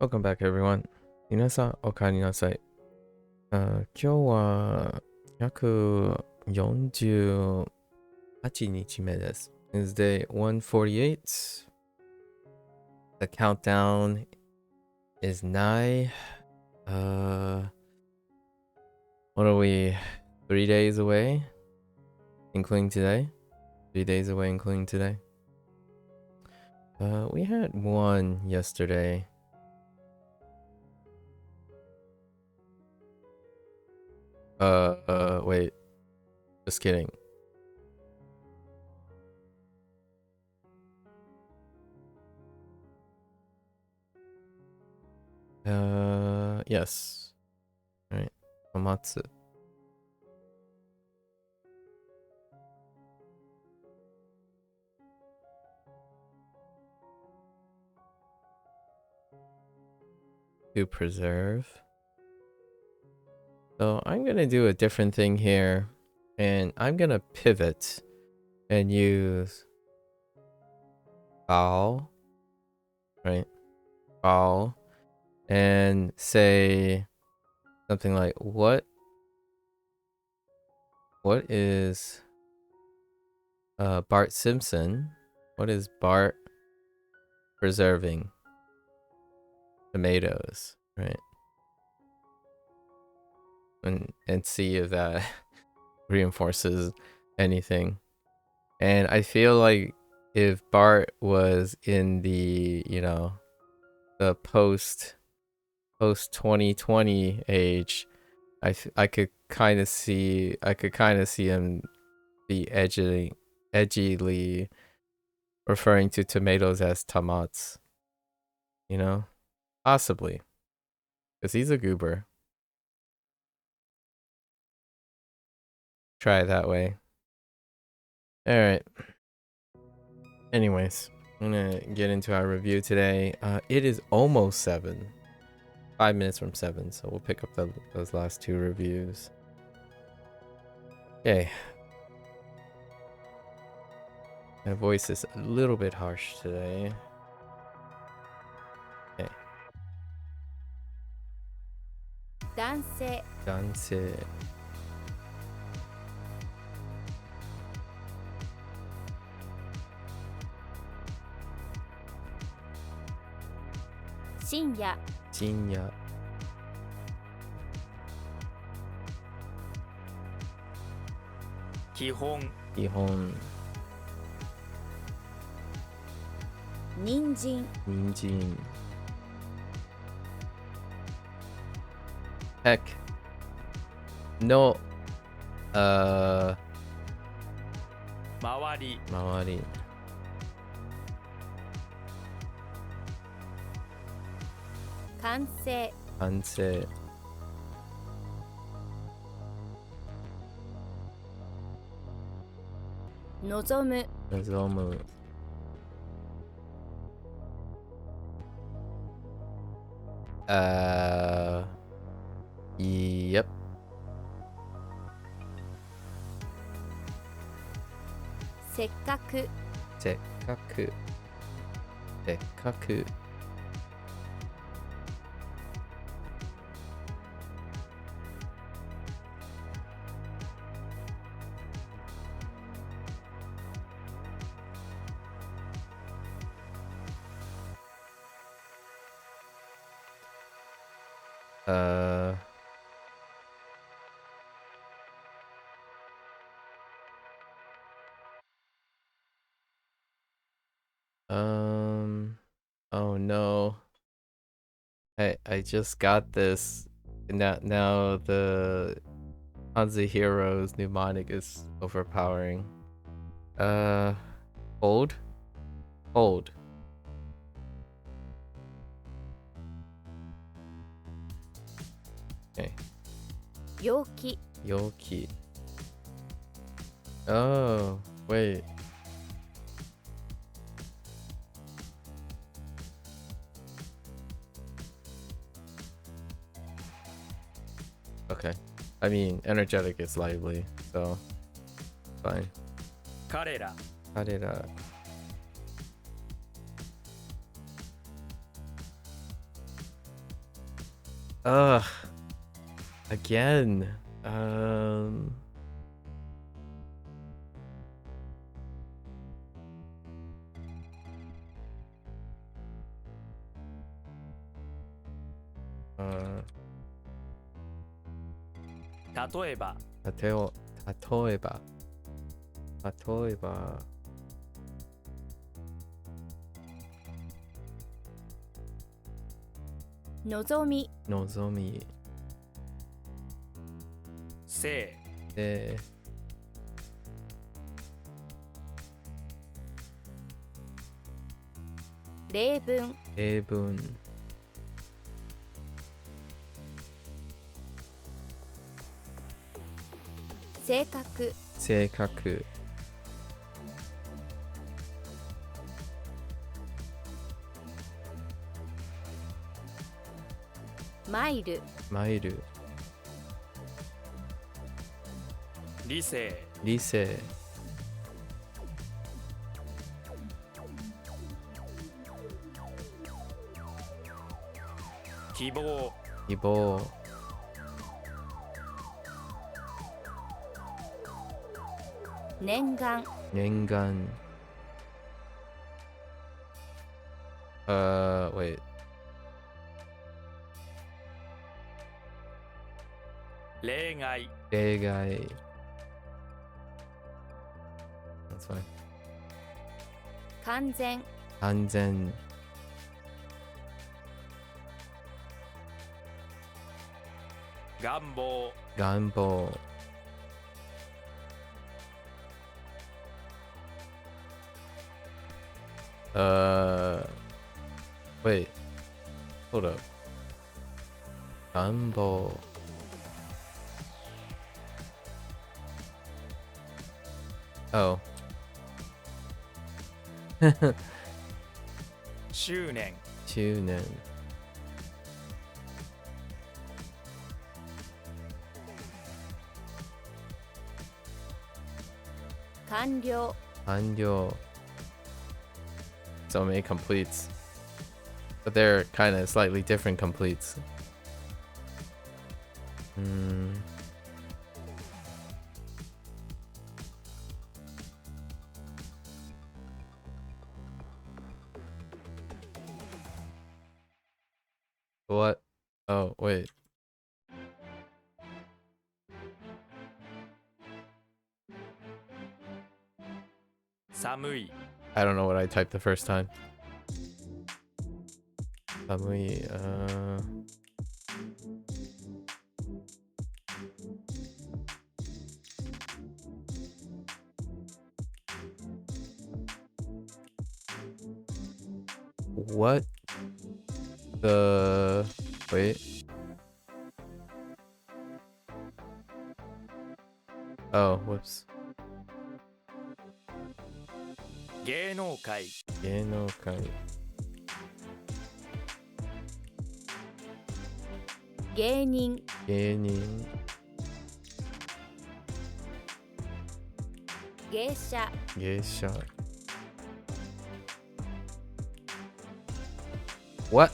Welcome back, everyone. 皆さん、お帰りなさい。今日は148日目です。It's day 148. The countdown is nigh. What are we? 3 days away, including today? 3 days away, including today? We had one yesterday. Wait. Just kidding. Yes. All right. Amatsu. To preserve. So I'm gonna do a different thing here, and I'm gonna pivot and use bow, right? Bow, and say something like what is Bart Simpson? What is Bart preserving? Tomatoes, right? And see if that reinforces anything. And I feel like if Bart was in the, the post 2020 age, I could kind of see him be edgily referring to tomatoes as tomats, possibly, because he's a goober. Try it that way. All right. Anyways, I'm gonna get into our review today. It is almost 7. 5 minutes from 7, so we'll pick up those last 2 reviews. Okay. My voice is a little bit harsh today. Okay. 男性 深夜 基本 基本 人参 人参 Heck no 周り周り完成完成望む望むYep. せっかくせっかくせっかくOh no. I just got this. Now the Hanzi Hero's mnemonic is overpowering. Hold. Hold. Okay. 陽気 Yoki. Oh, wait. Okay. I mean, energetic is lively, so fine. 彼ら彼ら Ugh. Again.例えば例えば。例えば。望み望み。性で、例文例文。性格性格。マイルマイル。理性理性。希望希望。念願念願。wait. 例外例外。That's fine. 完全完全。願望願望。wait. Hold up. 願望。Oh. 執念執念。完了完了。So many completes. But they're kind of slightly different completes. What? Oh, wait. Samui I don't know what I typed the first time. Samui, what the... Wait. Oh, whoops. 芸能界芸能界。芸人芸人。芸者芸者。What?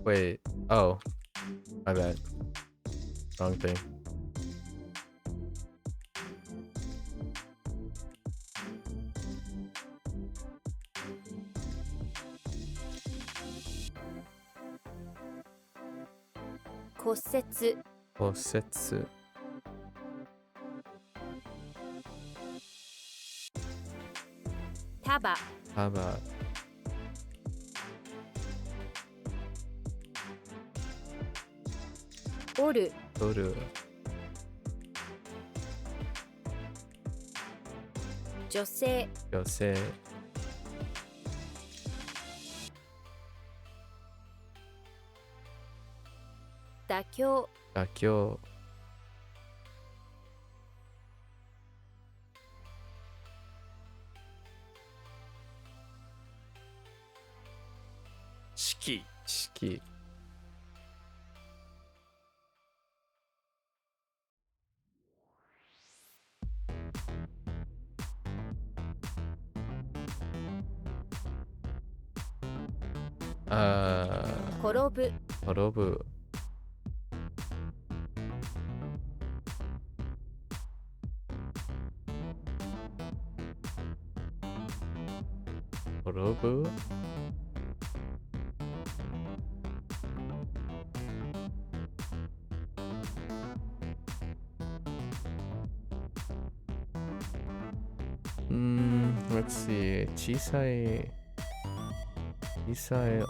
Wait. Oh. My bad. Wrong thing.骨折骨折。束束。折る取る。女性女性。妥協妥協。式式。転ぶ Korobu. Korobu? Let's see. Chisai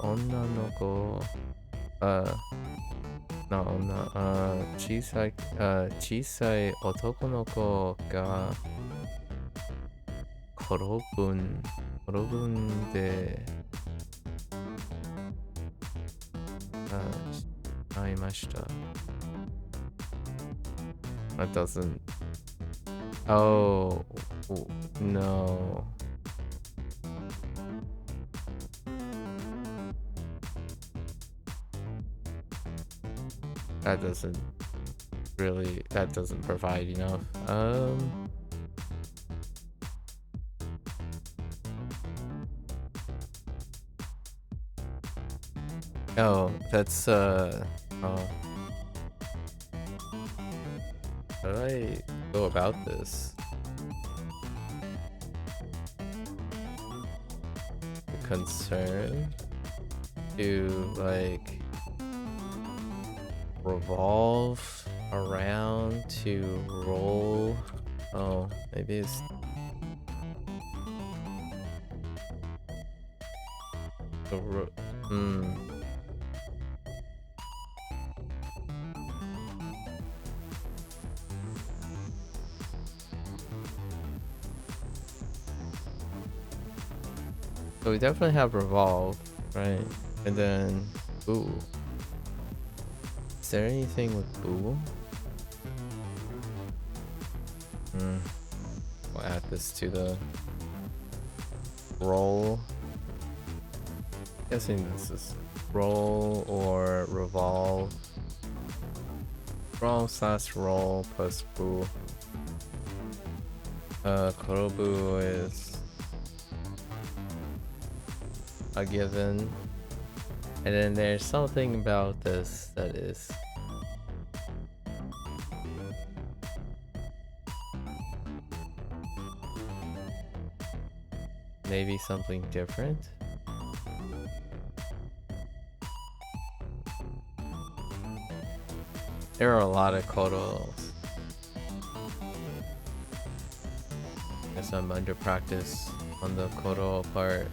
onna no ko. Not onna. Chisai otoko no ko ga korobun de shimaimashita. That doesn't. Oh no. That doesn't provide enough. Oh, that's oh. How do I go about this? The concern to like revolve around to roll. Oh, maybe it's the So we definitely have revolve, right? And then ooh. Is there anything with boo? We'll add this to the roll. Guessing this is roll or revolve. Roll plus boo. Korobu is a given. And then there's something about this that is maybe something different. There are a lot of koros. Guess I'm under practice on the koro part.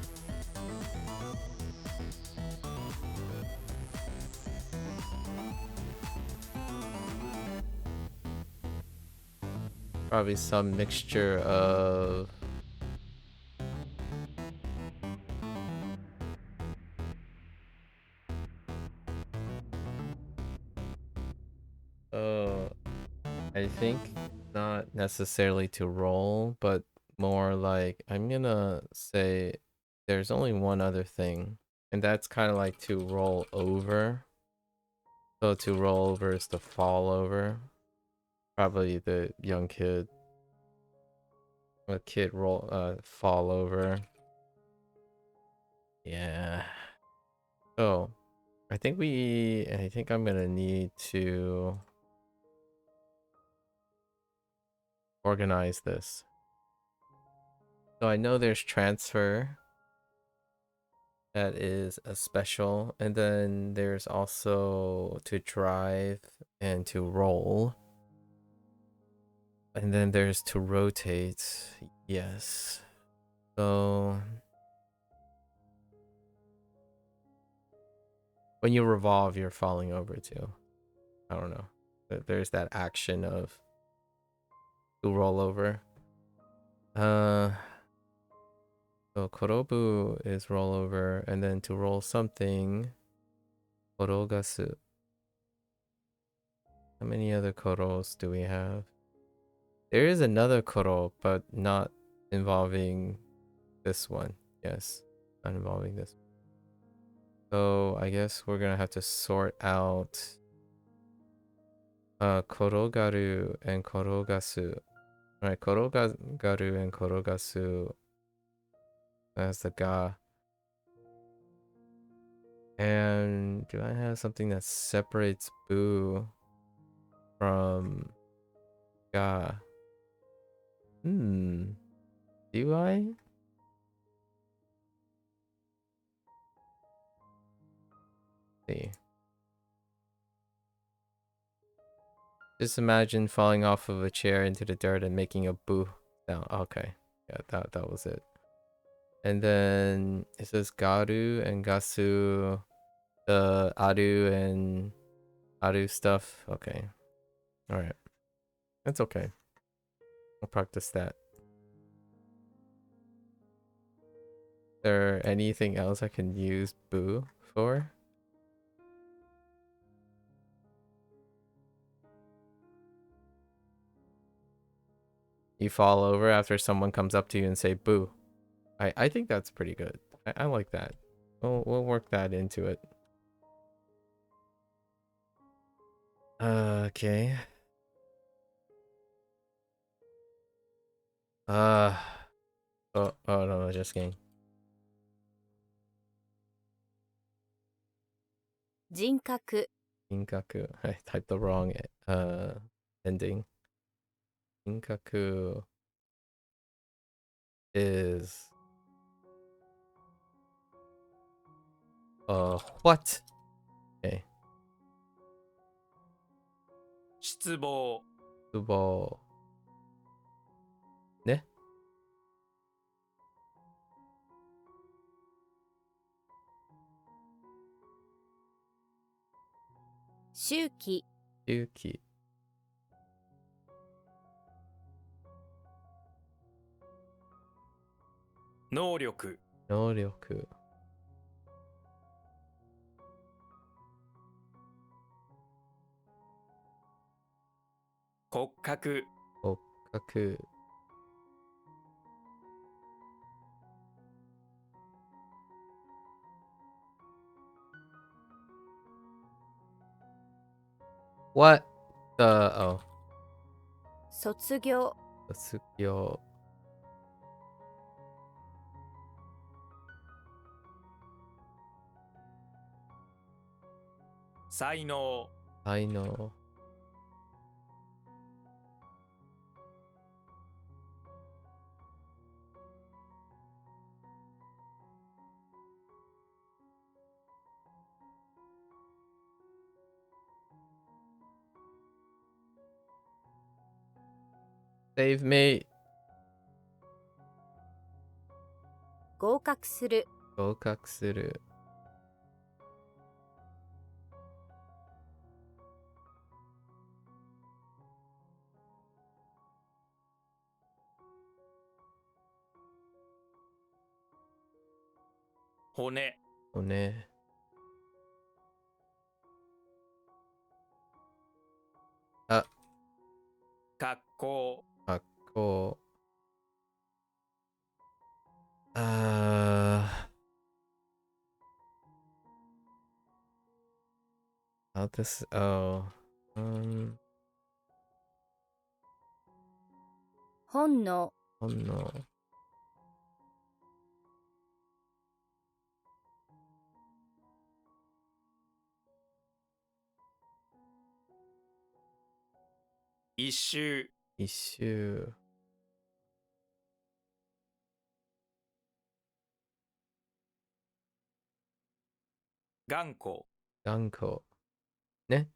Probably some mixture of I think not necessarily to roll, but more like I'm gonna say there's only one other thing, and that's kind of like to roll over. So to roll over is to fall over. Probably the young kid. A kid fall over. Yeah. So I think I'm gonna need to organize this. So I know there's transfer. That is a special, and then there's also to drive and to roll. And then there's to rotate. Yes. So when you revolve, you're falling over too. I don't know. There's that action of to roll over. So korobu is roll over, and then to roll something, korogasu. How many other koros do we have? There is another koro, but not involving this one. Yes, not involving this. So I guess we're gonna have to sort out korogaru and korogasu. Alright, korogaru and korogasu. That's the ga. And do I have something that separates boo from ga? Do I? See. Just imagine falling off of a chair into the dirt and making a boo sound. Okay. Yeah, that was it. And then it says garu and gasu, the aru and aru stuff. Okay. Alright. That's okay. I'll practice that. Is there anything else I can use boo for? You fall over after someone comes up to you and say boo. I think that's pretty good. I like that. We'll work that into it. Okay. Oh no, just kidding. 人格 Inkaku. I typed the wrong ending. Inkaku is what? Okay. 失望 Tsubo. Ne? 周期 Yuki. 能力 Noryoku. 骨格 Okaku. What the oh 卒業 Tsukyo. 才能 I know. 'Save me. 合格する Gokakuru. 骨 Ne. 格好 Ako. How this本能 oh no. 一周 Issue. 頑固 Danko. Ne?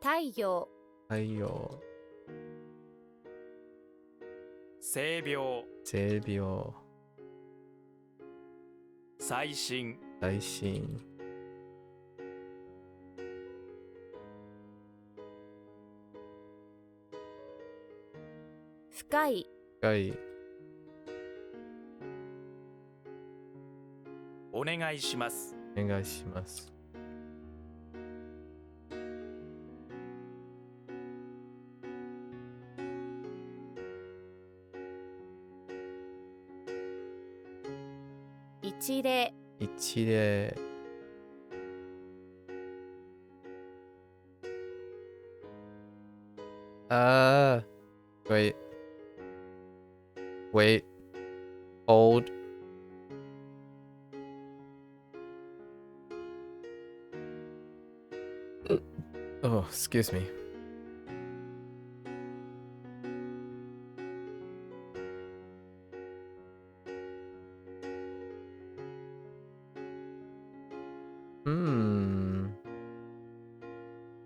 太陽 Ayo. 性病 Sebyo. 最新 Daishin. 深い Gai. お願いします Onegaishimasu. 一例 Ichire. Wait. Wait. Hold. Oh, excuse me.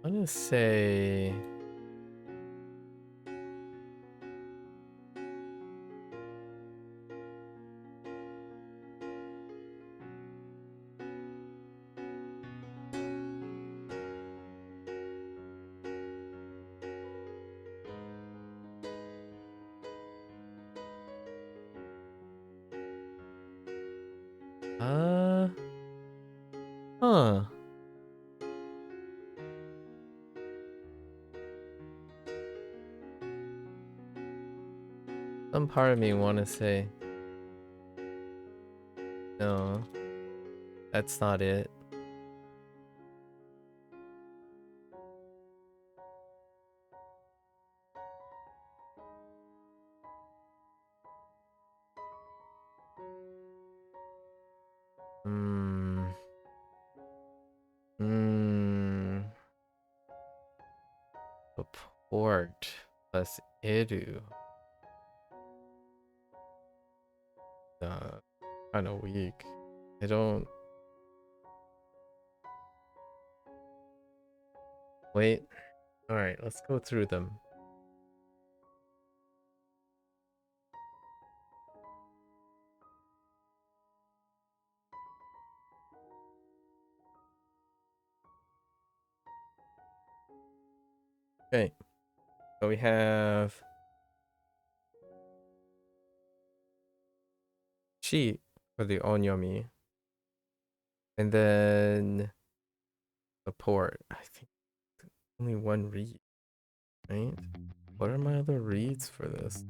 I'm gonna say huh. Some part of me wanna say no. That's not it. Support plus edu. Kind of weak. I don't. Wait. All right, let's go through them. Okay. So we have sheet for the onyomi. And then support. I think only one read, right? What are my other reads for this?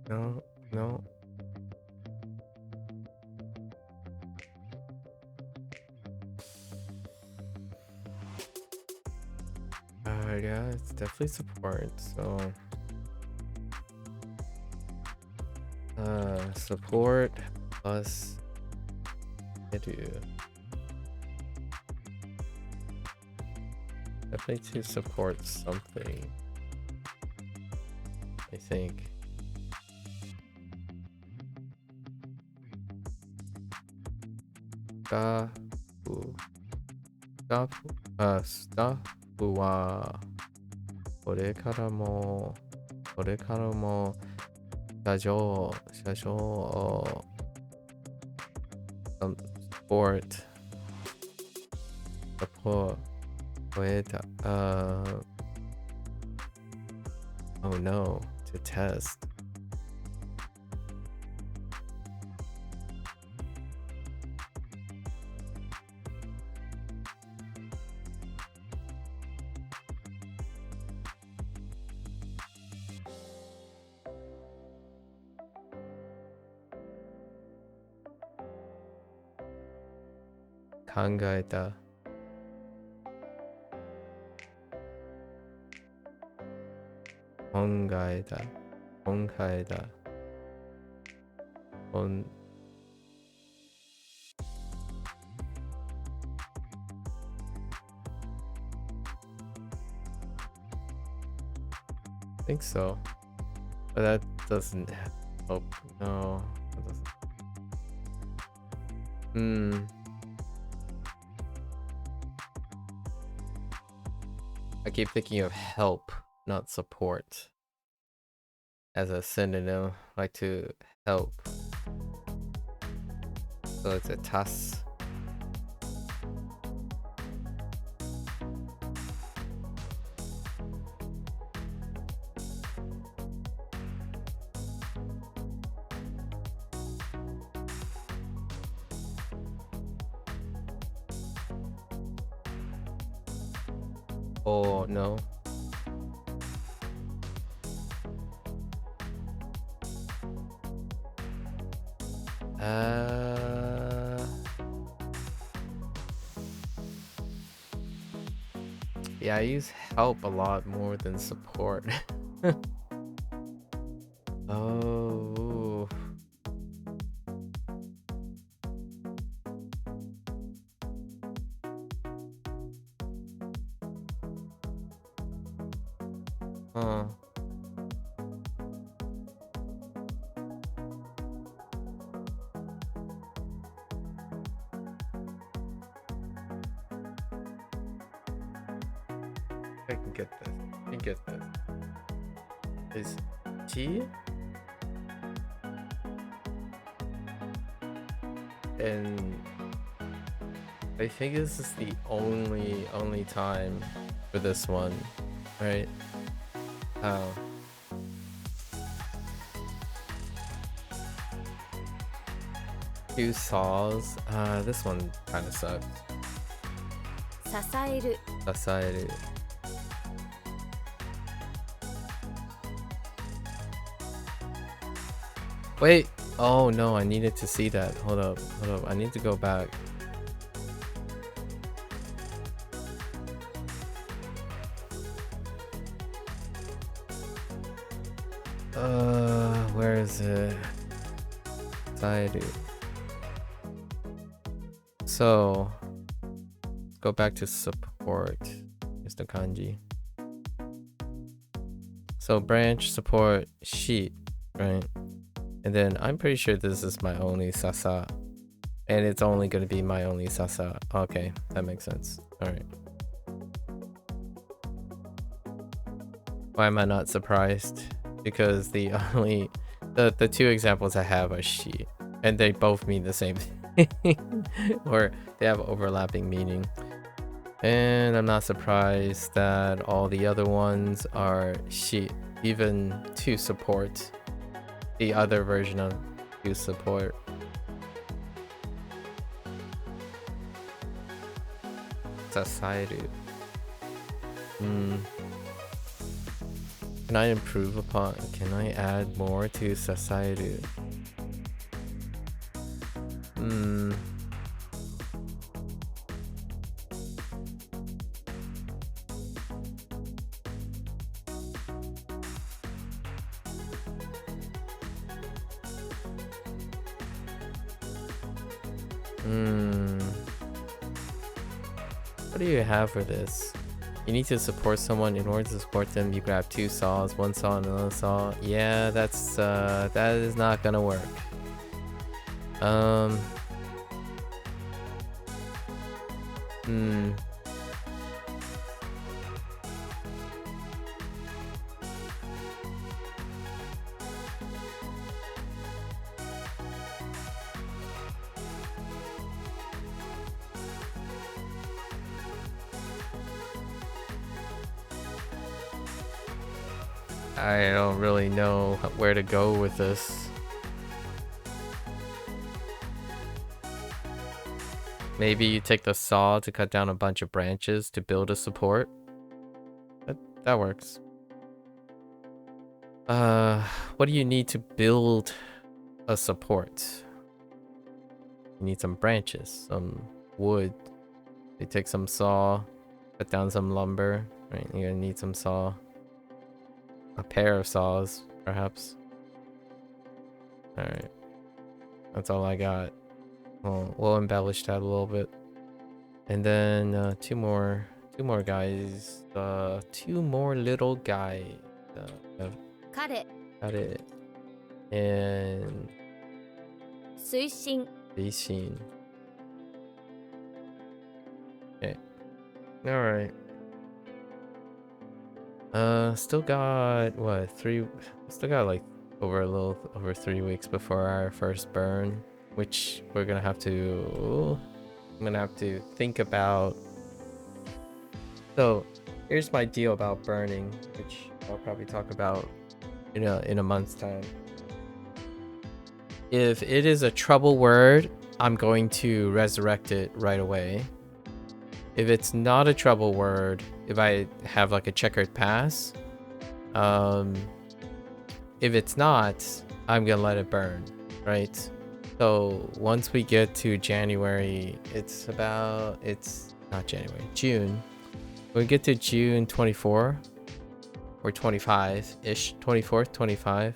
No, no. Yeah, it's definitely support. So, support plus edu. Definitely to support something. I think. Staff はこれからも車上をsupport with oh no, to test. Kangaeta. Hongaeta. I think so. But that doesn't help. No, that doesn't. I keep thinking of help, not support, as a synonym, like to help. So it's a tas. Oh no. Yeah, I use help a lot more than support. Oh. Huh. I can get this. I can get this. Is T? And I think this is the only time for this one, right? Oh. Two saws. This one kind of sucks. 支える Sasaeru. Wait. Oh no, I needed to see that. Hold up. I need to go back. Where is it? Saeru. So, let's go back to support. It's the kanji. So branch, support, sheet, right? And then I'm pretty sure this is my only sasa. And it's only going to be my only sasa. Okay, that makes sense. Alright. Why am I not surprised? Because the two examples I have are sheet. And they both mean the same thing. Or they have overlapping meaning. And I'm not surprised that all the other ones are sheet. Even to support the other version of to support. Sasairu. Can I improve upon? Can I add more to Sasairu? What do you have for this? You need to support someone. In order to support them, you grab two saws, one saw and another saw. Yeah, that's that is not gonna work. I don't really know where to go with this. Maybe you take the saw to cut down a bunch of branches to build a support. That works. What do you need to build a support? You need some branches, some wood. You take some saw, cut down some lumber. Right, you're gonna need some saw. A pair of saws, perhaps. Alright. That's all I got. We'll embellish that a little bit. And then two more guys. Two more little guys. Kare Got it. And 推進 Ishin. Okay. Alright. Still got what, still got like a little over 3 weeks before our first burn, which I'm gonna have to think about. So here's my deal about burning, which I'll probably talk about in a month's time. If it is a trouble word, I'm going to resurrect it right away. If it's not a trouble word, if I have like a checkered pass, if it's not, I'm gonna let it burn, right? So once we get to January, June, When we get to June 24 or 25-ish, 24th, 25,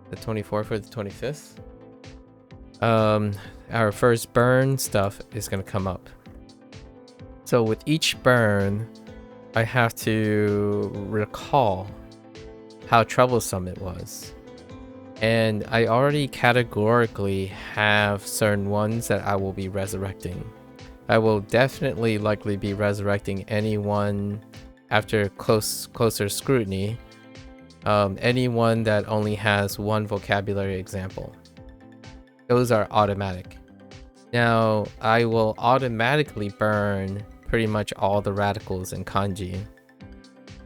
the 24th or the 25th, our first burn stuff is going to come up. So with each burn, I have to recall how troublesome it was. And I already categorically have certain ones that I will be resurrecting. I will definitely likely be resurrecting anyone after closer scrutiny. Anyone that only has one vocabulary example. Those are automatic. Now, I will automatically burn pretty much all the radicals in kanji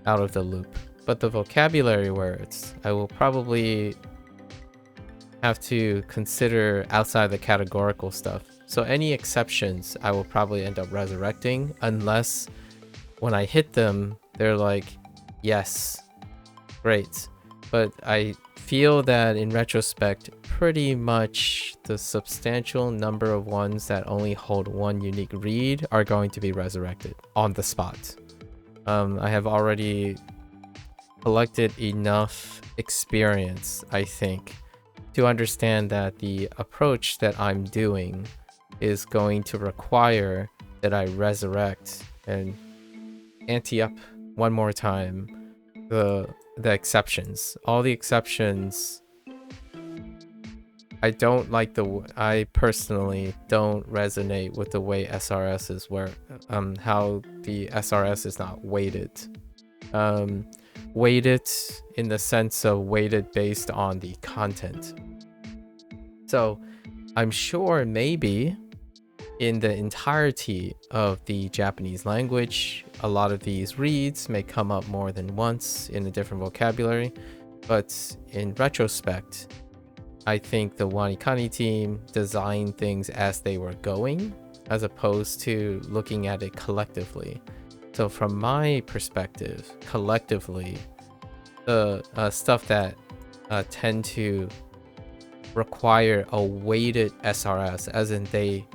out of the loop. But the vocabulary words, I will probably have to consider outside the categorical stuff. So any exceptions, I will probably end up resurrecting unless when I hit them, they're like, yes, great. But I feel that in retrospect, pretty much the substantial number of ones that only hold one unique read are going to be resurrected on the spot. I have already collected enough experience, I think, to understand that the approach that I'm doing is going to require that I resurrect and ante up one more time the exceptions. All the exceptions, I personally don't resonate with the way SRSs work, how the SRS is not weighted. Weighted in the sense of weighted based on the content. So I'm sure maybe in the entirety of the Japanese language, a lot of these reads may come up more than once in a different vocabulary, but in retrospect, I think the WaniKani team designed things as they were going, as opposed to looking at it collectively. So from my perspective, collectively, the stuff that tend to require a weighted SRS, as in they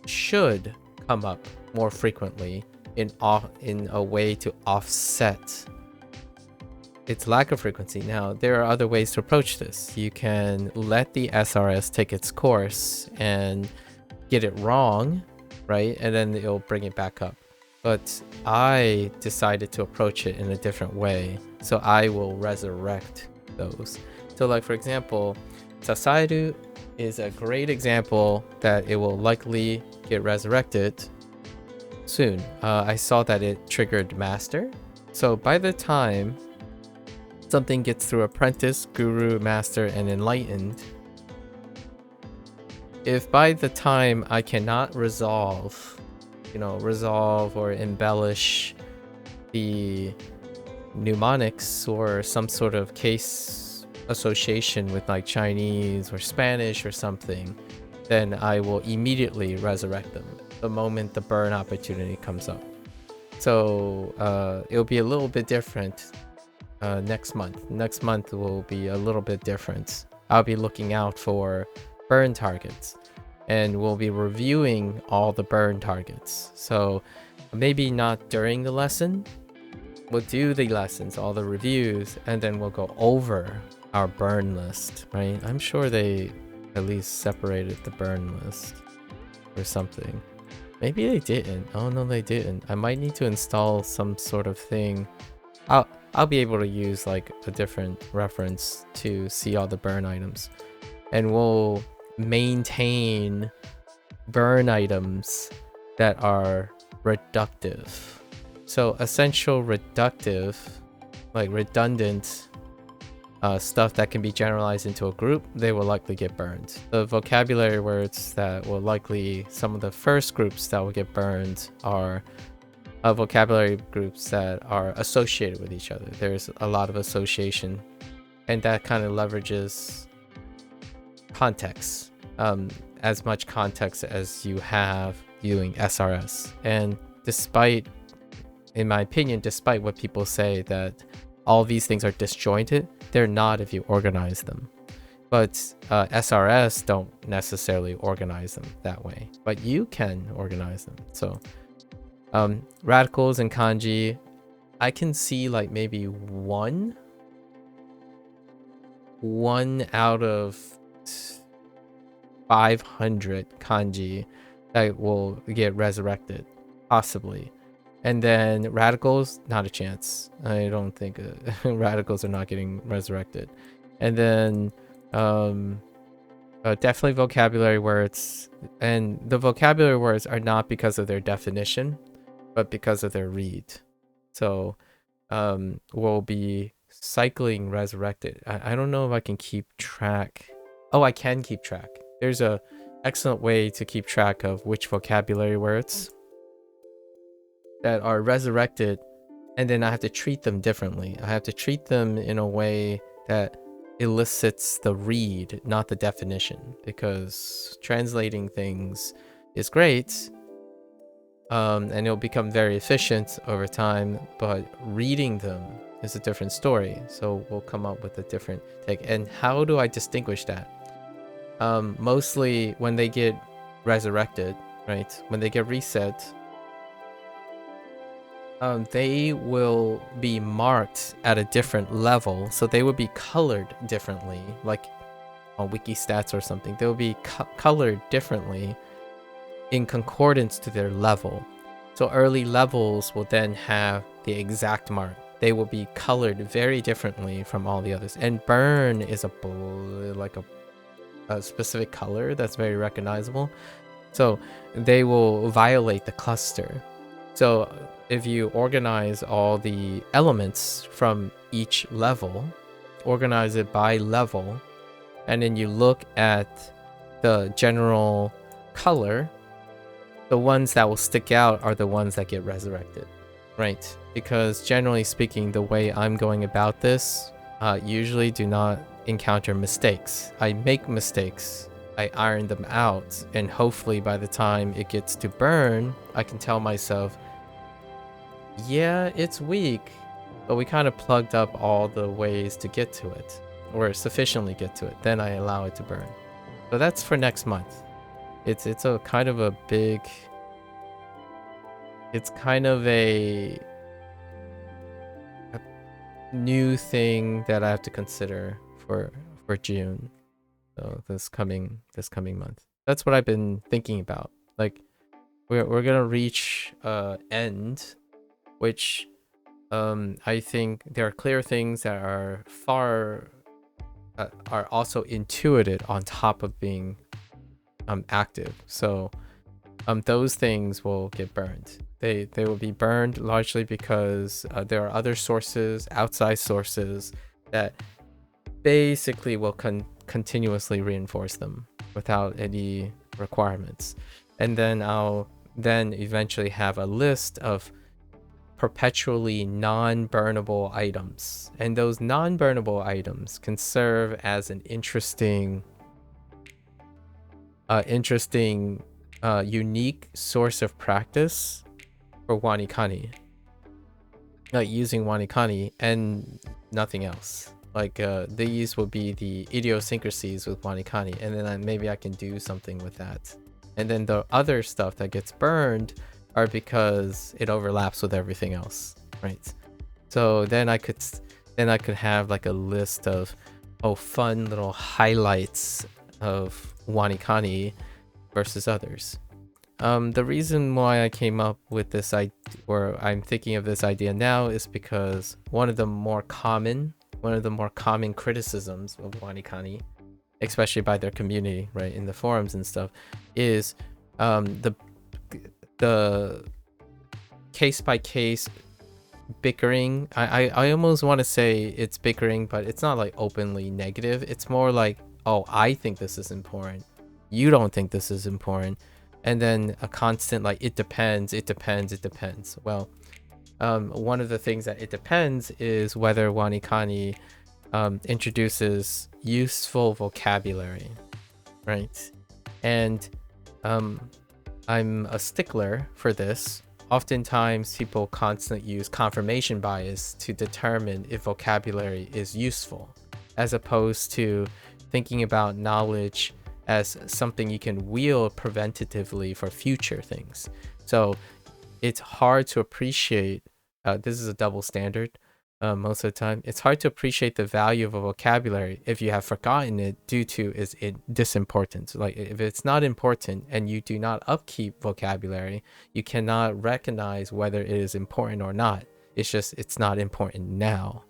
should come up more frequently in a way to offset its lack of frequency. Now, there are other ways to approach this. You can let the SRS take its course and get it wrong, right? And then it'll bring it back up. But I decided to approach it in a different way. So I will resurrect those. So like, for example, Sasaeru is a great example that it will likely get resurrected soon. I saw that it triggered master. So by the time something gets through apprentice, guru, master, and enlightened, if by the time I cannot resolve or embellish the mnemonics or some sort of case association with like Chinese or Spanish or something, then I will immediately resurrect them the moment the burn opportunity comes up. So it'll be a little bit different next month. Next month will be a little bit different. I'll be looking out for burn targets, and we'll be reviewing all the burn targets. So maybe not during the lesson. We'll do the lessons, all the reviews, and then we'll go over our burn list, right? I'm sure they at least separated the burn list or something. Maybe they didn't. Oh no, they didn't. I might need to install some sort of thing. I'll be able to use like a different reference to see all the burn items, and we'll maintain burn items that are reductive. So essential reductive, like redundant stuff that can be generalized into a group, they will likely get burned. The vocabulary words that will likely, some of the first groups that will get burned are vocabulary groups that are associated with each other. There's a lot of association, and that kind of leverages context, as much context as you have viewing SRS. And despite, in my opinion, despite what people say that all these things are disjointed, they're not if you organize them. But SRS don't necessarily organize them that way, but you can organize them. So Radicals and kanji, I can see like maybe one out of 500 kanji that will get resurrected, possibly. And then radicals, not a chance. I don't think radicals are not getting resurrected. And then definitely vocabulary words, and the vocabulary words are not because of their definition, but because of their read. So we'll be cycling resurrected. I don't know if I can keep track. Oh, I can keep track. There's a excellent way to keep track of which vocabulary words that are resurrected, and then I have to treat them differently. I have to treat them in a way that elicits the read, not the definition, because translating things is great, and it'll become very efficient over time, but reading them is a different story. So we'll come up with a different take. And how do I distinguish that? Mostly when they get resurrected, right? When they get reset, they will be marked at a different level, so they will be colored differently, like on Wikistats or something. They'll be colored differently in concordance to their level. So early levels will then have the exact mark. They will be colored very differently from all the others. And burn is a specific color that's very recognizable. So they will violate the cluster. So if you organize all the elements from each level, organize it by level, and then you look at the general color, the ones that will stick out are the ones that get resurrected, right? Because generally speaking, the way I'm going about this, usually do not encounter mistakes. I make mistakes, I iron them out, and hopefully by the time it gets to burn, I can tell myself, yeah, it's weak, but we kind of plugged up all the ways to get to it, or sufficiently get to it. Then I allow it to burn. So that's for next month. It's a kind of a big, it's kind of a new thing that I have to consider for June. So this coming month. That's what I've been thinking about. Like we're gonna reach end, which I think there are clear things that are are also intuited on top of being active. So those things will get burned. They will be burned largely because there are other sources, outside sources, that basically will continuously reinforce them without any requirements. And then I'll then eventually have a list of perpetually non-burnable items, and those non-burnable items can serve as an interesting unique source of practice for WaniKani, like using WaniKani and nothing else. Like these will be the idiosyncrasies with WaniKani, and then maybe I can do something with that. And then the other stuff that gets burned are because it overlaps with everything else, right? So then I could have like a list of fun little highlights of WaniKani versus others. The reason why I came up with this idea, or I'm thinking of this idea now, is because one of the more common criticisms of WaniKani, especially by their community, right, in the forums and stuff, is the case by case bickering. I almost want to say it's bickering, but it's not like openly negative. It's more like, oh, I think this is important, you don't think this is important, and then a constant like it depends. Well, one of the things that it depends is whether WaniKani introduces useful vocabulary, right? And I'm a stickler for this. Oftentimes people constantly use confirmation bias to determine if vocabulary is useful, as opposed to thinking about knowledge as something you can wield preventatively for future things. So it's hard to appreciate. This is a double standard. Most of the time, it's hard to appreciate the value of a vocabulary if you have forgotten it due to its disimportance. Like if it's not important and you do not upkeep vocabulary, you cannot recognize whether it is important or not. It's just it's not important now,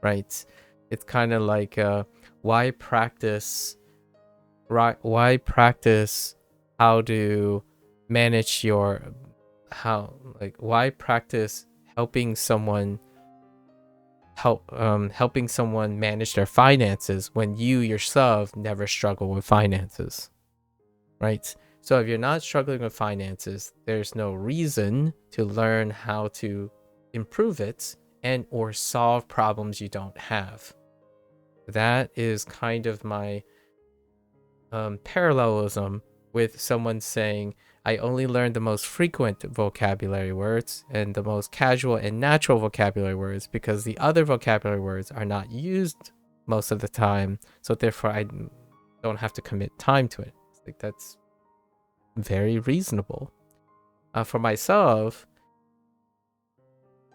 right? It's kind of like why practice how to manage your why practice helping someone helping someone manage their finances when you yourself never struggle with finances, right? So if you're not struggling with finances, there's no reason to learn how to improve it and or solve problems you don't have. That is kind of my parallelism with someone saying, I only learned the most frequent vocabulary words and the most casual and natural vocabulary words because the other vocabulary words are not used most of the time. So therefore, I don't have to commit time to it. It's like that's very reasonable. For myself,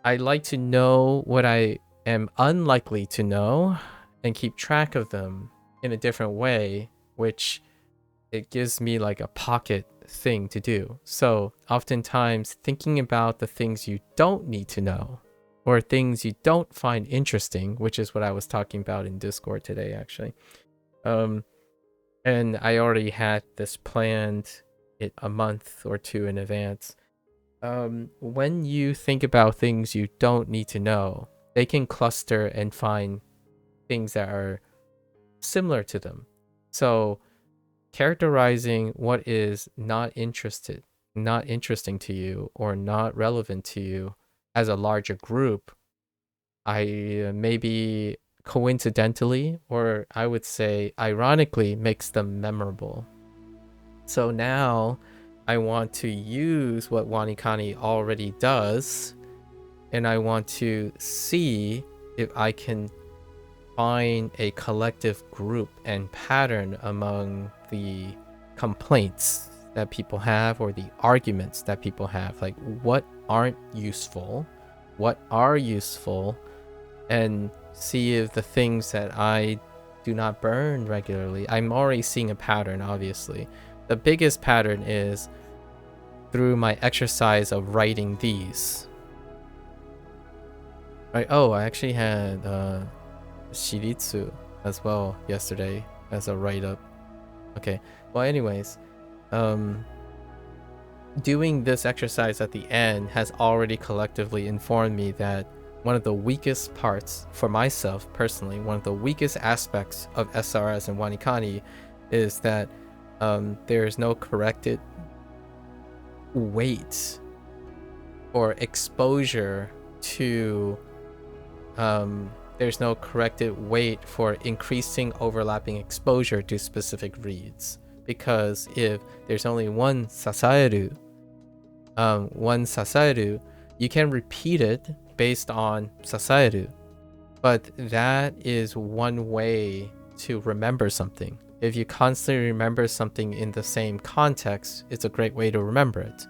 I like to know what I am unlikely to know and keep track of them in a different way, which it gives me like a pocket thing to do. So oftentimes thinking about the things you don't need to know or things you don't find interesting, which is what I was talking about in Discord today, actually. And I already had this planned a month or two in advance. When you think about things you don't need to know, they can cluster and find things that are similar to them. So characterizing what is not interesting to you or not relevant to you as a larger group, I maybe coincidentally, or I would say ironically, makes them memorable. So now I want to use what WaniKani already does, and I want to see if I can find a collective group and pattern among the complaints that people have or the arguments that people have. Like what aren't useful, what are useful, and see if the things that I do not burn regularly. I'm already seeing a pattern, obviously. The biggest pattern is through my exercise of writing these. Right? Oh, I actually had Shiritsu as well yesterday as a write-up. Okay, well anyways, doing this exercise at the end has already collectively informed me that one of the weakest parts for myself personally, one of the weakest aspects of SRS and WaniKani is that there is no corrected weight or exposure to there's no corrected weight for increasing overlapping exposure to specific reads. Because if there's only one sasaeru, you can repeat it based on sasaeru. But that is one way to remember something. If you constantly remember something in the same context, it's a great way to remember it.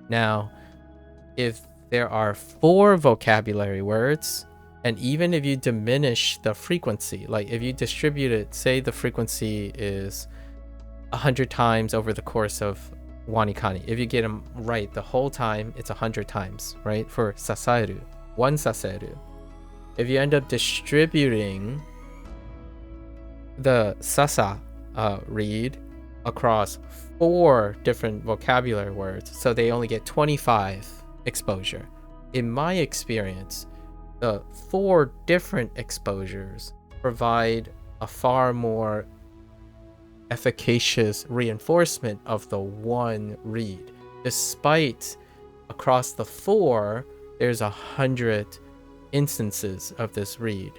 Now, if there are 4 vocabulary words, and even if you diminish the frequency, like if you distribute it, say the frequency is 100 times over the course of WaniKani. If you get them right the whole time, it's 100 times, right? For sasaeru, 1 sasaeru. If you end up distributing the sasa read across 4 different vocabulary words, so they only get 25 exposure. In my experience, the 4 different exposures provide a far more efficacious reinforcement of the one read. Despite across the 4, there's 100 instances of this read,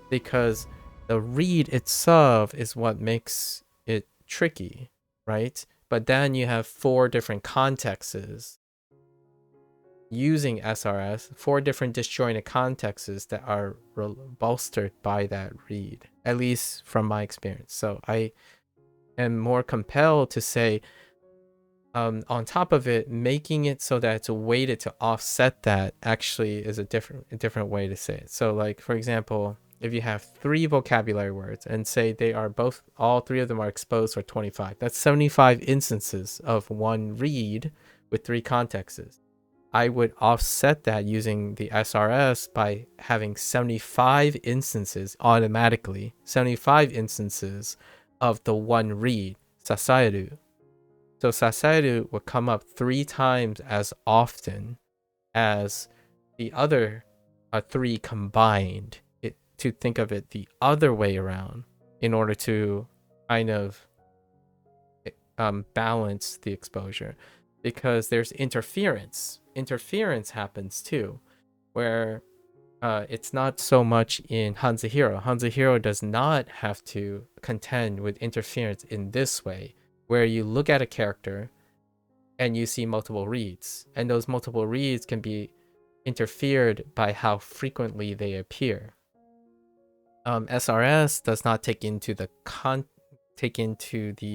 because the read itself is what makes it tricky, right? But then you have 4 different contexts using SRS, 4 different disjointed contexts that are bolstered by that read, at least from my experience. So I am more compelled to say on top of it, making it so that it's weighted to offset that actually is a different way to say it. So like, for example, if you have 3 vocabulary words and say they are all 3 of them are exposed for 25, that's 75 instances of one read with 3 contexts. I would offset that using the SRS by having 75 instances automatically, 75 instances of the one read, sasaeru. So sasaeru would come up 3 times as often as the other 3 combined. To think of it the other way around in order to kind of balance the exposure, because there's interference. Interference happens too, where it's not so much in Hanzuhiro. Hanzuhiro does not have to contend with interference in this way, where you look at a character and you see multiple reads, and those multiple reads can be interfered by how frequently they appear. SRS does not take into the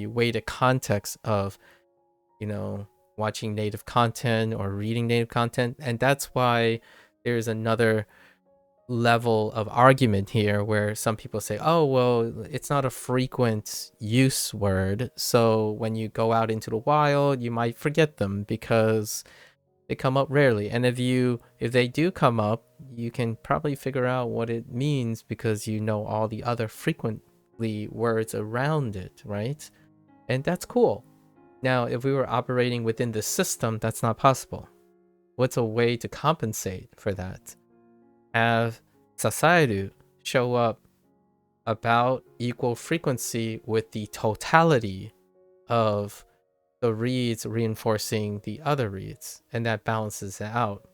weighted context of, watching native content or reading native content, and that's why there's another level of argument here where some people say, oh well, it's not a frequent use word, so when you go out into the wild you might forget them because they come up rarely. And if they do come up, you can probably figure out what it means because you know all the other frequently words around it, right? And that's cool. Now, if we were operating within the system, that's not possible. What's a way to compensate for that? Have sasaeru show up about equal frequency with the totality of the reads reinforcing the other reads, and that balances it out.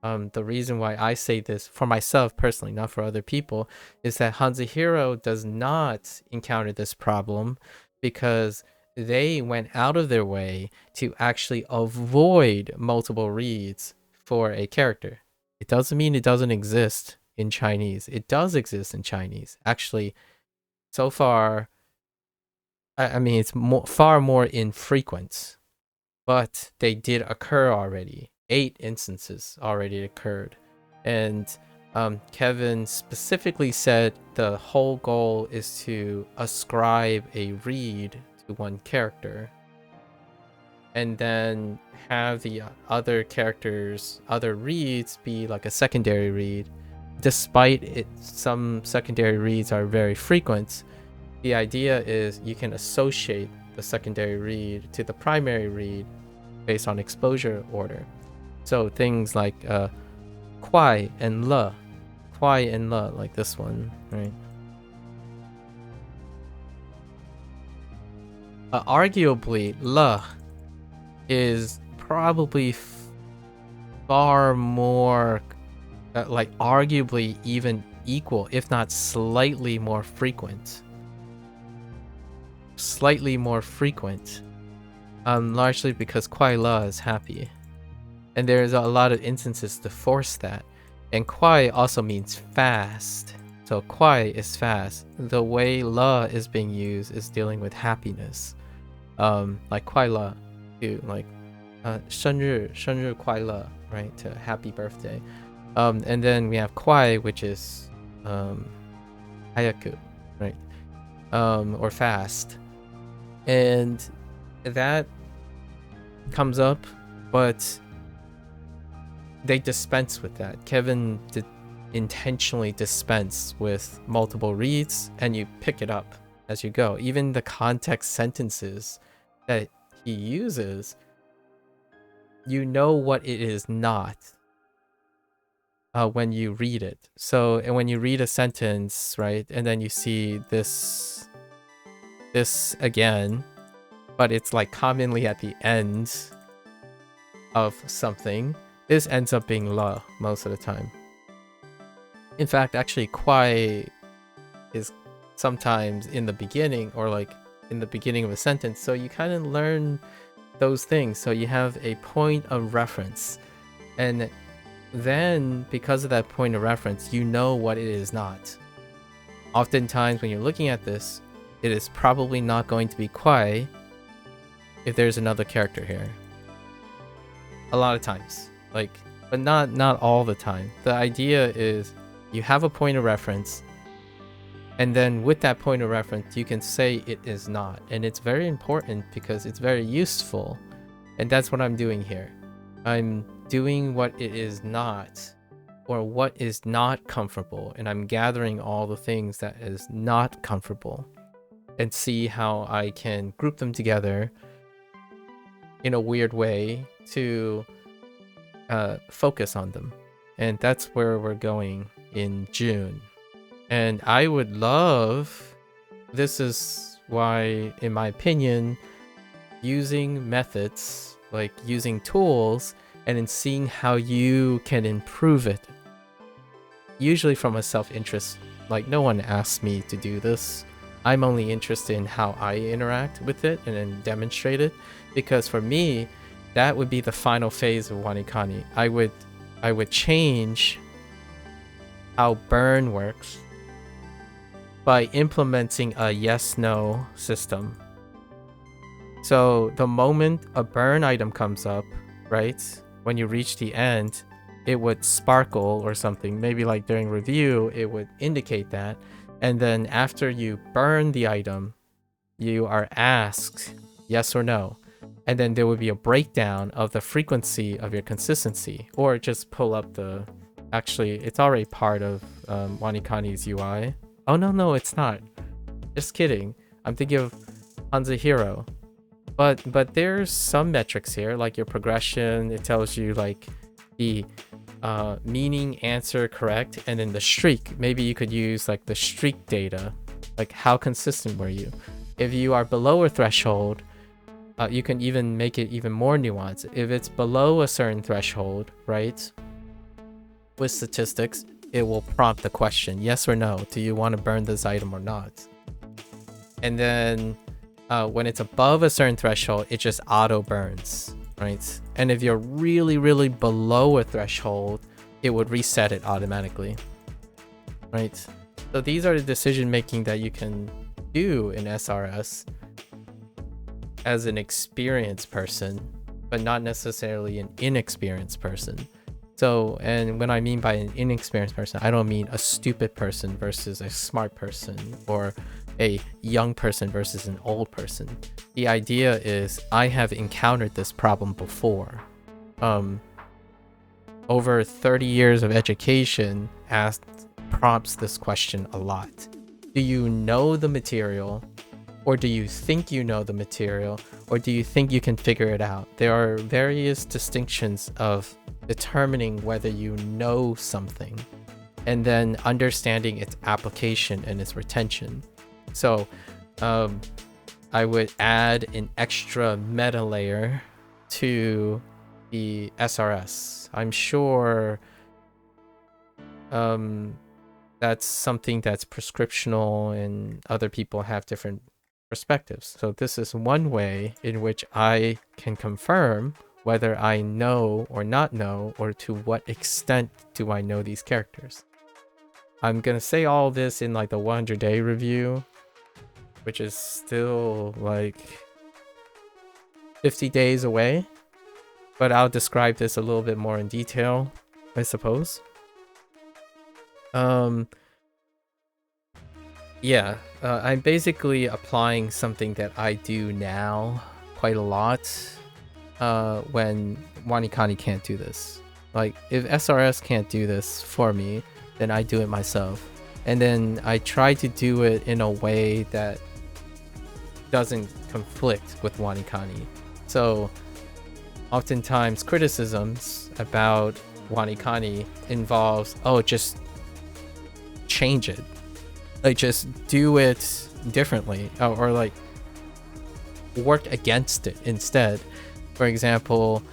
The reason why I say this for myself personally, not for other people, is that Hanzuhiro does not encounter this problem because they went out of their way to actually avoid multiple reads for a character. It doesn't mean it doesn't exist in Chinese. It does exist in Chinese. Actually, so far, I mean, it's far more infrequent, but they did occur already. 8 instances already occurred. And Kevin specifically said the whole goal is to ascribe a read to one character and then have the other characters, other reads be like a secondary read. Despite it, some secondary reads are very frequent. The idea is you can associate the secondary read to the primary read based on exposure order. So things like kwai and le, like this one, right? Arguably, le is probably far more, arguably even equal, if not slightly more frequent. Largely because kwai la is happy, and there's a lot of instances to force that. And kwai also means fast, so kwai is fast. The way la is being used is dealing with happiness, like kwai la, like 生日快乐, right, to happy birthday. And then we have kwai, which is hayaku, right, or fast. And that comes up, but they dispense with that. Kevin did intentionally dispense with multiple reads, and you pick it up as you go. Even the context sentences that he uses, you know what it is not when you read it. So, and when you read a sentence, right, and then you see this again, but it's like commonly at the end of something, this ends up being la most of the time. In fact, actually, kwai is sometimes in the beginning, or like in the beginning of a sentence, so you kind of learn those things. So you have a point of reference, and then because of that point of reference, you know what it is not. Oftentimes when you're looking at this, it is probably not going to be kwai. if there's another character here. A lot of times, like, but not all the time. The idea is you have a point of reference, and then with that point of reference, you can say it is not. And it's very important because it's very useful. And that's what I'm doing here. I'm doing what it is not, or what is not comfortable. And I'm gathering all the things that is not comfortable and see how I can group them together in a weird way to focus on them. And that's where we're going in June. And I would love, this is why, in my opinion, using methods, like using tools, and then seeing how you can improve it. Usually from a self-interest, like no one asks me to do this. I'm only interested in how I interact with it and then demonstrate it. Because for me, that would be the final phase of WaniKani. I would change how burn works by implementing a yes-no system. So the moment a burn item comes up, right, when you reach the end, it would sparkle or something. Maybe like during review, it would indicate that. And then after you burn the item, you are asked yes or no. And then there would be a breakdown of the frequency of your consistency, or just pull up the, actually, it's already part of WaniKani's UI. Oh, no, it's not. Just kidding. I'm thinking of Hanzahiro. But there's some metrics here, like your progression. It tells you like the meaning, answer, correct, and then the streak. Maybe you could use like the streak data, like how consistent were you? If you are below a threshold, you can even make it even more nuanced. If it's below a certain threshold, right, with statistics, it will prompt the question, yes or no, do you want to burn this item or not? And then when it's above a certain threshold, it just auto burns, right? And if you're really, really below a threshold, it would reset it automatically, right? So these are the decision making that you can do in SRS as an experienced person, but not necessarily an inexperienced person. So, and when I mean by an inexperienced person, I don't mean a stupid person versus a smart person, or a young person versus an old person. The idea is I have encountered this problem before. Over 30 years of education prompts this question a lot. Do you know the material, or do you think you know the material, or do you think you can figure it out? There are various distinctions of determining whether you know something, and then understanding its application and its retention. So I would add an extra meta layer to the SRS. I'm sure that's something that's prescriptional and other people have different perspectives. So this is one way in which I can confirm whether I know or not know, or to what extent do I know these characters. I'm gonna say all this in like the 100-day review, which is still like 50 days away, but I'll describe this a little bit more in detail, I suppose. Yeah, I'm basically applying something that I do now quite a lot when WaniKani can't do this. Like, if SRS can't do this for me, then I do it myself. And then I try to do it in a way that doesn't conflict with WaniKani. So oftentimes criticisms about WaniKani involves, oh, just change it. Like, just do it differently, or like work against it instead. For example,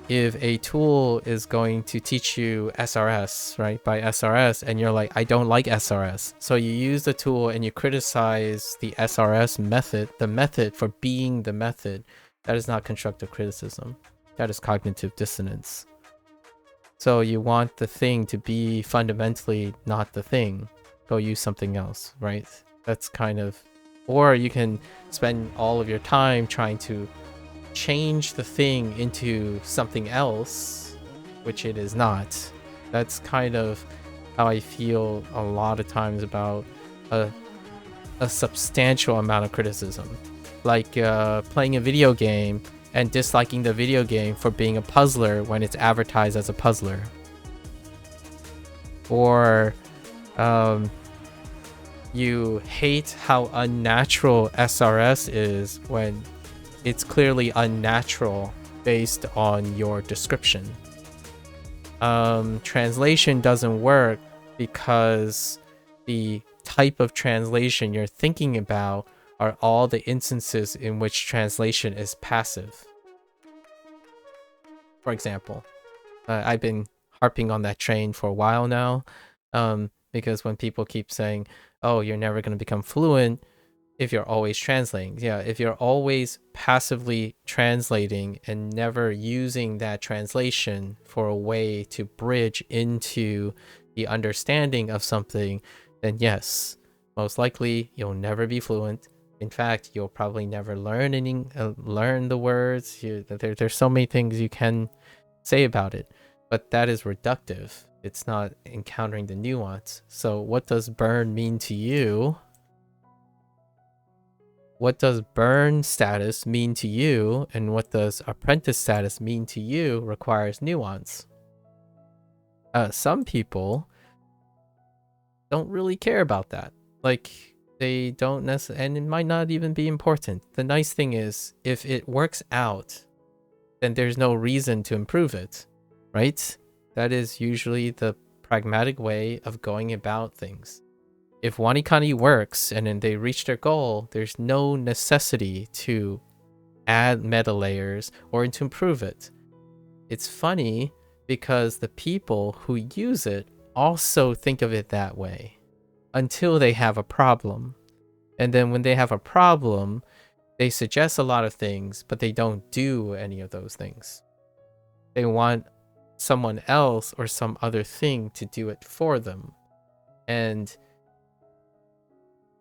if a tool is going to teach you SRS, right, by SRS, and you're like, I don't like SRS. So you use the tool and you criticize the SRS method, the method for being the method. That is not constructive criticism. That is cognitive dissonance. So you want the thing to be fundamentally not the thing. Go use something else, right? That's kind of Or you can spend all of your time trying to change the thing into something else, which it is not. That's kind of how I feel a lot of times about a substantial amount of criticism. Like playing a video game and disliking the video game for being a puzzler when it's advertised as a puzzler. Or you hate how unnatural SRS is when it's clearly unnatural based on your description. Translation doesn't work because the type of translation you're thinking about are all the instances in which translation is passive. For example, I've been harping on that train for a while now, because when people keep saying, oh, you're never going to become fluent if you're always translating. Yeah, if you're always passively translating and never using that translation for a way to bridge into the understanding of something, then yes, most likely you'll never be fluent. In fact, you'll probably never learn learn the words. There's so many things you can say about it, but that is reductive. It's not encountering the nuance. So what does burn mean to you? What does burn status mean to you, and what does apprentice status mean to you requires nuance. Some people don't really care about that. Like, they don't necessarily, and it might not even be important. The nice thing is, if it works out, then there's no reason to improve it, right? That is usually the pragmatic way of going about things. If WaniKani works and then they reach their goal, there's no necessity to add meta layers or to improve it. It's funny because the people who use it also think of it that way until they have a problem. And then when they have a problem, they suggest a lot of things, but they don't do any of those things. They want someone else or some other thing to do it for them.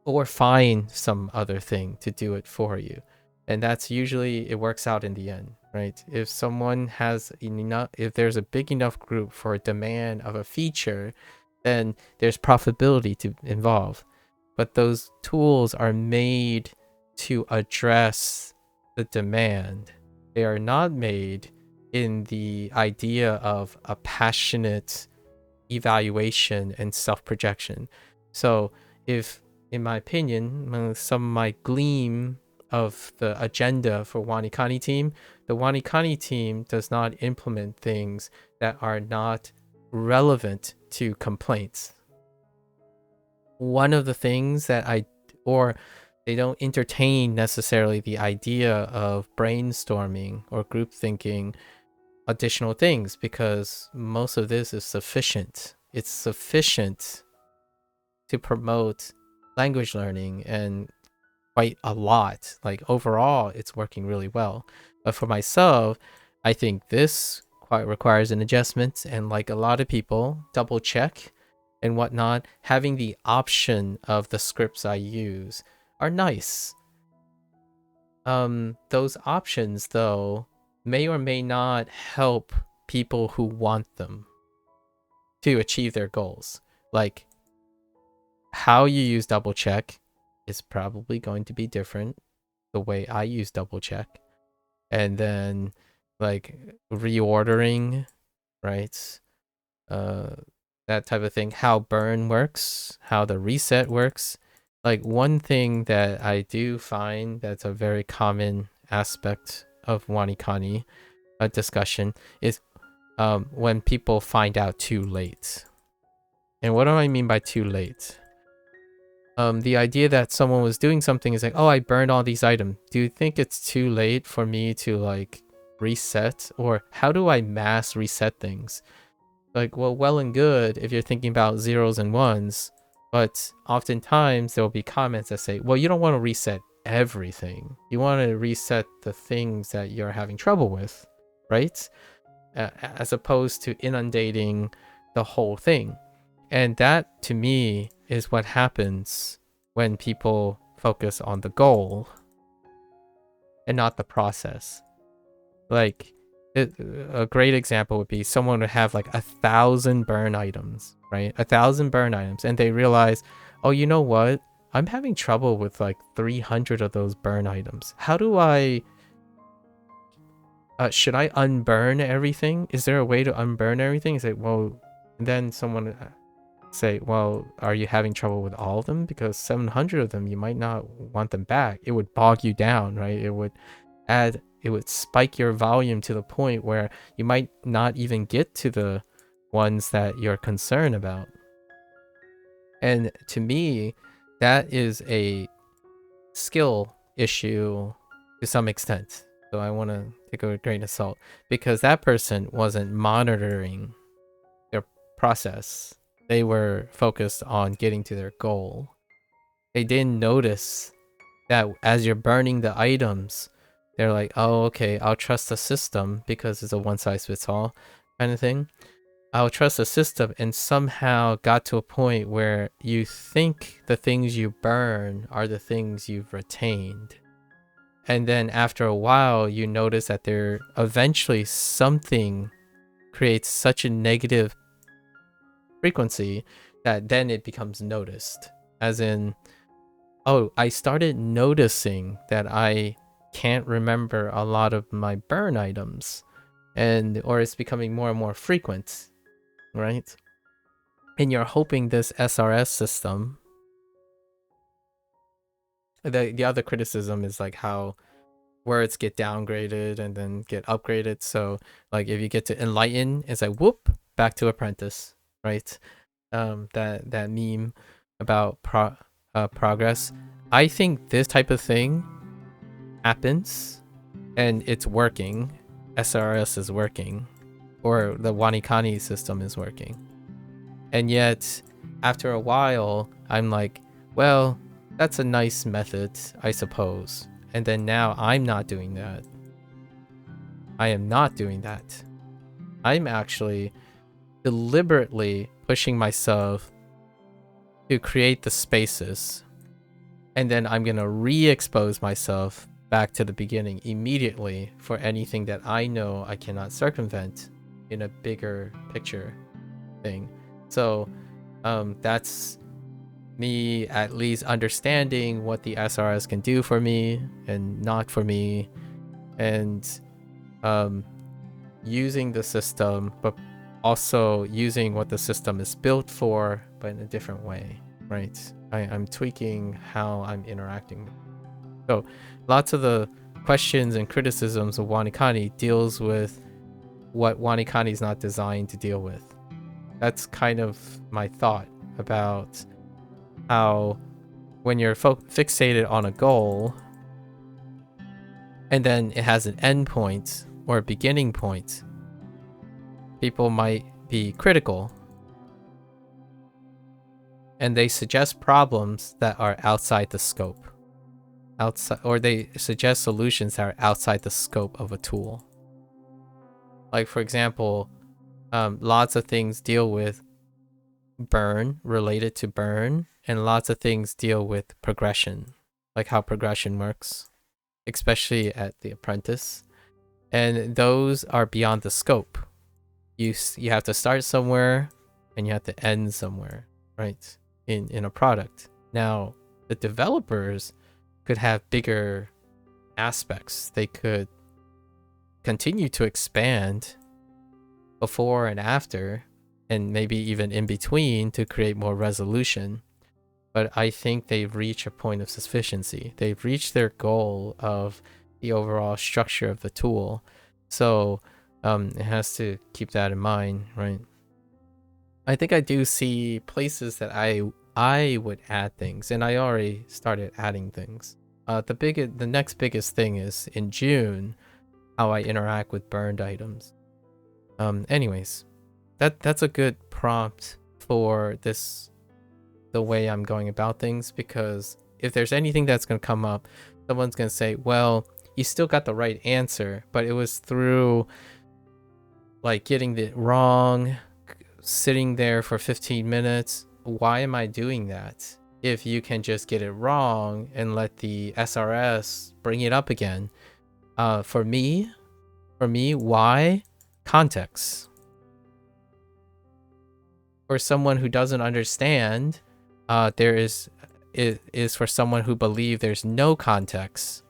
Or find some other thing to do it for you. And that's usually, it works out in the end, right? If someone has enough, if there's a big enough group for a demand of a feature, then there's profitability to involve. But those tools are made to address the demand. They are not made in the idea of a passionate evaluation and self-projection. So if, in my opinion, some of my gleam of the agenda for WaniKani team, the WaniKani team does not implement things that are not relevant to complaints. One of the things that they don't entertain necessarily the idea of brainstorming or group thinking additional things, because most of this is sufficient. It's sufficient to promote language learning, and quite a lot. Like, overall, it's working really well. But for myself, I think this quite requires an adjustment, and like a lot of people, double check and whatnot. Having the option of the scripts I use are nice. Those options, though, may or may not help people who want them to achieve their goals. Like, how you use double check is probably going to be different the way I use double check. And then like reordering, right? That type of thing. How burn works, how the reset works. Like, one thing that I do find that's a very common aspect of WaniKani discussion is when people find out too late. And what do I mean by too late? The idea that someone was doing something is like, oh, I burned all these items. Do you think it's too late for me to like reset? Or how do I mass reset things? Like, well and good if you're thinking about zeros and ones, but oftentimes there will be comments that say, well, you don't want to reset everything. You want to reset the things that you're having trouble with, right? As opposed to inundating the whole thing. And that, to me, is what happens when people focus on the goal and not the process. Like a great example would be someone would have like 1,000 burn items, right? 1,000 burn items, and they realize, oh, you know what? I'm having trouble with like 300 of those burn items. How do I should I unburn everything? Is there a way to unburn everything? Is it, well, then someone say, well, are you having trouble with all of them? Because 700 of them, you might not want them back. It would bog you down, right? It would spike your volume to the point where you might not even get to the ones that you're concerned about. And to me, that is a skill issue to some extent. So I want to take a grain of salt, because that person wasn't monitoring their process. They were focused on getting to their goal. They didn't notice that as you're burning the items, they're like, oh, okay, I'll trust the system because it's a one-size-fits-all kind of thing. I'll trust the system, and somehow got to a point where you think the things you burn are the things you've retained. And then after a while, you notice that there eventually something creates such a negative frequency that then it becomes noticed. As in, oh, I started noticing that I can't remember a lot of my burn items, or it's becoming more and more frequent, right? And you're hoping this SRS system. The other criticism is like how words get downgraded and then get upgraded. So like if you get to enlighten, it's like whoop, back to apprentice, right? That meme about progress. I think this type of thing happens and it's working. SRS is working, or the WaniKani system is working. And yet after a while, I'm like, well, that's a nice method, I suppose. And then now I'm not doing that. I am not doing that. I'm actually deliberately pushing myself to create the spaces. And then I'm going to re-expose myself back to the beginning immediately for anything that I know I cannot circumvent in a bigger picture thing. So that's me at least understanding what the SRS can do for me and not for me, and using the system, but also using what the system is built for, but in a different way, right? I'm tweaking how I'm interacting. So lots of the questions and criticisms of WaniKani deals with what WaniKani is not designed to deal with. That's kind of my thought about how when you're fixated on a goal and then it has an end point or a beginning point, people might be critical and they suggest problems that are outside the scope, or they suggest solutions that are outside the scope of a tool. Like for example, lots of things deal with burn, related to burn, and lots of things deal with progression, like how progression works, especially at the apprentice. And those are beyond the scope. You have to start somewhere and you have to end somewhere, right? In a product. Now, the developers could have bigger aspects. They could continue to expand before and after, and maybe even in between, to create more resolution. But I think they've reached a point of sufficiency. They've reached their goal of the overall structure of the tool. So it has to keep that in mind, right? I think I do see places that I would add things, and I already started adding things. The next biggest thing is in June, how I interact with burned items. Anyways, that's a good prompt for the way I'm going about things, because if there's anything that's going to come up, someone's going to say, well, you still got the right answer, but it was through like getting it wrong, sitting there for 15 minutes. Why am I doing that? if you can just get it wrong and let the SRS bring it up again. For me, why? Context. For someone who doesn't understand, it is for someone who believes there's no context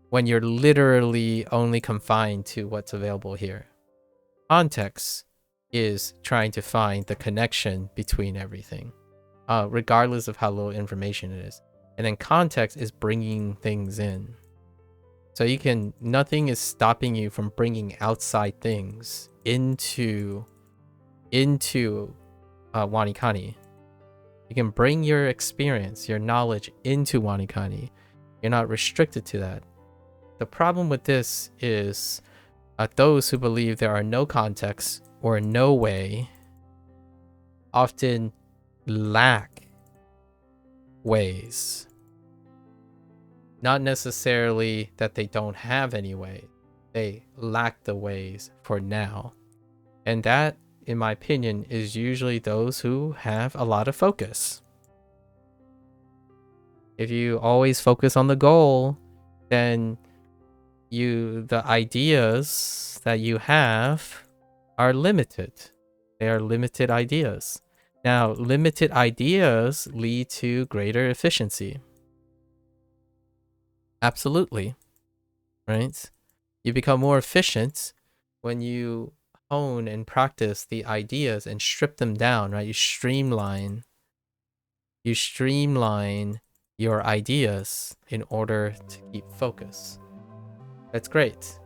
when you're literally only confined to what's available here. Context is trying to find the connection between everything, regardless of how little information it is. And then context is bringing things in. So nothing is stopping you from bringing outside things into WaniKani. You can bring your experience, your knowledge into WaniKani. You're not restricted to that. The problem with this is those who believe there are no contexts or no way often lack ways. Not necessarily that they don't have any way. They lack the ways for now. And that, in my opinion, is usually those who have a lot of focus. If you always focus on the goal, then the ideas that you have are limited. They are limited ideas. Now, limited ideas lead to greater efficiency. Absolutely. Right? You become more efficient when you hone and practice the ideas and strip them down, right? You streamline your ideas in order to keep focus. That's great.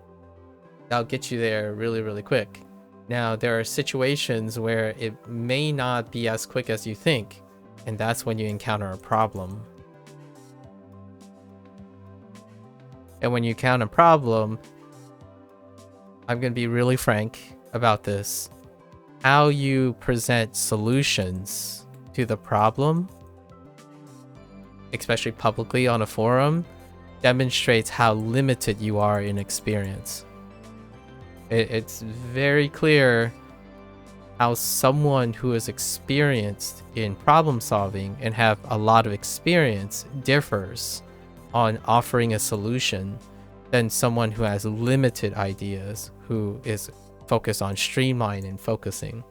That'll get you there really, really quick. Now, there are situations where it may not be as quick as you think, and that's when you encounter a problem. And when you encounter a problem, I'm going to be really frank about this. How you present solutions to the problem, especially publicly on a forum, demonstrates how limited you are in experience. It's very clear how someone who is experienced in problem solving and have a lot of experience differs on offering a solution than someone who has limited ideas, who is focused on streamlining and focusing.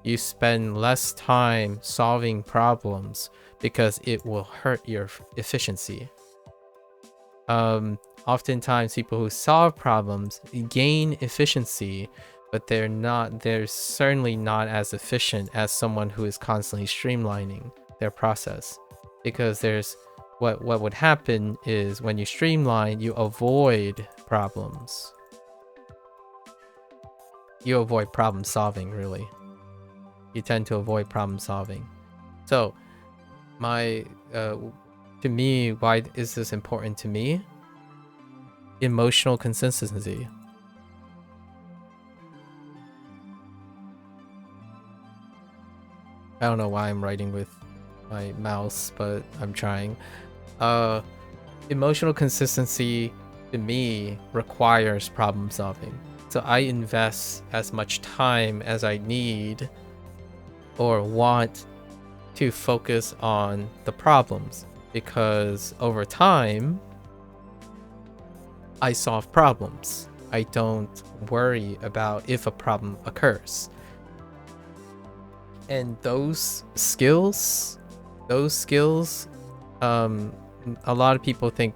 You spend less time solving problems because it will hurt your efficiency. Oftentimes people who solve problems gain efficiency, but they're certainly not as efficient as someone who is constantly streamlining their process. Because there's what would happen is when you streamline, you avoid problems. You avoid problem solving, really. You tend to avoid problem solving. So to me, why is this important to me? Emotional consistency. I don't know why I'm writing with my mouse, but I'm trying. Emotional consistency to me requires problem solving. So I invest as much time as I need or want to focus on the problems, because over time I solve problems. I don't worry about if a problem occurs. And those skills, a lot of people think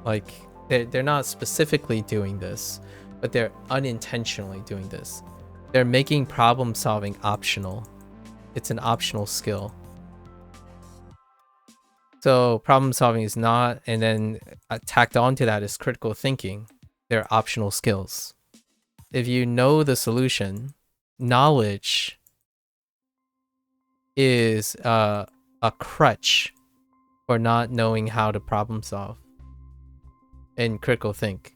like they're not specifically doing this, but they're unintentionally doing this. They're making problem solving optional. It's an optional skill. So problem solving is not, and then tacked onto that is critical thinking. They're optional skills. If you know the solution, knowledge is a crutch for not knowing how to problem solve and critical think.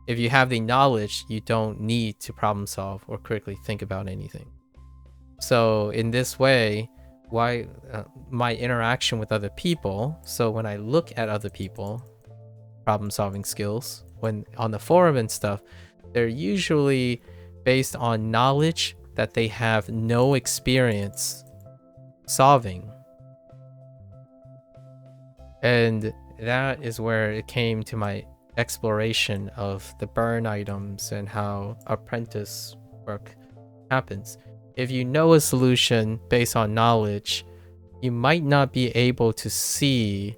If you have the knowledge, you don't need to problem solve or critically think about anything. So in this way, why my interaction with other people, so when I look at other people, problem solving skills, when on the forum and stuff, they're usually based on knowledge that they have no experience solving. And that is where it came to my exploration of the burn items and how apprentice work happens. If you know a solution based on knowledge, you might not be able to see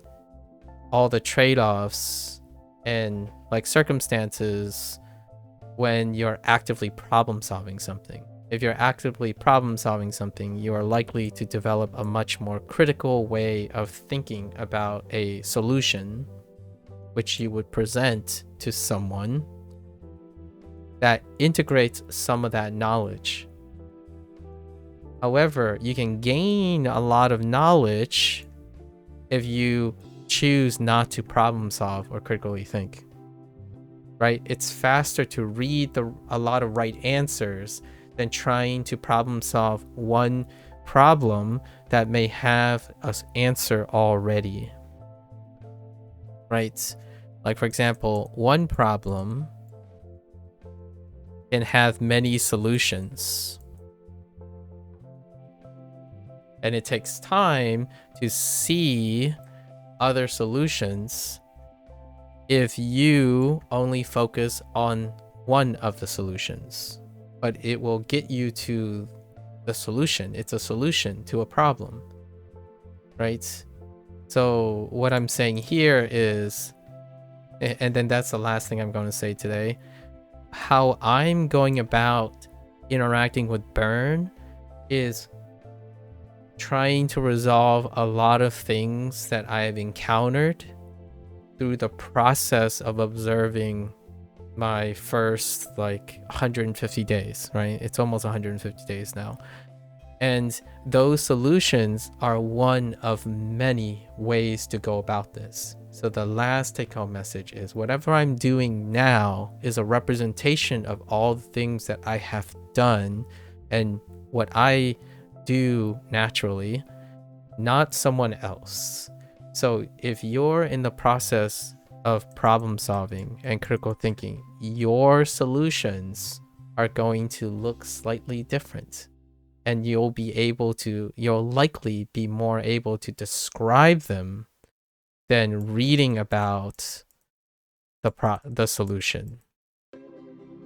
all the trade-offs and like circumstances when you're actively problem solving something. If you're actively problem solving something, you are likely to develop a much more critical way of thinking about a solution, which you would present to someone that integrates some of that knowledge. However, you can gain a lot of knowledge if you choose not to problem solve or critically think, right? It's faster to read a lot of right answers than trying to problem solve one problem that may have an answer already, right? Like, for example, one problem can have many solutions. And it takes time to see other solutions if you only focus on one of the solutions. But it will get you to the solution. It's a solution to a problem, right? So what I'm saying here is, and then that's the last thing I'm going to say today, how I'm going about interacting with burn is trying to resolve a lot of things that I have encountered through the process of observing my first like 150 days, right? It's almost 150 days now. And those solutions are one of many ways to go about this. So the last take-home message is whatever I'm doing now is a representation of all the things that I have done and what I do naturally, not someone else. So if you're in the process of problem solving and critical thinking, your solutions are going to look slightly different. And you'll likely be more able to describe them than reading about the solution.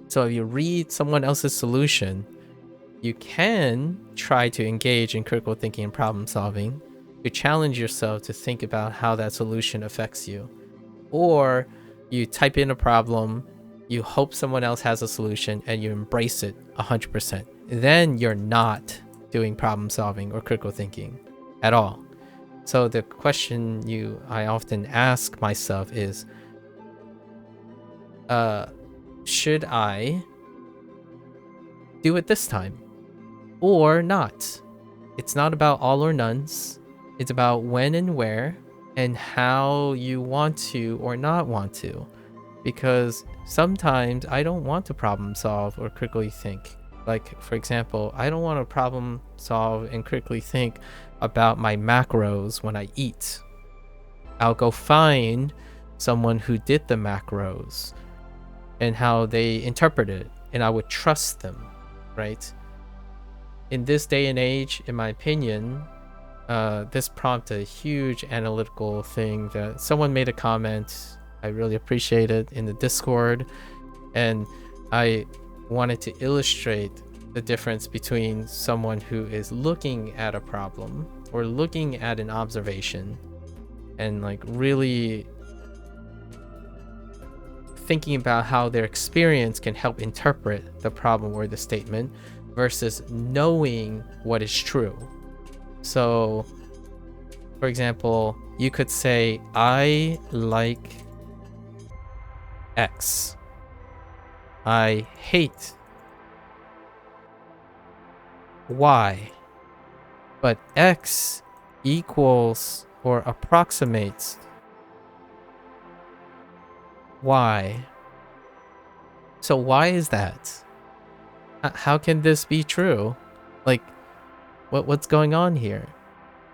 So if you read someone else's solution, you can try to engage in critical thinking and problem solving to challenge yourself to think about how that solution affects you. Or you type in a problem, you hope someone else has a solution, and you embrace it 100%. Then you're not doing problem solving or critical thinking at all. So the question I often ask myself is, should I do it this time or not? It's not about all or nones. It's about when and where and how you want to or not want to. Because sometimes I don't want to problem solve or critically think. Like, for example, I don't want to problem solve and critically think about my macros when I eat. I'll go find someone who did the macros and how they interpreted it, and I would trust them, right? In this day and age, in my opinion, this prompted a huge analytical thing that someone made a comment. I really appreciate it in the Discord, and I wanted to illustrate the difference between someone who is looking at a problem or looking at an observation and like really thinking about how their experience can help interpret the problem or the statement versus knowing what is true. So, for example, you could say, I like X. I hate Y. But X equals or approximates Y. So why is that? How can this be true? Like, what's going on here?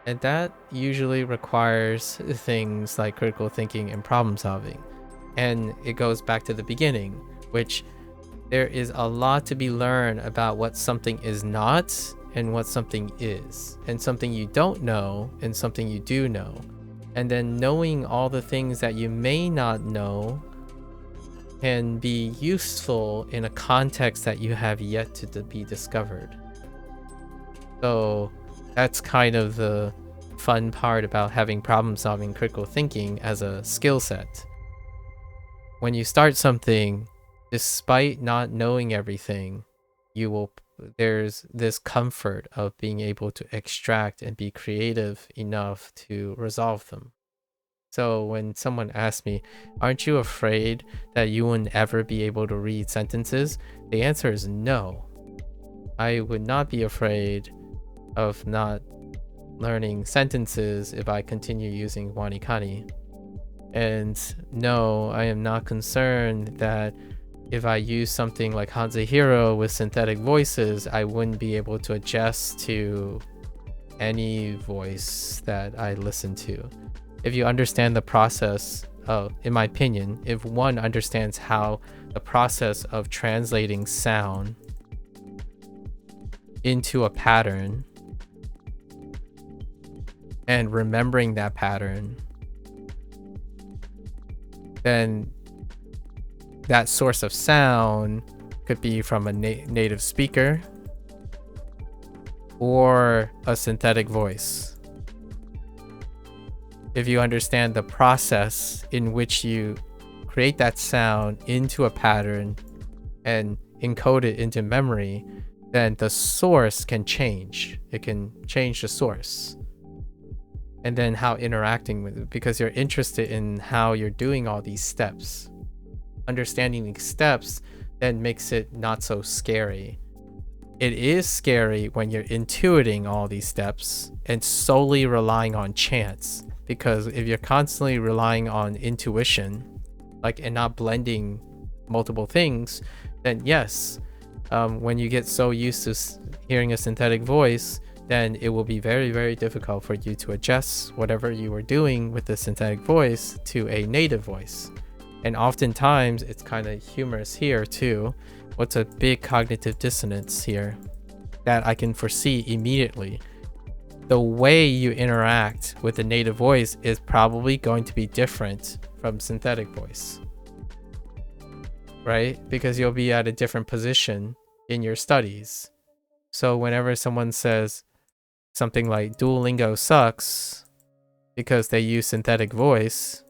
And that usually requires things like critical thinking and problem solving. And it goes back to the beginning, which there is a lot to be learned about what something is not and what something is, and something you don't know and something you do know. And then knowing all the things that you may not know can be useful in a context that you have yet to be discovered. So that's kind of the fun part about having problem solving, critical thinking as a skill set. When you start something, despite not knowing everything, there's this comfort of being able to extract and be creative enough to resolve them. So when someone asks me, aren't you afraid that you wouldn't ever be able to read sentences? The answer is no. I would not be afraid of not learning sentences if I continue using WaniKani. And no, I am not concerned that if I use something like Hanzahiro with synthetic voices, I wouldn't be able to adjust to any voice that I listen to. If you understand the process of, in my opinion, if one understands how the process of translating sound into a pattern and remembering that pattern, then that source of sound could be from a native speaker or a synthetic voice. If you understand the process in which you create that sound into a pattern and encode it into memory, then the source can change. It can change the source. And then how interacting with it, because you're interested in how you're doing all these steps. Understanding these steps then makes it not so scary. It is scary when you're intuiting all these steps and solely relying on chance, because if you're constantly relying on intuition, and not blending multiple things, then yes, when you get so used to hearing a synthetic voice, then it will be very, very difficult for you to adjust whatever you were doing with the synthetic voice to a native voice. And oftentimes, it's kind of humorous here too. What's a big cognitive dissonance here that I can foresee immediately? The way you interact with the native voice is probably going to be different from synthetic voice, right? Because you'll be at a different position in your studies. So whenever someone says something like Duolingo sucks because they use synthetic voice,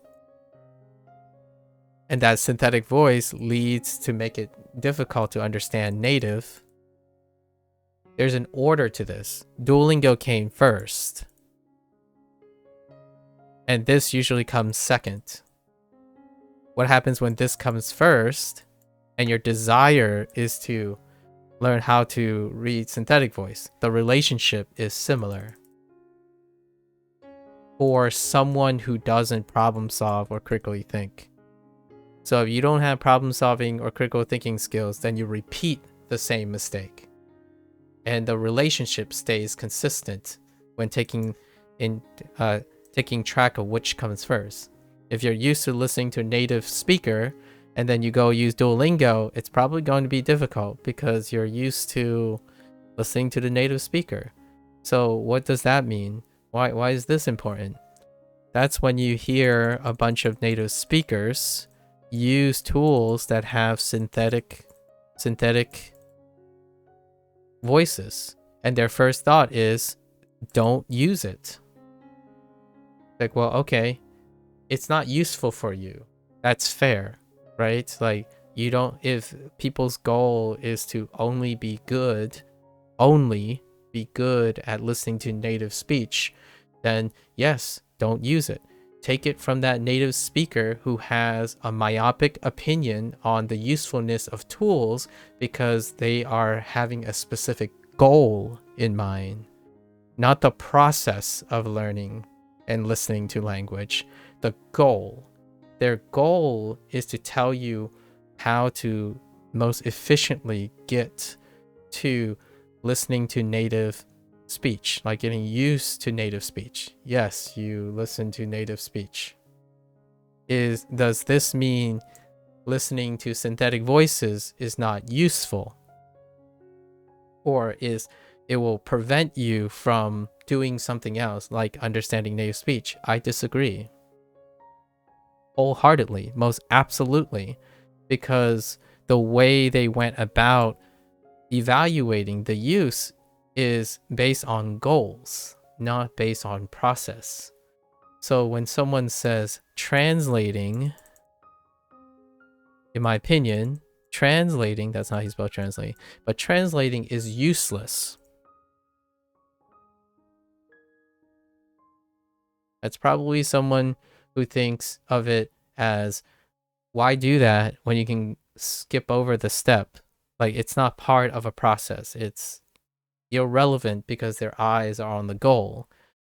and that synthetic voice leads to make it difficult to understand native, there's an order to this. Duolingo came first, and this usually comes second. What happens when this comes first and your desire is to learn how to read synthetic voice? The relationship is similar. For someone who doesn't problem solve or critically think. So if you don't have problem solving or critical thinking skills, then you repeat the same mistake. And the relationship stays consistent when taking track of which comes first. If you're used to listening to a native speaker and then you go use Duolingo, it's probably going to be difficult because you're used to listening to the native speaker. So what does that mean? Why is this important? That's when you hear a bunch of native speakers use tools that have synthetic voices, and their first thought is don't use it. Like, well, okay, it's not useful for you. That's fair, right? Like, you don't, if people's goal is to only be good at listening to native speech, then yes, don't use it. Take it from that native speaker who has a myopic opinion on the usefulness of tools because they are having a specific goal in mind, not the process of learning and listening to language. The goal. Their goal is to tell you how to most efficiently get to listening to native speech, like getting used to native speech. Yes, you listen to native speech. Does this mean listening to synthetic voices is not useful? Or is it will prevent you from doing something else, like understanding native speech. I disagree. Wholeheartedly, most absolutely. Because the way they went about evaluating the use is based on goals, not based on process. So when someone says translating, in my opinion, translating, that's not how you spell translate, but translating is useless. That's probably someone who thinks of it as, why do that when you can skip over the step? Like, it's not part of a process. It's irrelevant because their eyes are on the goal.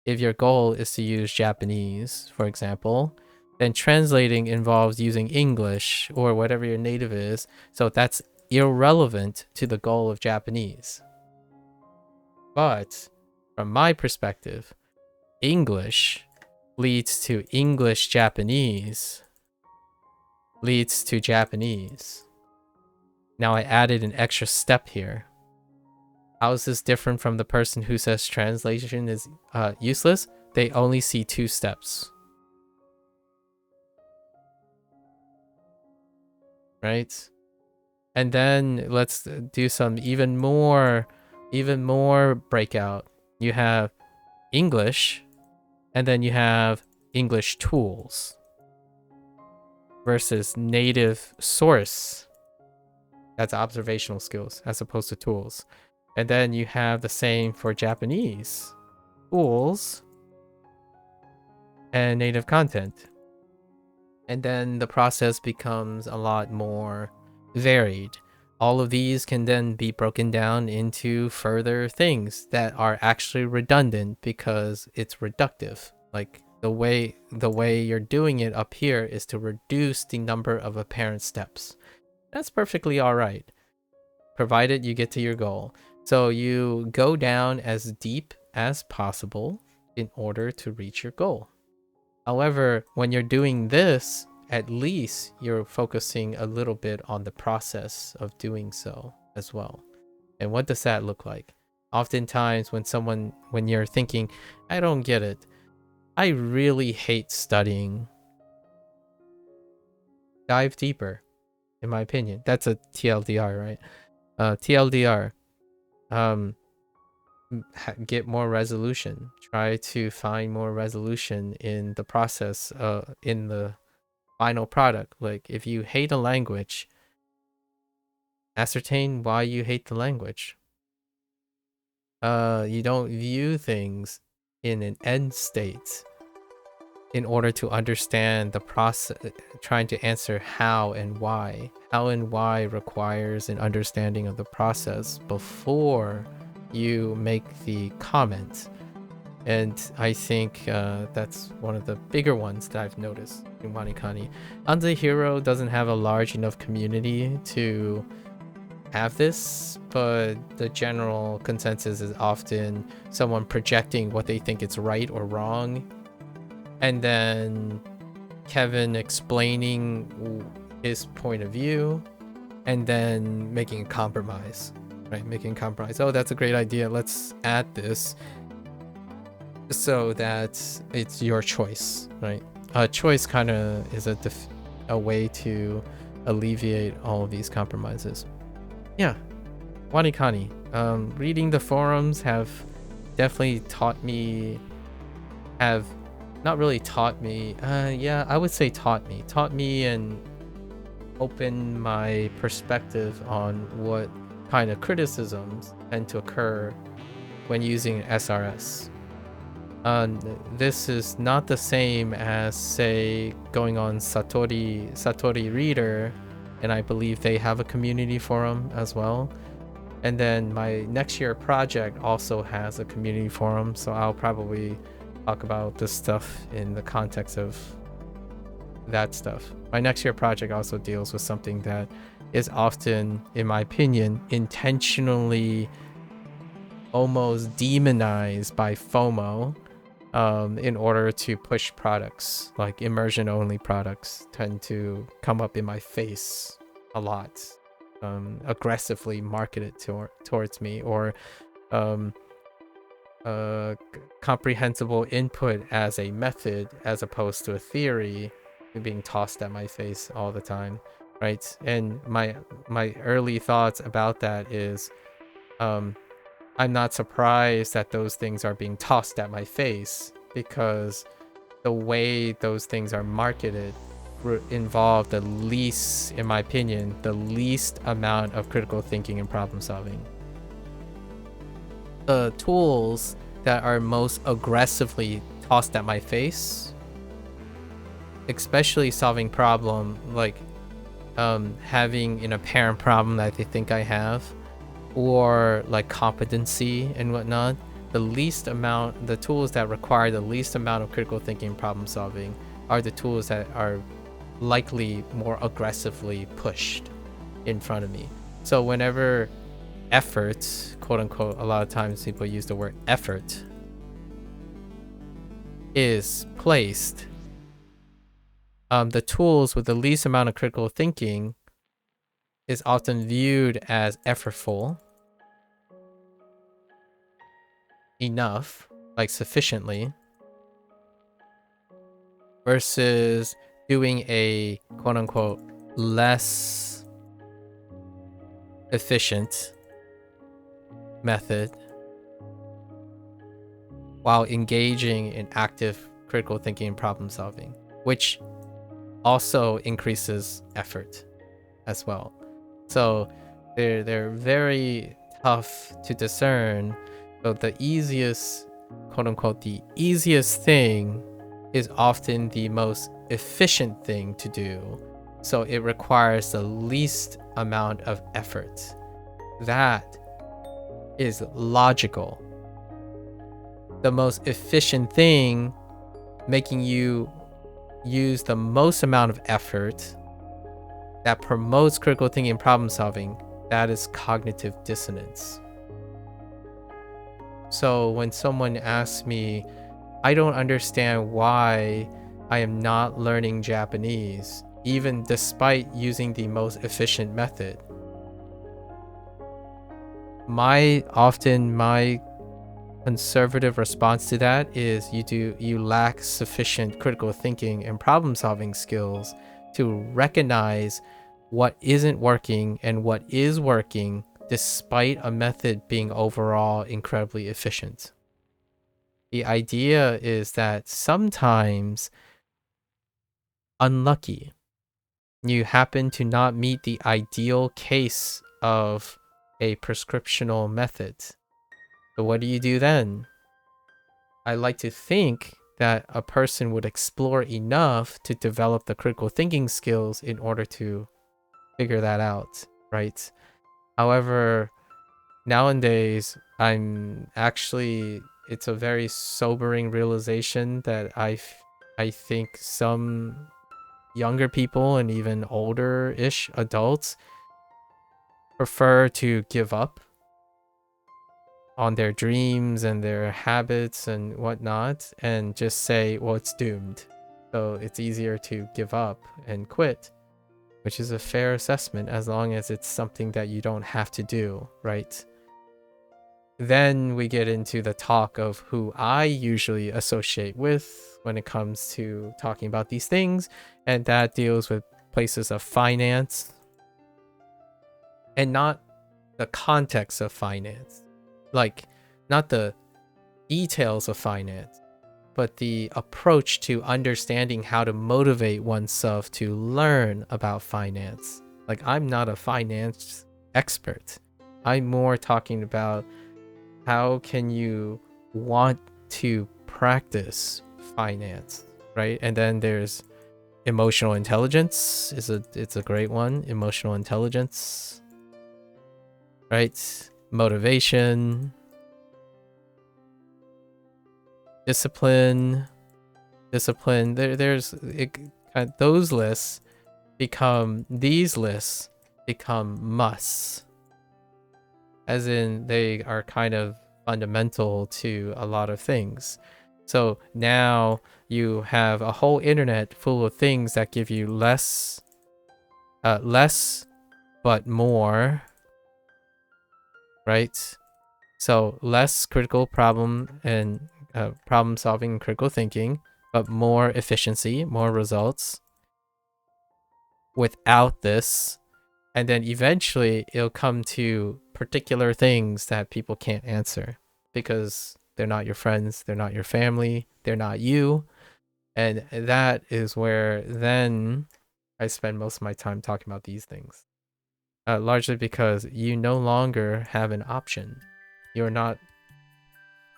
If your goal is to use Japanese, for example, then translating involves using English or whatever your native is. So that's irrelevant to the goal of Japanese. But from my perspective, English leads to English Japanese leads to Japanese. Now I added an extra step here. How is this different from the person who says translation is useless? They only see 2 steps. Right? And then let's do some even more breakout. You have English, and then you have English tools versus native source. That's observational skills as opposed to tools. And then you have the same for Japanese, tools and native content. And then the process becomes a lot more varied. All of these can then be broken down into further things that are actually redundant because it's reductive. Like the way you're doing it up here is to reduce the number of apparent steps. That's perfectly all right, provided you get to your goal. So you go down as deep as possible in order to reach your goal. However, when you're doing this, at least you're focusing a little bit on the process of doing so as well. And what does that look like? Oftentimes when you're thinking, I don't get it, I really hate studying, dive deeper, in my opinion. That's a TLDR, right? TLDR. Get more resolution. Try to find more resolution in the process, in the final product. Like, if you hate a language, ascertain why you hate the language. You don't view things in an end state in order to understand the process, trying to answer how and why. How and why requires an understanding of the process before you make the comment. And I think that's one of the bigger ones that I've noticed in WaniKani. Anze Hero doesn't have a large enough community to have this, but the general consensus is often someone projecting what they think is right or wrong, and then Kevin explaining his point of view, and then making a compromise, right? Making a compromise. Oh, that's a great idea. Let's add this so that it's your choice, right? Choice kind of is a way to alleviate all of these compromises. Yeah, WaniKani. Reading the forums have definitely taught me, have not really taught me, yeah, I would say taught me and opened my perspective on what kind of criticisms tend to occur when using SRS. This is not the same as, say, going on Satori Reader, and I believe they have a community forum as well. And then my next year project also has a community forum, so I'll probably talk about this stuff in the context of that stuff. My next year project also deals with something that is often, in my opinion, intentionally almost demonized by FOMO, in order to push products. Like immersion only products tend to come up in my face a lot, aggressively marketed towards me, or um, comprehensible input as a method as opposed to a theory being tossed at my face all the time, right? And my early thoughts about that is, I'm not surprised that those things are being tossed at my face, because the way those things are marketed involve the least, in my opinion, the least amount of critical thinking and problem solving. The tools that are most aggressively tossed at my face, especially solving problem like having an apparent problem that they think I have, or like competency and whatnot, the tools that require the least amount of critical thinking and problem solving are the tools that are likely more aggressively pushed in front of me. So whenever effort, quote unquote, a lot of times people use the word effort, is placed, the tools with the least amount of critical thinking is often viewed as effortful enough, like sufficiently, versus doing a quote unquote less efficient method while engaging in active critical thinking and problem solving, which also increases effort as well. So they're very tough to discern. So the easiest, quote unquote, the easiest thing is often the most efficient thing to do. So it requires the least amount of effort. That is logical. The most efficient thing, making you use the most amount of effort, that promotes critical thinking and problem solving, that is cognitive dissonance. So when someone asks me, I don't understand why I am not learning Japanese, even despite using the most efficient method. My conservative response to that is you lack sufficient critical thinking and problem solving skills to recognize what isn't working and what is working, despite a method being overall incredibly efficient. The idea is that sometimes, unlucky, you happen to not meet the ideal case of a prescriptional method. So what do you do then? I like to think that a person would explore enough to develop the critical thinking skills in order to figure that out, right? However, nowadays, it's a very sobering realization that I think some younger people and even older-ish adults prefer to give up on their dreams and their habits and whatnot and just say, well, it's doomed. So it's easier to give up and quit, which is a fair assessment as long as it's something that you don't have to do, right? Then we get into the talk of who I usually associate with when it comes to talking about these things, and that deals with places of finance and not the context of finance, like not the details of finance, but the approach to understanding how to motivate oneself to learn about finance. Like, I'm not a finance expert. I'm more talking about how can you want to practice finance, right? And then there's emotional intelligence. It's a great one. Emotional intelligence, right? Motivation, discipline. There's those lists these lists become musts, as in they are kind of fundamental to a lot of things. So now you have a whole internet full of things that give you less but more, right? So less critical problem and problem solving and critical thinking, but more efficiency, more results without this. And then eventually it'll come to particular things that people can't answer because they're not your friends, they're not your family, they're not you. And that is where then I spend most of my time talking about these things. Largely because you no longer have an option. You're not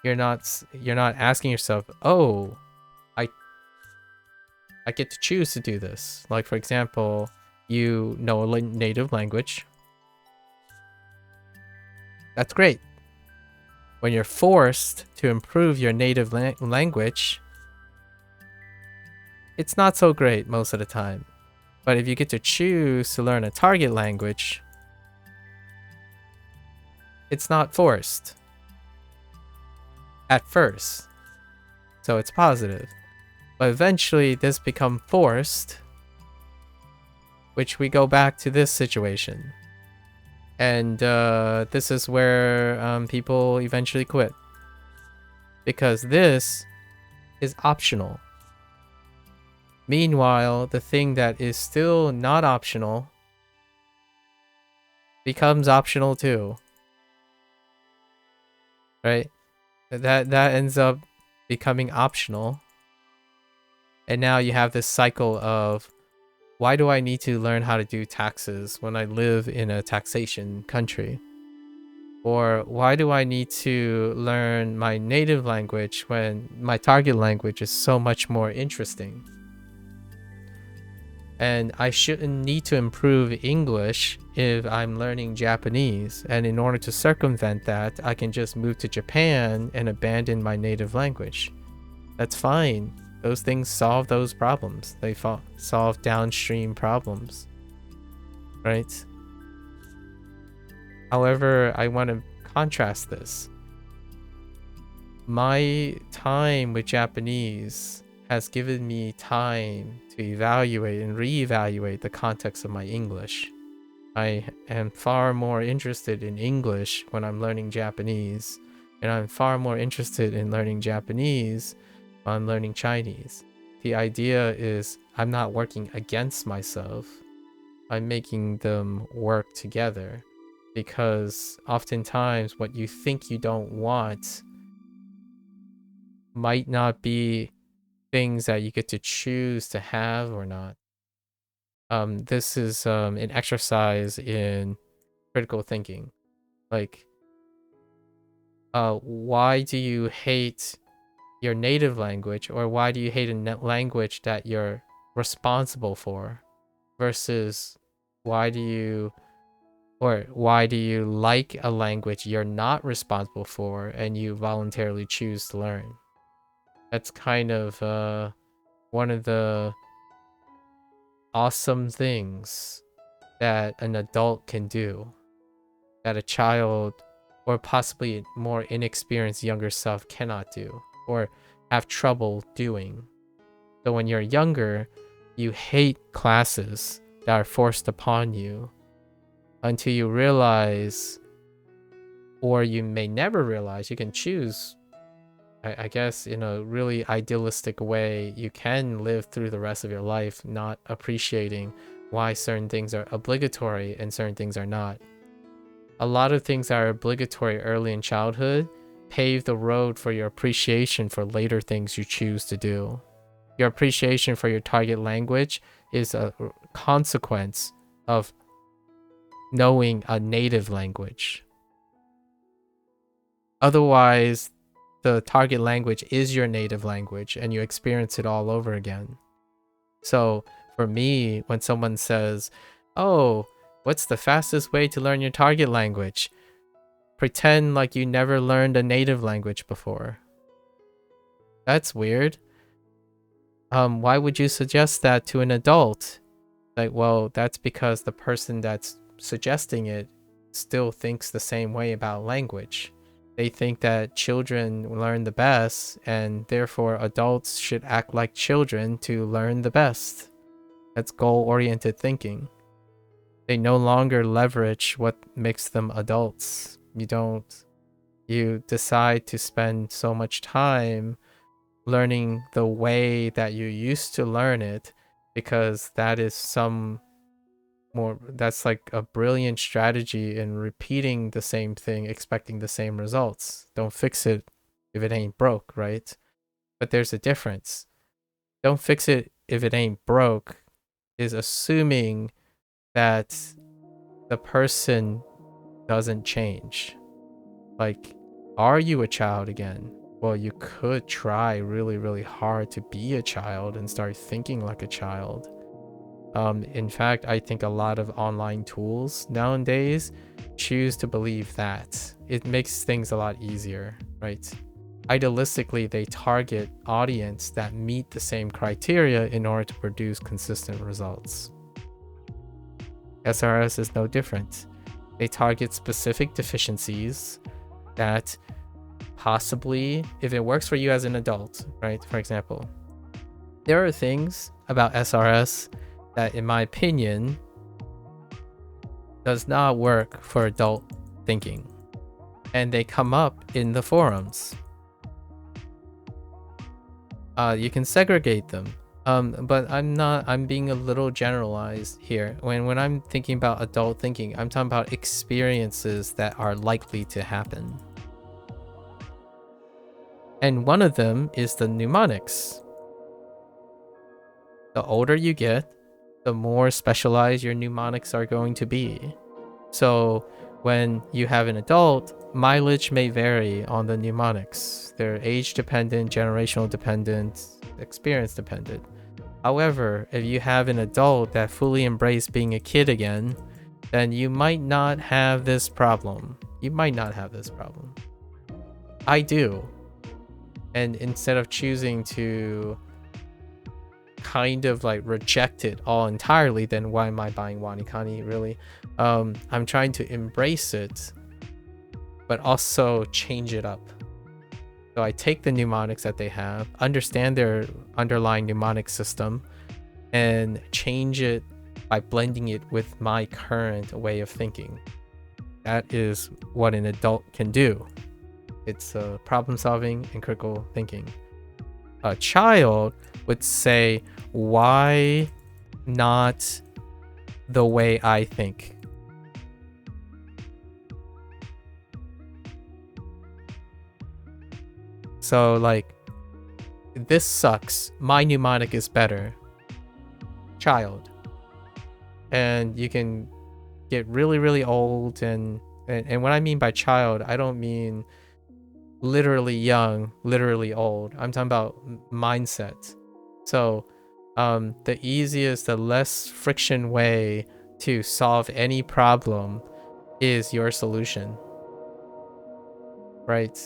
asking yourself, "Oh, I get to choose to do this." Like for example, you know a native language. That's great. When you're forced to improve your native language, it's not so great most of the time. But if you get to choose to learn a target language, it's not forced at first. So it's positive. But eventually this becomes forced, which we go back to this situation. And this is where people eventually quit. Because this is optional. Meanwhile, the thing that is still not optional becomes optional too. Right? That ends up becoming optional. And now you have this cycle of, why do I need to learn how to do taxes when I live in a taxation country? Or why do I need to learn my native language when my target language is so much more interesting? And I shouldn't need to improve English if I'm learning Japanese. And in order to circumvent that, I can just move to Japan and abandon my native language. That's fine. Those things solve those problems. They solve downstream problems. Right? However, I want to contrast this. My time with Japanese has given me time to evaluate and reevaluate the context of my English. I am far more interested in English when I'm learning Japanese, and I'm far more interested in learning Japanese when I'm learning Chinese. The idea is I'm not working against myself. I'm making them work together, because oftentimes what you think you don't want might not be things that you get to choose to have or not. This is an exercise in critical thinking. Like, why do you hate your native language, or why do you hate a language that you're responsible for, versus why do you like a language you're not responsible for and you voluntarily choose to learn? That's kind of one of the awesome things that an adult can do that a child or possibly more inexperienced younger self cannot do or have trouble doing. So when you're younger, you hate classes that are forced upon you until you realize, or you may never realize, you can choose. I guess in a really idealistic way, you can live through the rest of your life not appreciating why certain things are obligatory and certain things are not. A lot of things that are obligatory early in childhood pave the road for your appreciation for later things you choose to do. Your appreciation for your target language is a consequence of knowing a native language. Otherwise, the target language is your native language and you experience it all over again. So for me, when someone says, "Oh, what's the fastest way to learn your target language?" Pretend like you never learned a native language before. That's weird. Why would you suggest that to an adult? Like, well, that's because the person that's suggesting it still thinks the same way about language. They think that children learn the best, and therefore adults should act like children to learn the best. That's goal-oriented thinking. They no longer leverage what makes them adults. You don't You decide to spend so much time learning the way that you used to learn it because that's like a brilliant strategy in repeating the same thing, expecting the same results. Don't fix it if it ain't broke, right? But there's a difference. Don't fix it if it ain't broke is assuming that the person doesn't change. Like, are you a child again? Well, you could try really, really hard to be a child and start thinking like a child. In fact, I think a lot of online tools nowadays choose to believe that. It makes things a lot easier, right? Idealistically, they target audience that meet the same criteria in order to produce consistent results. SRS is no different. They target specific deficiencies that possibly, if it works for you as an adult, right? For example, there are things about SRS that, in my opinion, does not work for adult thinking. And they come up in the forums. You can segregate them. But I'm being a little generalized here. When I'm thinking about adult thinking, I'm talking about experiences that are likely to happen. And one of them is the mnemonics. The older you get, the more specialized your mnemonics are going to be. So when you have an adult, mileage may vary on the mnemonics. They're age dependent, generational dependent, experience dependent. However, if you have an adult that fully embraced being a kid again, then you might not have this problem. You might not have this problem. I do. And instead of choosing to kind of like reject it all entirely, then why am I buying WaniKani really? I'm trying to embrace it, but also change it up. So I take the mnemonics that they have, understand their underlying mnemonic system, and change it by blending it with my current way of thinking. That is what an adult can do. It's problem solving and critical thinking. A child would say, why not the way I think? So like, this sucks. My mnemonic is better. Child. And you can get really, really old. And what I mean by child, I don't mean literally young, literally old. I'm talking about mindset. So the easiest, the less friction way to solve any problem is your solution. Right?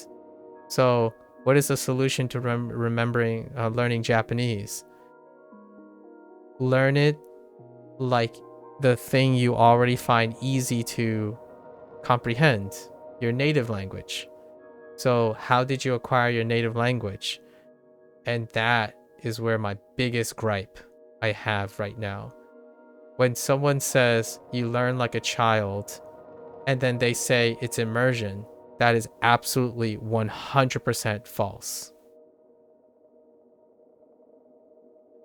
So what is the solution to learning Japanese? Learn it like the thing you already find easy to comprehend, your native language. So how did you acquire your native language? And that is where my biggest gripe I have right now. When someone says you learn like a child, and then they say it's immersion, that is absolutely 100% false.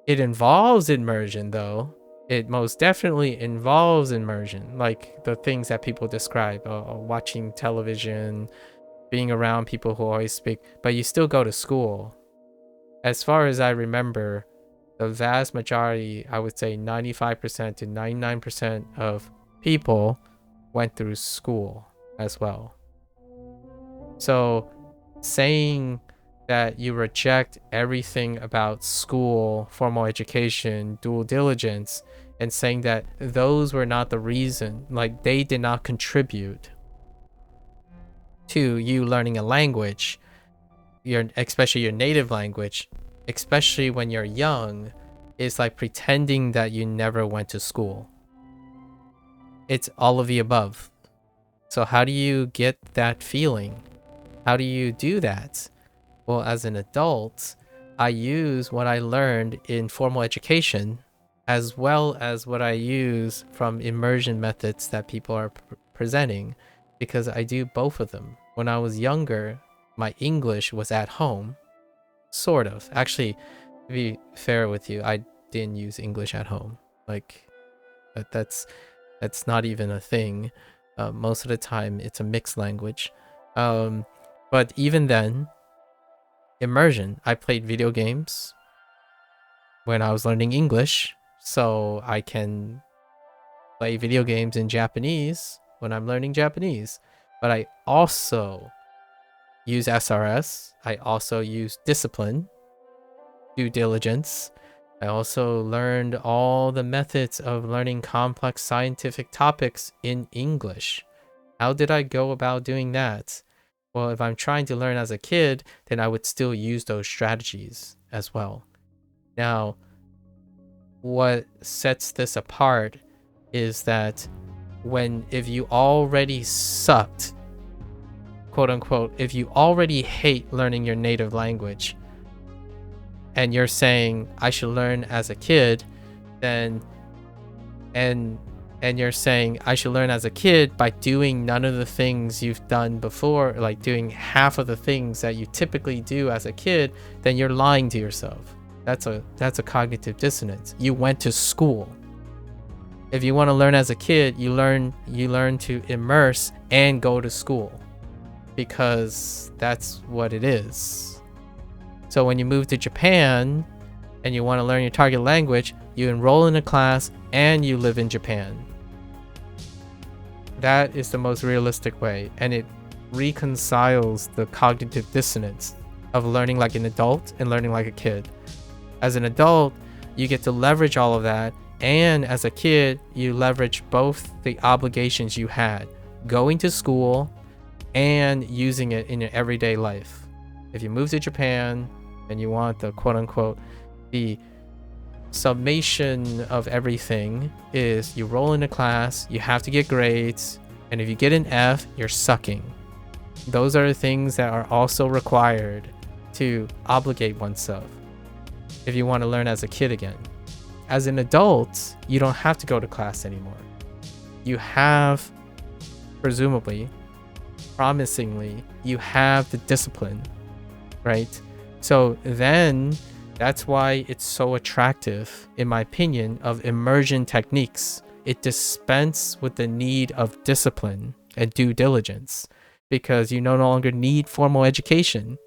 It involves immersion though. It most definitely involves immersion, like the things that people describe, watching television, being around people who always speak, but you still go to school. As far as I remember, the vast majority, I would say 95% to 99% of people went through school as well. So saying that you reject everything about school, formal education, due diligence, and saying that those were not the reason, like they did not contribute to you learning a language, especially your native language, especially when you're young, is like pretending that you never went to school. It's all of the above. So how do you get that feeling? How do you do that? Well, as an adult, I use what I learned in formal education as well as what I use from immersion methods that people are presenting, because I do both of them. when I was younger, my English was at home. Sort of. Actually, to be fair with you, I didn't use English at home. Like, that's not even a thing. Most of the time, it's a mixed language. But even then, immersion. I played video games when I was learning English, so I can play video games in Japanese when I'm learning Japanese. But I also use SRS. I also use discipline, due diligence. I also learned all the methods of learning complex scientific topics in English. How did I go about doing that? Well, if I'm trying to learn as a kid, then I would still use those strategies as well. Now, what sets this apart is that if you already sucked, quote unquote, if you already hate learning your native language, and you're saying I should learn as a kid, then and you're saying I should learn as a kid by doing none of the things you've done before, like doing half of the things that you typically do as a kid, then you're lying to yourself. That's a cognitive dissonance. You went to school. If you want to learn as a kid, you learn to immerse and go to school, because that's what it is. So when you move to Japan and you want to learn your target language, you enroll in a class and you live in Japan. That is the most realistic way, and it reconciles the cognitive dissonance of learning like an adult and learning like a kid. As an adult, you get to leverage all of that, and as a kid, you leverage both the obligations you had, going to school and using it in your everyday life. If you move to Japan and you want the quote-unquote, the summation of everything is you roll into class, you have to get grades, and if you get an F, you're sucking. Those are the things that are also required to obligate oneself if you want to learn as a kid again. As an adult, you don't have to go to class anymore. You have, presumably, promisingly, you have the discipline, right? So then that's why it's so attractive, in my opinion, of immersion techniques. It dispenses with the need of discipline and due diligence, because you no longer need formal education.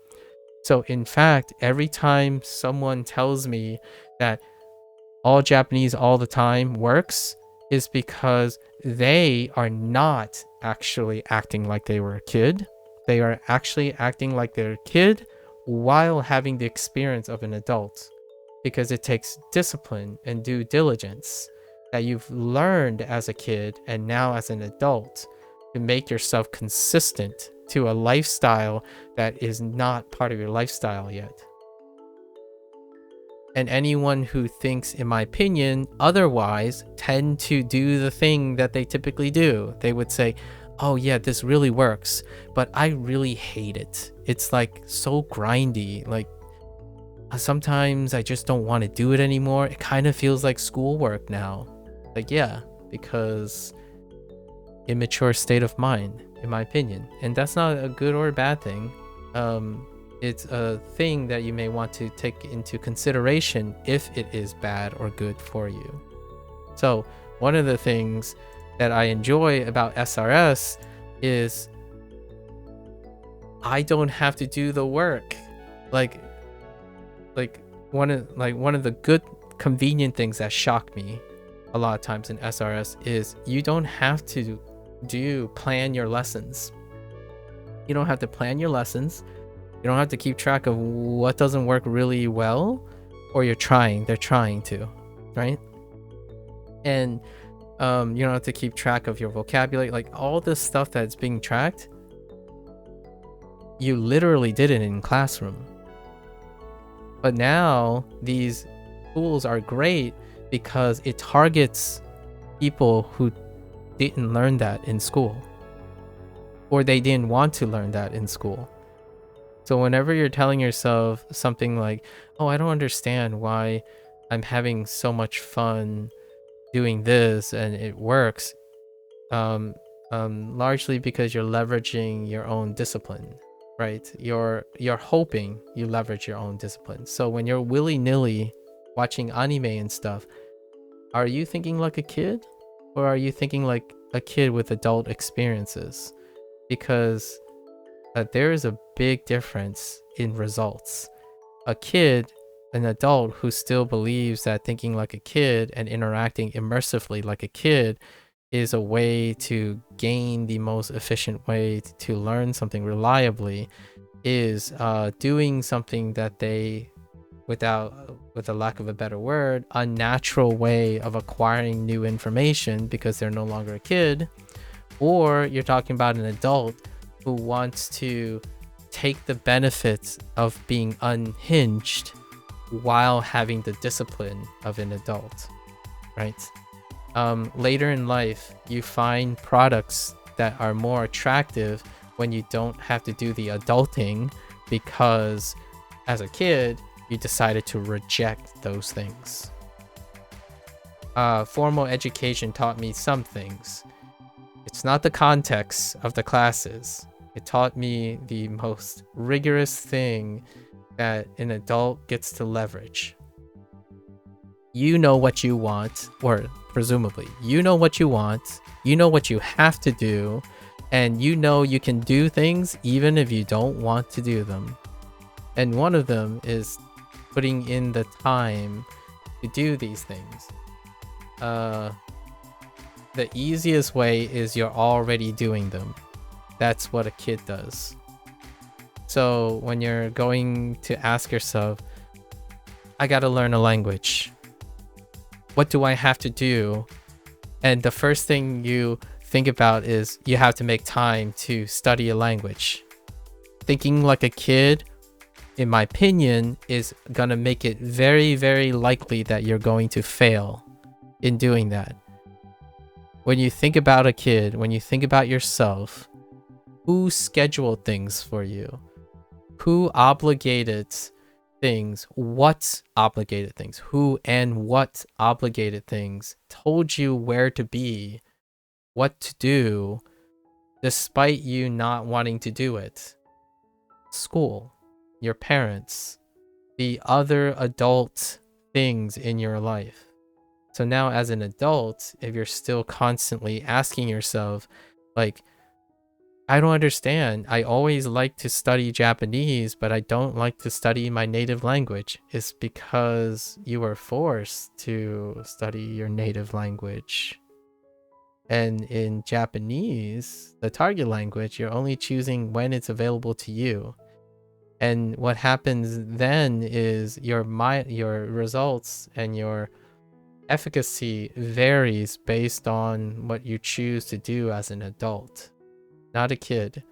So in fact, every time someone tells me that all Japanese all the time works, is because they are not actually acting like they were a kid. They are actually acting like they're a kid while having the experience of an adult, because it takes discipline and due diligence that you've learned as a kid and now as an adult to make yourself consistent to a lifestyle that is not part of your lifestyle yet. And anyone who thinks, in my opinion, otherwise tend to do the thing that they typically do. They would say, oh yeah, this really works, but I really hate it. It's like so grindy. Like sometimes I just don't want to do it anymore. It kind of feels like schoolwork now. Like, yeah, because immature state of mind, in my opinion. And that's not a good or a bad thing. It's a thing that you may want to take into consideration if it is bad or good for you. So one of the things that I enjoy about SRS is I don't have to do the work. Like one of the good convenient things that shock me a lot of times in SRS is you don't have to plan your lessons. You don't have to plan your lessons. You don't have to keep track of what doesn't work really well, or they're trying to, right? And you don't have to keep track of your vocabulary, like all this stuff that's being tracked. You literally did it in classroom. But now these tools are great because it targets people who didn't learn that in school, or they didn't want to learn that in school. So whenever you're telling yourself something like, oh, I don't understand why I'm having so much fun doing this and it works, largely because you're leveraging your own discipline, right? You're hoping you leverage your own discipline. So when you're willy-nilly watching anime and stuff, are you thinking like a kid, or are you thinking like a kid with adult experiences? Because there is a big difference in results. A kid, an adult who still believes that thinking like a kid and interacting immersively like a kid is a way to gain the most efficient way to learn something reliably, is doing something that they, with a lack of a better word, unnatural way of acquiring new information because they're no longer a kid. Or you're talking about an adult who wants to take the benefits of being unhinged while having the discipline of an adult, right? Later in life, you find products that are more attractive when you don't have to do the adulting, because as a kid, you decided to reject those things. Formal education taught me some things. It's not the context of the classes. It taught me the most rigorous thing that an adult gets to leverage. You know what you want, or presumably, you know what you want, you know what you have to do, and you know you can do things even if you don't want to do them. And one of them is putting in the time to do these things. The easiest way is you're already doing them. That's what a kid does. So when you're going to ask yourself, I gotta learn a language, what do I have to do? And the first thing you think about is you have to make time to study a language. Thinking like a kid, in my opinion, is gonna make it very, very likely that you're going to fail in doing that. When you think about a kid, when you think about yourself, who scheduled things for you? Who obligated things? What obligated things? Who and what obligated things told you where to be, what to do, despite you not wanting to do it? School, your parents, the other adult things in your life. So now as an adult, if you're still constantly asking yourself, like, I don't understand. I always like to study Japanese, but I don't like to study my native language. It's because you were forced to study your native language. And in Japanese, the target language, you're only choosing when it's available to you. And what happens then is your results and your efficacy varies based on what you choose to do as an adult, not a kid.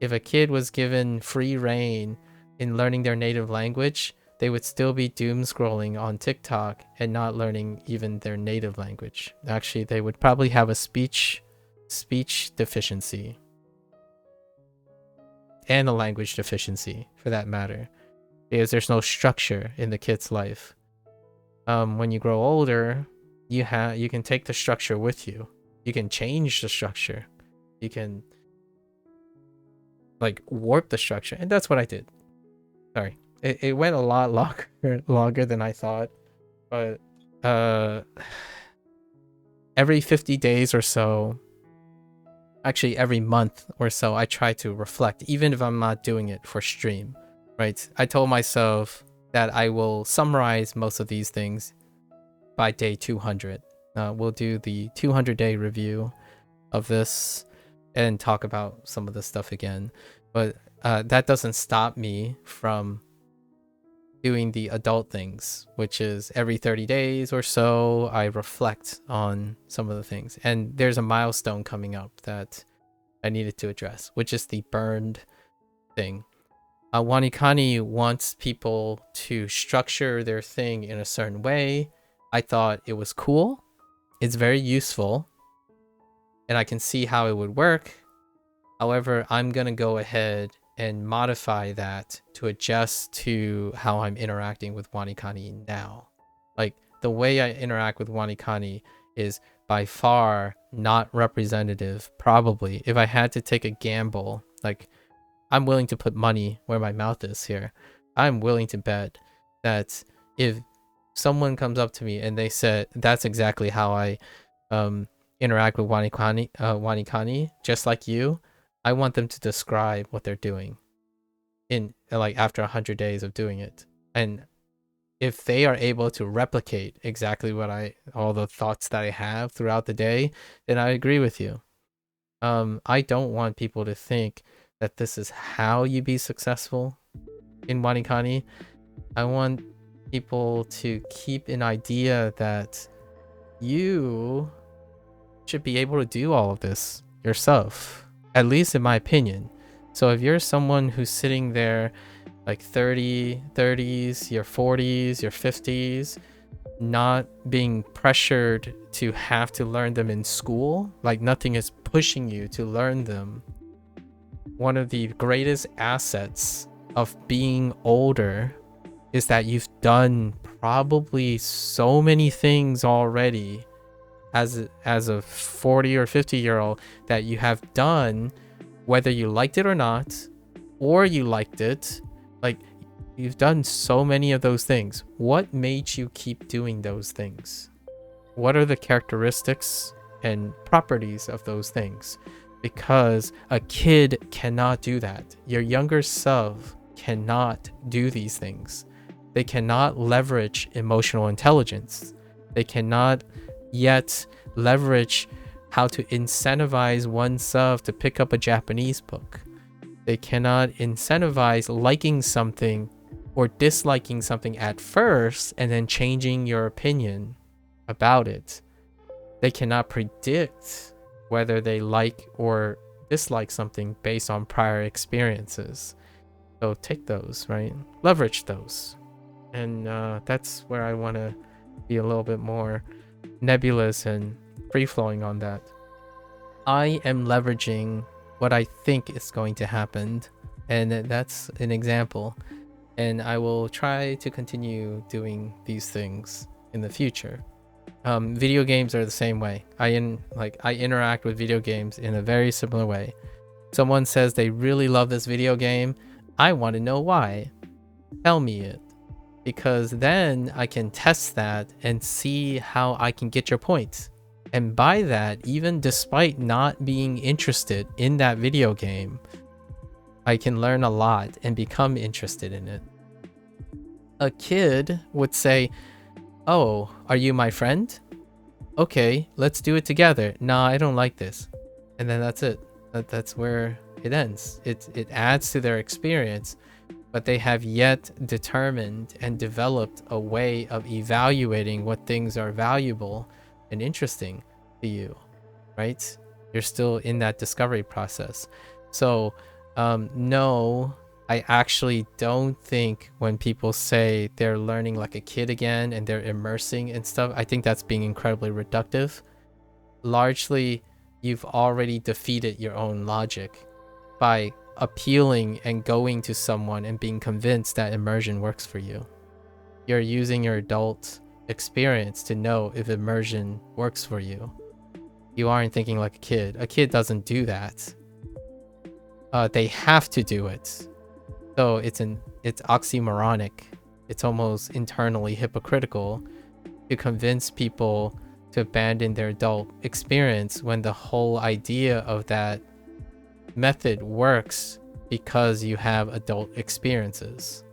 If a kid was given free reign in learning their native language, they would still be doom scrolling on TikTok and not learning even their native language. Actually, they would probably have a speech deficiency and a language deficiency, for that matter, because there's no structure in the kid's life. When you grow older, you can take the structure with you. You can change the structure. You can like warp the structure, and that's what I did. Sorry, it went a lot longer than I thought, but every 50 days or so, actually every month or so, I try to reflect, even if I'm not doing it for stream, right? I told myself that I will summarize most of these things by day 200. We'll do the 200-day review of this and talk about some of the stuff again. But that doesn't stop me from doing the adult things, which is every 30 days or so, I reflect on some of the things. And there's a milestone coming up that I needed to address, which is the burned thing. WaniKani wants people to structure their thing in a certain way. I thought it was cool. It's very useful. And I can see how it would work. However, I'm going to go ahead and modify that to adjust to how I'm interacting with WaniKani now. Like, the way I interact with WaniKani is by far not representative. Probably, if I had to take a gamble, like, I'm willing to put money where my mouth is here. I'm willing to bet that if someone comes up to me and they said that's exactly how I interact with WaniKani, just like you, I want them to describe what they're doing in like after 100 days of doing it. And if they are able to replicate exactly all the thoughts that I have throughout the day, then I agree with you. I don't want people to think that this is how you be successful in WaniKani. I want people to keep an idea that you should be able to do all of this yourself, at least in my opinion. So if you're someone who's sitting there like 30s, your 40s, your 50s, not being pressured to have to learn them in school, like nothing is pushing you to learn them. One of the greatest assets of being older is that you've done probably so many things already as a 40 or 50-year-old that you have done, whether you liked it or not, or you liked it. Like, you've done so many of those things. What made you keep doing those things? What are the characteristics and properties of those things? Because a kid cannot do that. Your younger self cannot do these things. They cannot leverage emotional intelligence. They cannot yet leverage how to incentivize oneself to pick up a Japanese book. They cannot incentivize liking something or disliking something at first and then changing your opinion about it. They cannot predict whether they like or dislike something based on prior experiences. So take those, right? Leverage those. And that's where I want to be a little bit more nebulous and free-flowing on that. I am leveraging what I think is going to happen, and that's an example. And I will try to continue doing these things in the future. Video games are the same way. I interact with video games in a very similar way. Someone says they really love this video game. I want to know why. Tell me it. Because then I can test that and see how I can get your point. And by that, even despite not being interested in that video game, I can learn a lot and become interested in it. A kid would say, "Oh, are you my friend? Okay, let's do it together. Nah, I don't like this." And then that's it. That's where it ends. It adds to their experience, but they have yet determined and developed a way of evaluating what things are valuable and interesting to you, right? You're still in that discovery process. So no, I actually don't think when people say they're learning like a kid again and they're immersing and stuff, I think that's being incredibly reductive. Largely, you've already defeated your own logic by appealing and going to someone and being convinced that immersion works for you. You're using your adult experience to know if immersion works for you. You aren't thinking like a kid. A kid doesn't do that. They have to do it. So it's oxymoronic. It's almost internally hypocritical to convince people to abandon their adult experience when the whole idea of that method works because you have adult experiences.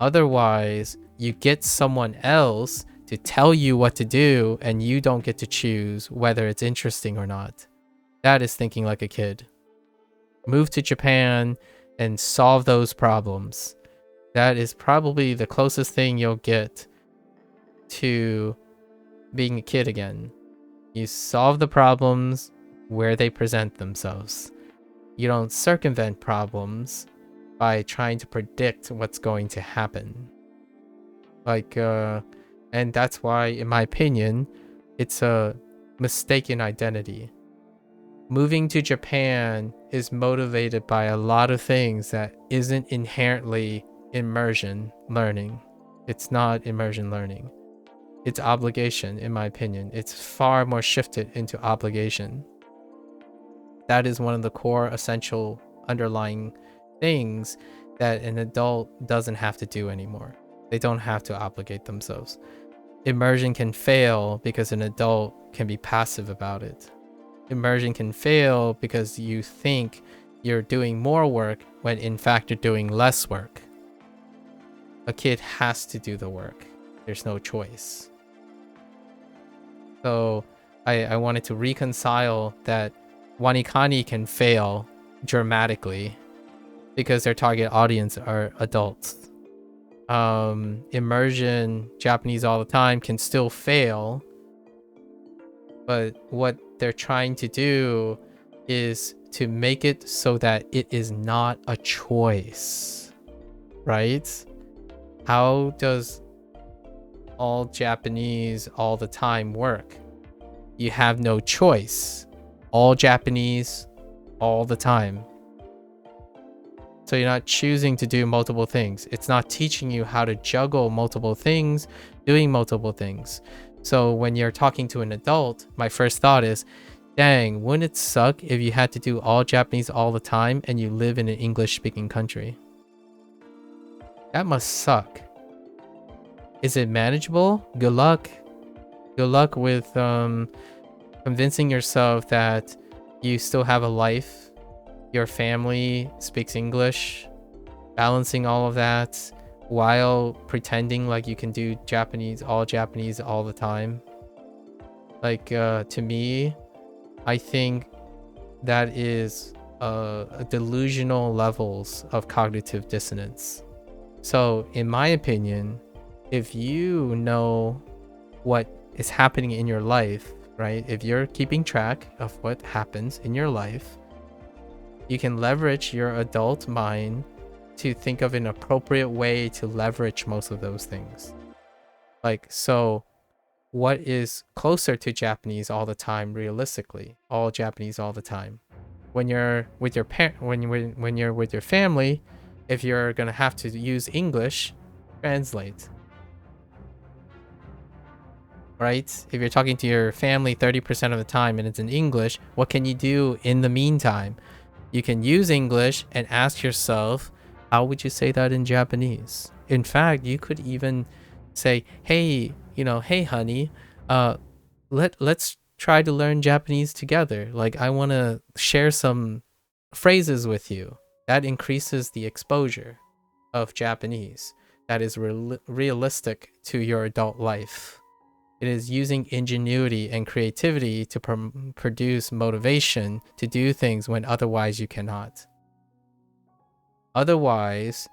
Otherwise, you get someone else to tell you what to do and you don't get to choose whether it's interesting or not. That is thinking like a kid. Move to Japan and solve those problems. That is probably the closest thing you'll get to being a kid again. You solve the problems where they present themselves. You don't circumvent problems by trying to predict what's going to happen. And that's why, in my opinion, it's a mistaken identity. Moving to Japan is motivated by a lot of things that isn't inherently immersion learning. It's not immersion learning. It's obligation, in my opinion. It's far more shifted into obligation. That is one of the core essential underlying things that an adult doesn't have to do anymore. They don't have to obligate themselves. Immersion can fail because an adult can be passive about it. Immersion can fail because you think you're doing more work when in fact you're doing less work. A kid has to do the work. There's no choice. So I wanted to reconcile that WaniKani can fail dramatically because their target audience are adults. Immersion, Japanese all the time, can still fail, but what they're trying to do is to make it so that it is not a choice, right? How does all Japanese all the time work? You have no choice. All Japanese all the time. So you're not choosing to do multiple things. It's not teaching you how to juggle multiple things, doing multiple things. So when you're talking to an adult, my first thought is, dang, wouldn't it suck if you had to do all Japanese all the time and you live in an English-speaking country? That must suck. Is it manageable? Good luck. Good luck with convincing yourself that you still have a life, your family speaks English, balancing all of that while pretending like you can do Japanese all the time. Like, to me, I think that is delusional levels of cognitive dissonance. So in my opinion, if you know what is happening in your life, right? If you're keeping track of what happens in your life, you can leverage your adult mind to think of an appropriate way to leverage most of those things. Like, so what is closer to Japanese all the time realistically? All Japanese all the time. When you're with your when you're with your family, if you're gonna have to use English, translate. Right? If you're talking to your family 30% of the time and it's in English, what can you do in the meantime? You can use English and ask yourself, how would you say that in Japanese? In fact, you could even say, hey, hey honey, let's try to learn Japanese together. Like, I want to share some phrases with you. That increases the exposure of Japanese. That is realistic to your adult life. It is using ingenuity and creativity to produce motivation to do things when otherwise you cannot. Otherwise,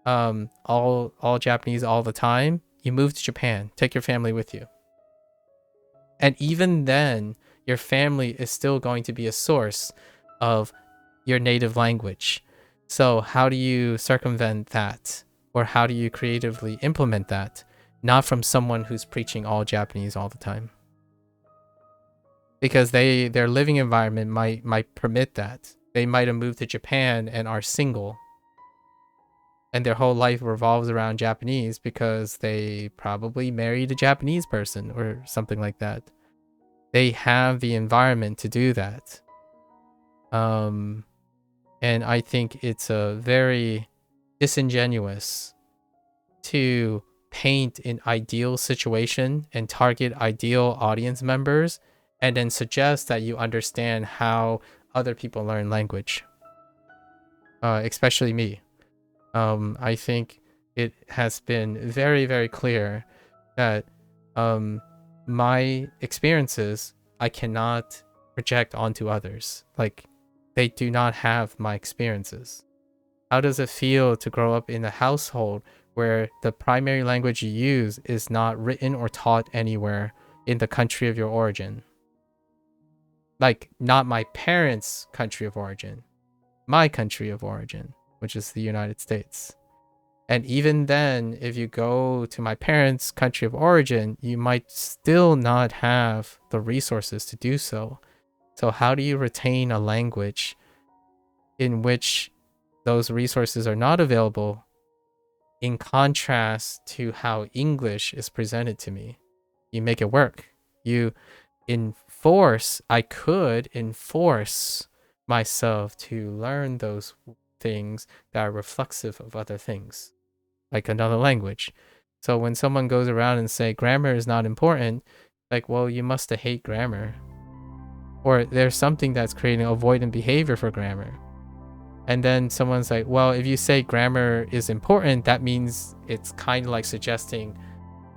all Japanese all the time, you move to Japan, take your family with you. And even then, your family is still going to be a source of your native language. So how do you circumvent that? Or how do you creatively implement that? Not from someone who's preaching all Japanese all the time. Because their living environment might permit that. They might have moved to Japan and are single. And their whole life revolves around Japanese because they probably married a Japanese person or something like that. They have the environment to do that. And I think it's a very disingenuous to paint an ideal situation and target ideal audience members and then suggest that you understand how other people learn language, especially me. I think it has been very, very clear that my experiences I cannot project onto others. Like, they do not have my experiences. How does it feel to grow up in a household where the primary language you use is not written or taught anywhere in the country of your origin? Like, not my parents' country of origin, my country of origin, which is the United States. And even then, if you go to my parents' country of origin, you might still not have the resources to do so. So how do you retain a language in which those resources are not available, in contrast to how English is presented to me? You make it work. I could enforce myself to learn those things that are reflexive of other things, like another language. So when someone goes around and say grammar is not important, like, well, you must hate grammar. Or there's something that's creating avoidant behavior for grammar. And then someone's like, well, if you say grammar is important, that means it's kind of like suggesting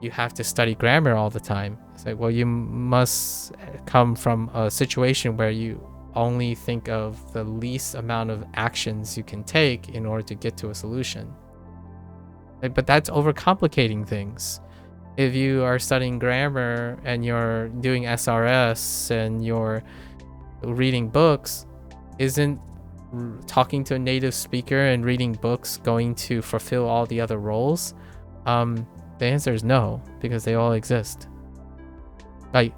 you have to study grammar all the time. It's like, well, you must come from a situation where you only think of the least amount of actions you can take in order to get to a solution. Like, but that's overcomplicating things. If you are studying grammar and you're doing SRS and you're reading books, isn't talking to a native speaker and reading books going to fulfill all the other roles? The answer is no, because they all exist. Like,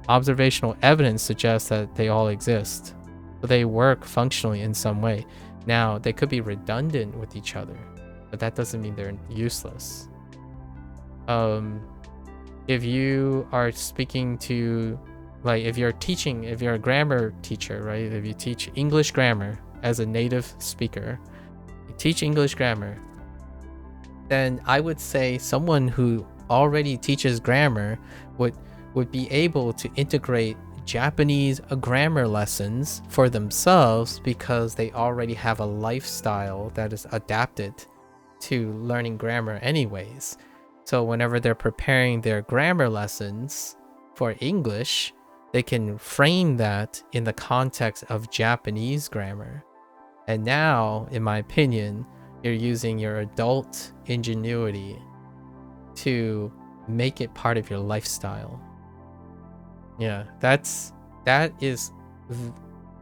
observational evidence suggests that they all exist. So they work functionally in some way. Now, they could be redundant with each other, but that doesn't mean they're useless. If you are speaking to, like, if you're a grammar teacher, right? If you teach English grammar as a native speaker, you teach English grammar, then I would say someone who already teaches grammar would be able to integrate Japanese grammar lessons for themselves because they already have a lifestyle that is adapted to learning grammar anyways. So whenever they're preparing their grammar lessons for English, they can frame that in the context of Japanese grammar. And now, in my opinion, you're using your adult ingenuity to make it part of your lifestyle. Yeah, that is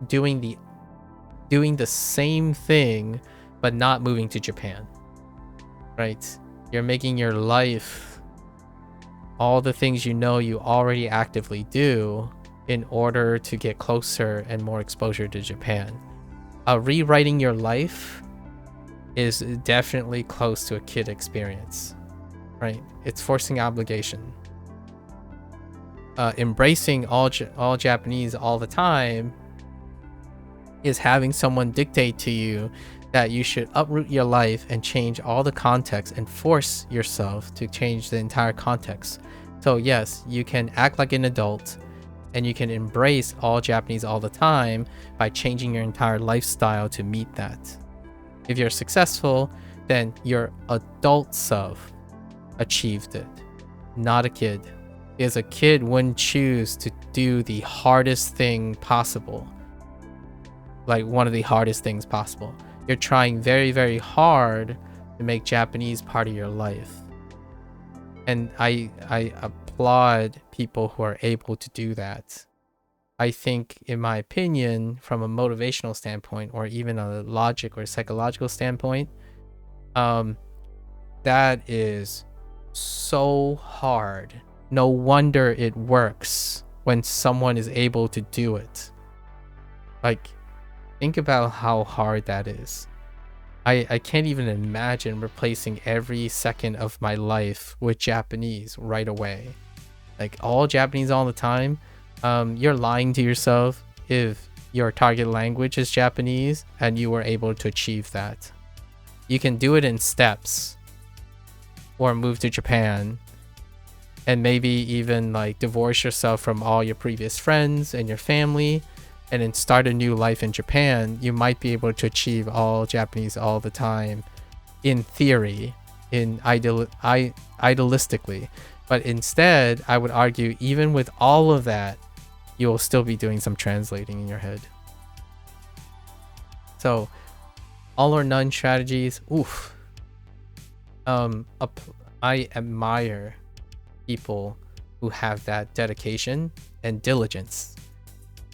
doing the same thing, but not moving to Japan, right? You're making your life all the things you already actively do in order to get closer and more exposure to Japan. Rewriting your life is definitely close to a kid experience, right? It's forcing obligation. Embracing all Japanese all the time is having someone dictate to you that you should uproot your life and change all the context and force yourself to change the entire context. So yes, you can act like an adult and you can embrace all Japanese all the time by changing your entire lifestyle to meet that. If you're successful, then your adult self achieved it, not a kid. Because a kid wouldn't choose to do the hardest thing possible. Like one of the hardest things possible. You're trying very, very hard to make Japanese part of your life. And I applaud people who are able to do that. I think, in my opinion, from a motivational standpoint, or even a logic or psychological standpoint, that is so hard. No wonder it works when someone is able to do it. Like, think about how hard that is. I can't even imagine replacing every second of my life with Japanese right away. Like, all Japanese all the time. You're lying to yourself if your target language is Japanese and you were able to achieve that. You can do it in steps, or move to Japan and maybe even like divorce yourself from all your previous friends and your family and then start a new life in Japan. You might be able to achieve all Japanese all the time in theory, idealistically. But instead, I would argue, even with all of that, you'll still be doing some translating in your head. So, all or none strategies, oof. I admire people who have that dedication and diligence.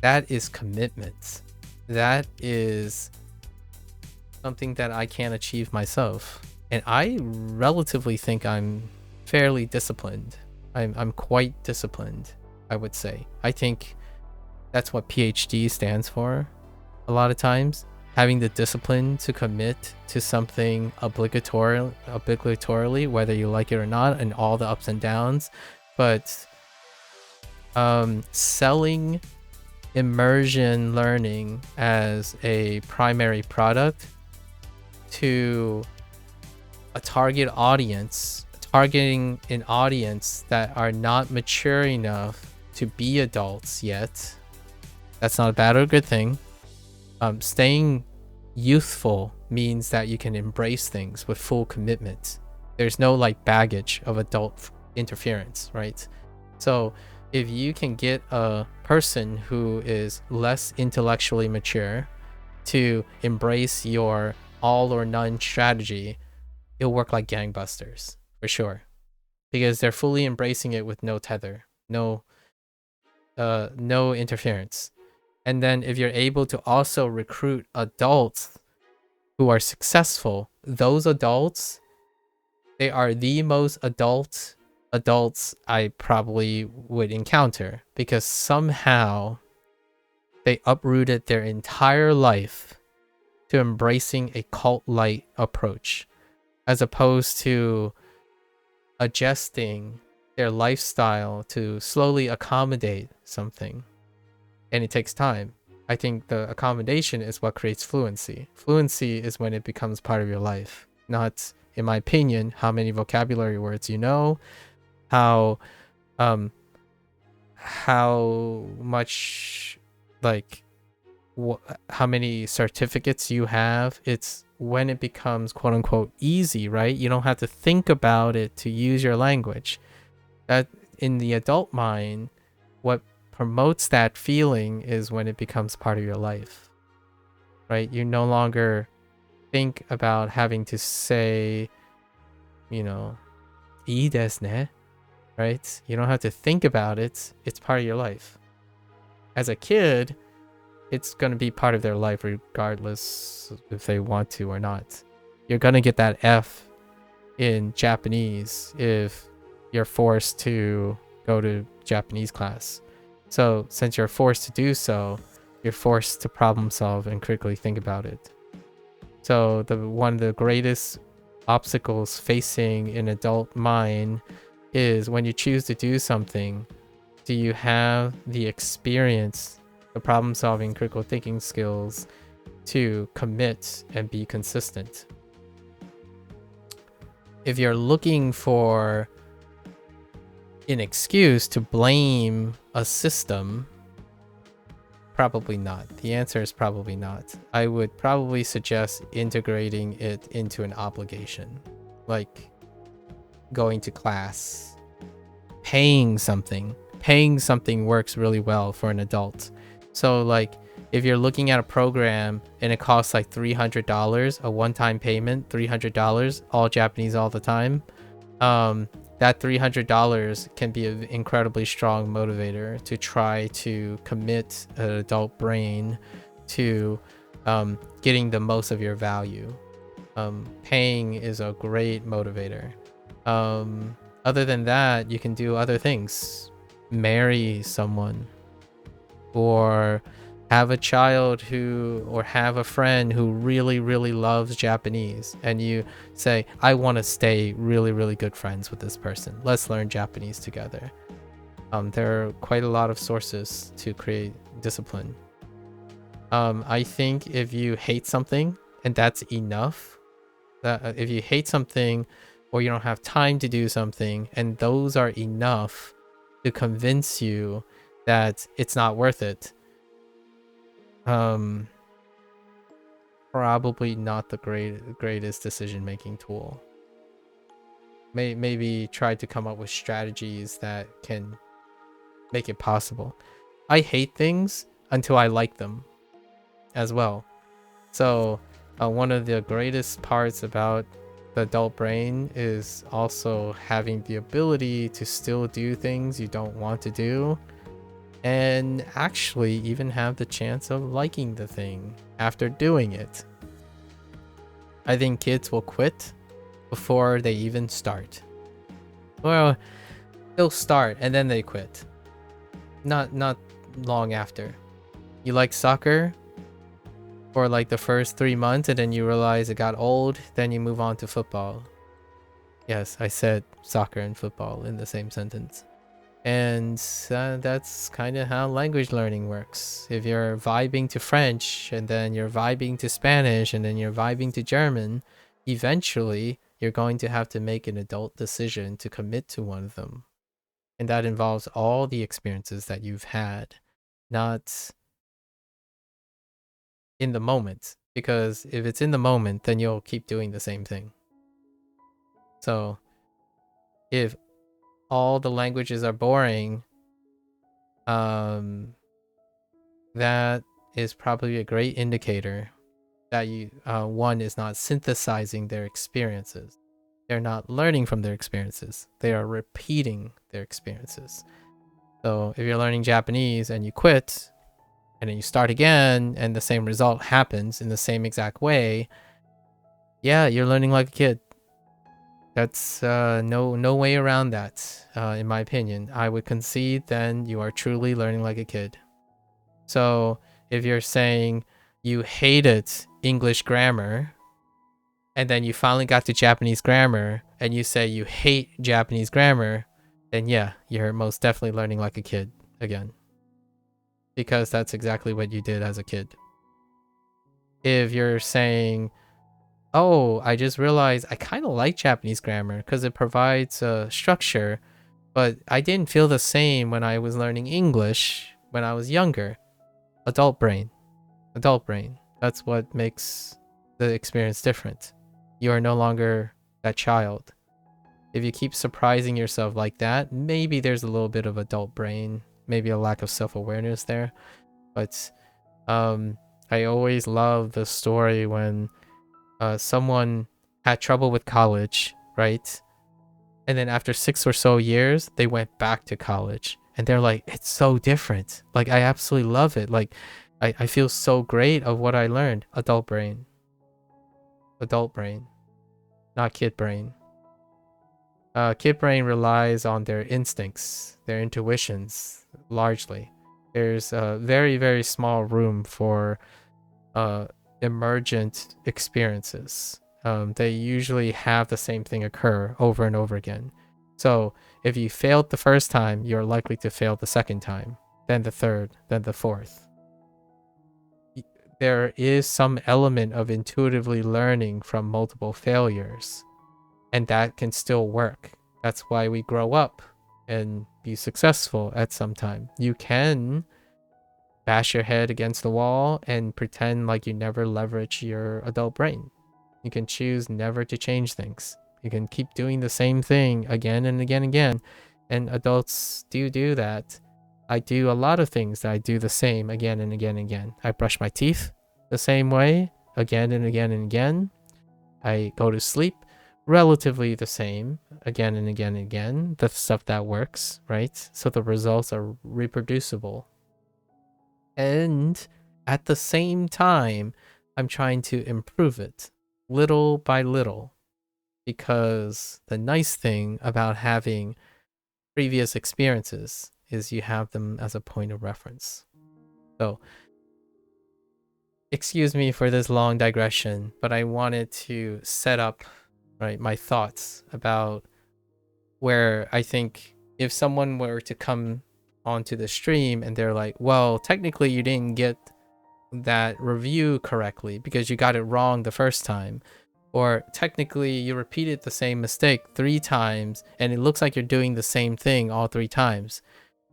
That is commitment. That is something that I can't achieve myself. And I relatively think I'm fairly disciplined. I'm quite disciplined, I would say. I think that's what PhD stands for a lot of times. Having the discipline to commit to something obligatorily, whether you like it or not, and all the ups and downs, but selling immersion learning as a primary product to a target audience, targeting an audience that are not mature enough to be adults yet. That's not a bad or a good thing. Staying youthful means that you can embrace things with full commitment. There's no like baggage of adult interference, right? So if you can get a person who is less intellectually mature to embrace your all or none strategy, it'll work like gangbusters for sure, because they're fully embracing it with no tether, no interference. And then if you're able to also recruit adults who are successful, those adults, they are the most adults I probably would encounter, because somehow they uprooted their entire life to embracing a cult-like approach, as opposed to adjusting their lifestyle to slowly accommodate something. And it takes time. I think the accommodation is what creates fluency. Fluency is when it becomes part of your life, not, in my opinion, how many vocabulary words you know, how much, like, how many certificates you have. It's when it becomes quote unquote easy, right? You don't have to think about it to use your language. That in the adult mind, what promotes that feeling is when it becomes part of your life, right? You no longer think about having to say, you know, "ii desu ne," right? You don't have to think about it. It's part of your life. As a kid, it's going to be part of their life regardless if they want to or not. You're going to get that F in Japanese if you're forced to go to Japanese class. So since you're forced to do so, you're forced to problem solve and critically think about it. So one of the greatest obstacles facing an adult mind is when you choose to do something, do you have the experience, the problem solving, critical thinking skills to commit and be consistent? If you're looking for an excuse to blame a system, probably not. The answer is probably not. I would probably suggest integrating it into an obligation, like going to class, paying something. Paying something works really well for an adult. So like if you're looking at a program and it costs like $300, a one-time payment, $300, all Japanese all the time, that $300 can be an incredibly strong motivator to try to commit an adult brain to getting the most of your value. Paying is a great motivator. Other than that, you can do other things. Marry someone, or have a child or have a friend who really, really loves Japanese, and you say, I want to stay really, really good friends with this person. Let's learn Japanese together. There are quite a lot of sources to create discipline. I think if you hate something, and that's enough, that if you hate something or you don't have time to do something, and those are enough to convince you that it's not worth it, probably not the greatest decision-making tool. Maybe try to come up with strategies that can make it possible. I hate things until I like them as well. So one of the greatest parts about the adult brain is also having the ability to still do things you don't want to do, and actually even have the chance of liking the thing after doing it. I think kids will quit before they even start. Well, they'll start and then they quit. Not long after. You like soccer for like the first 3 months, and then you realize it got old, then you move on to football. Yes, I said soccer and football in the same sentence. And that's kind of how language learning works. If you're vibing to French, and then you're vibing to Spanish, and then you're vibing to German, eventually you're going to have to make an adult decision to commit to one of them. And that involves all the experiences that you've had, not in the moment. Because if it's in the moment, then you'll keep doing the same thing. So if all the languages are boring, that is probably a great indicator that one is not synthesizing their experiences. They're not learning from their experiences. They are repeating their experiences. So if you're learning Japanese and you quit, and then you start again, and the same result happens in the same exact way, yeah, you're learning like a kid. That's no way around that, in my opinion. I would concede then you are truly learning like a kid. So if you're saying you hated English grammar, and then you finally got to Japanese grammar, and you say you hate Japanese grammar, then yeah, you're most definitely learning like a kid again. Because that's exactly what you did as a kid. If you're saying, oh, I just realized I kind of like Japanese grammar because it provides a structure, but I didn't feel the same when I was learning English when I was younger. Adult brain. That's what makes the experience different. You are no longer that child. If you keep surprising yourself like that, maybe there's a little bit of adult brain, maybe a lack of self-awareness there. But I always love the story when someone had trouble with college, right? And then after 6 or so years, they went back to college. And they're like, it's so different. Like, I absolutely love it. Like, I feel so great of what I learned. Adult brain. Not kid brain. Kid brain relies on their instincts, their intuitions, largely. There's a very, very small room for emergent experiences. They usually have the same thing occur over and over again. So if you failed the first time, you're likely to fail the second time, then the third, then the fourth. There is some element of intuitively learning from multiple failures, and that can still work. That's why we grow up and be successful at some time. You can bash your head against the wall and pretend like you never leverage your adult brain. You can choose never to change things. You can keep doing the same thing again and again and again. And adults do that. I do a lot of things that I do the same again and again and again. I brush my teeth the same way again and again and again. I go to sleep relatively the same again and again and again. The stuff that works, right? So the results are reproducible. And at the same time, I'm trying to improve it little by little, because the nice thing about having previous experiences is you have them as a point of reference. So, excuse me for this long digression, but I wanted to set up my thoughts about where I think if someone were to come onto the stream and they're like, well, technically you didn't get that review correctly because you got it wrong the first time, or technically you repeated the same mistake 3 times and it looks like you're doing the same thing all 3 times.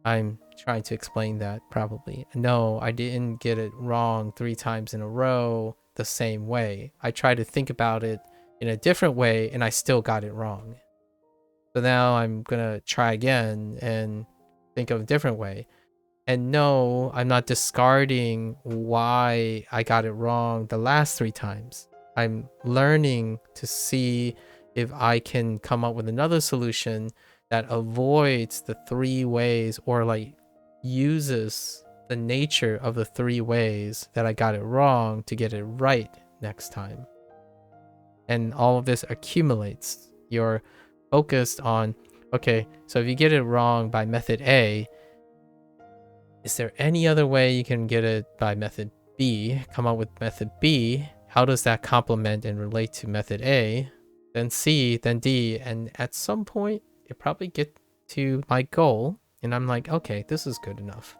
I'm trying to explain that probably. No, I didn't get it wrong 3 times in a row the same way. I tried to think about it in a different way and I still got it wrong. So now I'm gonna try again and think of a different way. And no, I'm not discarding why I got it wrong the last 3 times. I'm learning to see if I can come up with another solution that avoids the 3 ways, or like uses the nature of the 3 ways that I got it wrong to get it right next time. And all of this accumulates. You're focused on, okay, so if you get it wrong by method A, is there any other way you can get it by method B? Come up with method B. How does that complement and relate to method A? Then C, then D, and at some point, you probably get to my goal, And I'm like, okay, this is good enough.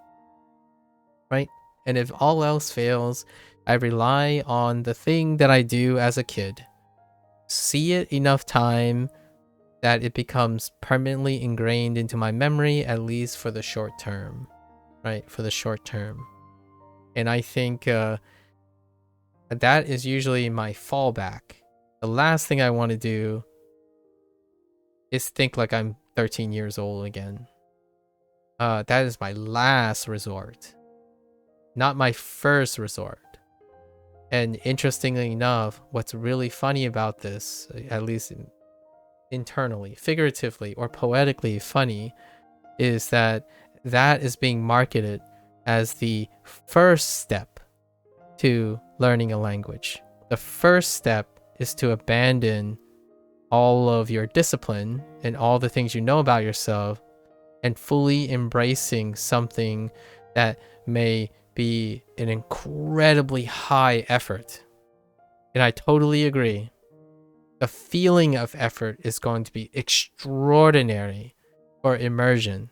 Right? And if all else fails, I rely on the thing that I do as a kid. See it enough time that it becomes permanently ingrained into my memory, at least for the short term. Right? For the short term. And I think that is usually my fallback. The last thing I want to do is think like I'm 13 years old again. That is my last resort, not my first resort. And interestingly enough, what's really funny about this, at least internally, figuratively, or poetically funny, is that is being marketed as the first step to learning a language. The first step is to abandon all of your discipline and all the things you know about yourself and fully embracing something that may be an incredibly high effort. And I totally agree. The feeling of effort is going to be extraordinary for immersion.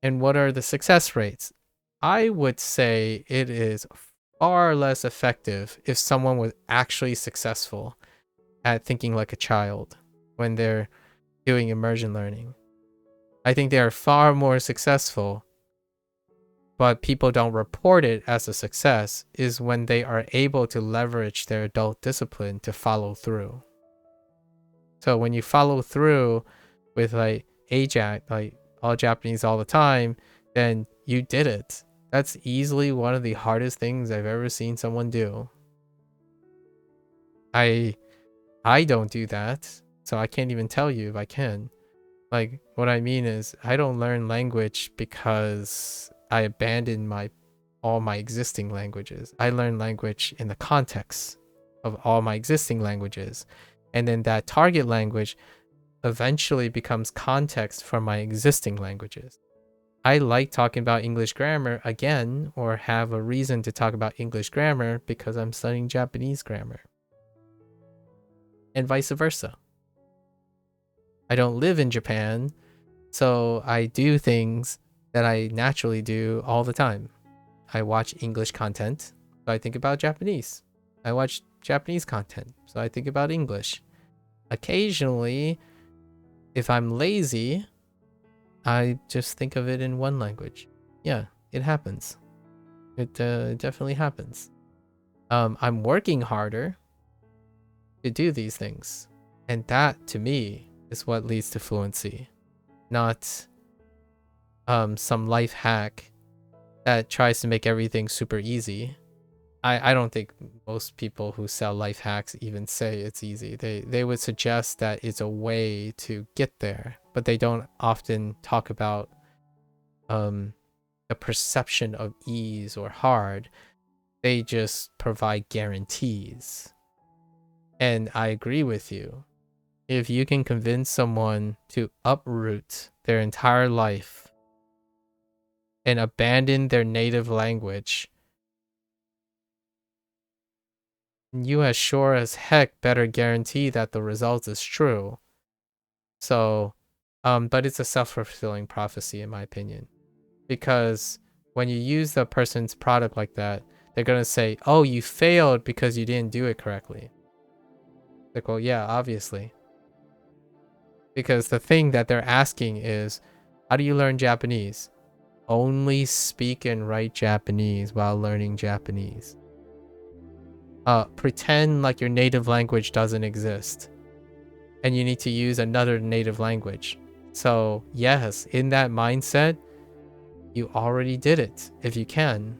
And what are the success rates? I would say it is far less effective if someone was actually successful at thinking like a child when they're doing immersion learning. I think they are far more successful, but people don't report it as a success, is when they are able to leverage their adult discipline to follow through. So when you follow through with like AJAC, like all Japanese all the time, then you did it. That's easily one of the hardest things I've ever seen someone do. I don't do that, so I can't even tell you if I can. Like, what I mean is, I don't learn language because I abandon all my existing languages. I learn language in the context of all my existing languages. And then that target language eventually becomes context for my existing languages. I like talking about English grammar again, or have a reason to talk about English grammar because I'm studying Japanese grammar. And vice versa. I don't live in Japan, so I do things that I naturally do all the time. I watch English content, so I think about Japanese. I watch Japanese content, so I think about English. Occasionally, if I'm lazy, I just think of it in one language. Yeah, it happens. It definitely happens. I'm working harder to do these things. And that, to me, is what leads to fluency. Not some life hack that tries to make everything super easy. I don't think most people who sell life hacks even say it's easy. They would suggest that it's a way to get there, but they don't often talk about the perception of ease or hard. They just provide guarantees. And I agree with you. If you can convince someone to uproot their entire life and abandon their native language, you as sure as heck better guarantee that the result is true. So, but it's a self-fulfilling prophecy in my opinion. Because when you use the person's product like that, they're going to say, oh, you failed because you didn't do it correctly. Like, well, yeah, obviously. Because the thing that they're asking is, how do you learn Japanese? Only speak and write Japanese while learning Japanese. Pretend like your native language doesn't exist. And you need to use another native language. So, yes, in that mindset, you already did it, if you can.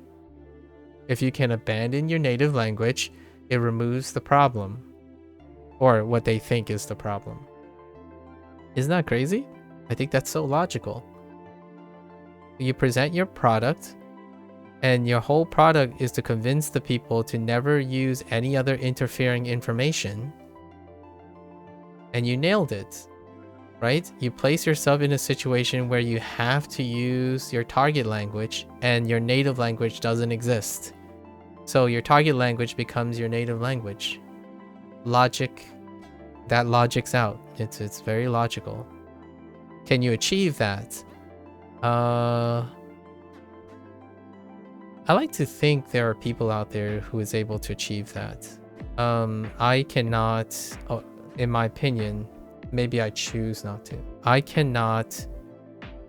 If you can abandon your native language, it removes the problem. Or what they think is the problem. Isn't that crazy? I think that's so logical. You present your product, and your whole product is to convince the people to never use any other interfering information. And you nailed it, right? You place yourself in a situation where you have to use your target language and your native language doesn't exist. So your target language becomes your native language. Logic, that logic's out. It's very logical. Can you achieve that? I like to think there are people out there who is able to achieve that. I cannot, in my opinion, maybe I choose not to. I cannot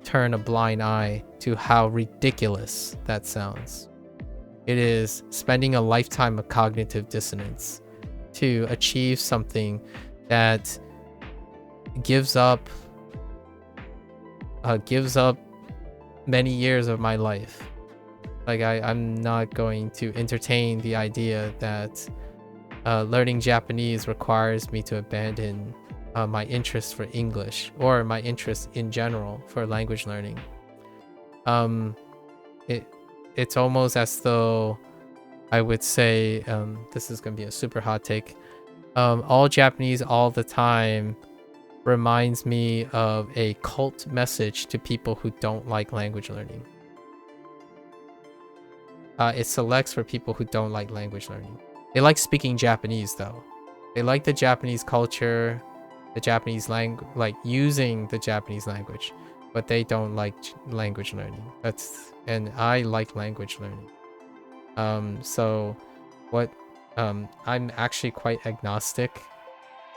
turn a blind eye to how ridiculous that sounds. It is spending a lifetime of cognitive dissonance to achieve something that gives up many years of my life. Like I'm not going to entertain the idea that learning Japanese requires me to abandon my interest for English or my interest in general for language learning. It's almost as though I would say, this is going to be a super hot take, all Japanese all the time reminds me of a cult message to people who don't like language learning. It selects for people who don't like language learning. They like speaking Japanese though. They like the Japanese culture, the Japanese language, like using the Japanese language, but they don't like language learning. And I like language learning. So what, I'm actually quite agnostic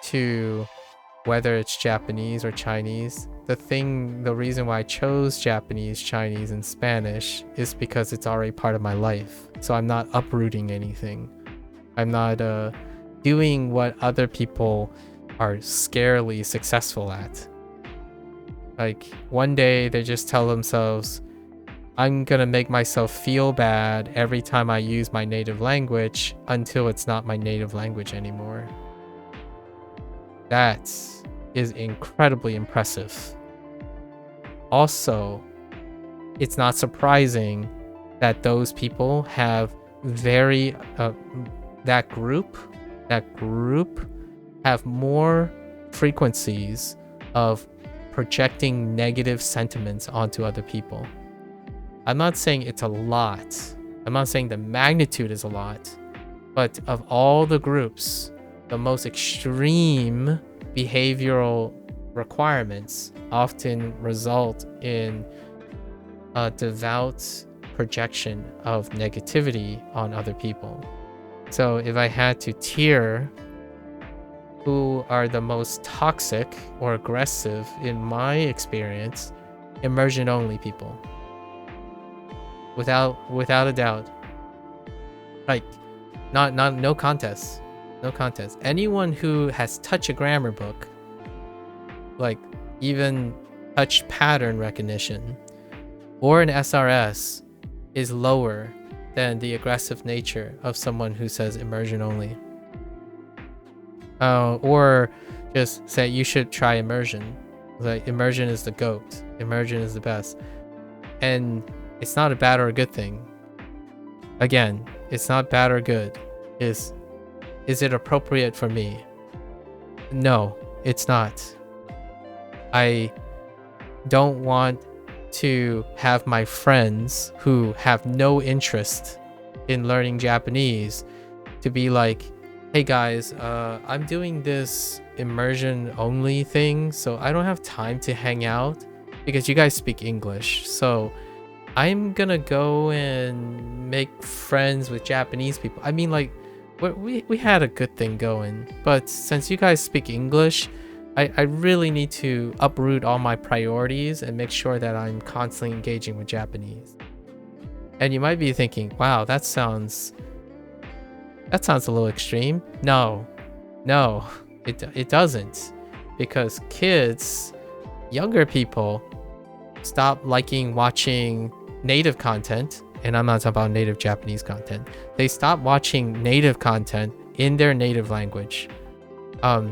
to whether it's Japanese or Chinese. The reason why I chose Japanese, Chinese, and Spanish is because it's already part of my life. So I'm not uprooting anything. I'm not doing what other people are scarily successful at. Like one day they just tell themselves, I'm gonna make myself feel bad every time I use my native language until it's not my native language anymore. That is incredibly impressive. Also, it's not surprising that those people have that group have more frequencies of projecting negative sentiments onto other people. I'm not saying it's a lot. I'm not saying the magnitude is a lot, but of all the groups, the most extreme behavioral requirements often result in a devout projection of negativity on other people. So if I had to tier who are the most toxic or aggressive in my experience, immersion only people. Without a doubt. Like no contest. No contest. Anyone who has touched a grammar book, like even touched pattern recognition, or an SRS, is lower than the aggressive nature of someone who says immersion only. Or just say you should try immersion. Like immersion is the GOAT. Immersion is the best. And it's not a bad or a good thing. Again, it's not bad or good. Is it appropriate for me? No, it's not. I don't want to have my friends who have no interest in learning Japanese to be like, hey guys, I'm doing this immersion only thing, so I don't have time to hang out because you guys speak English. So I'm gonna go and make friends with Japanese people. I mean, like, we had a good thing going, but since you guys speak English, I really need to uproot all my priorities and make sure that I'm constantly engaging with Japanese. And you might be thinking, wow, that sounds a little extreme. No, it doesn't. Because kids, younger people, stop liking watching native content, and I'm not talking about native Japanese content. They stop watching native content in their native language.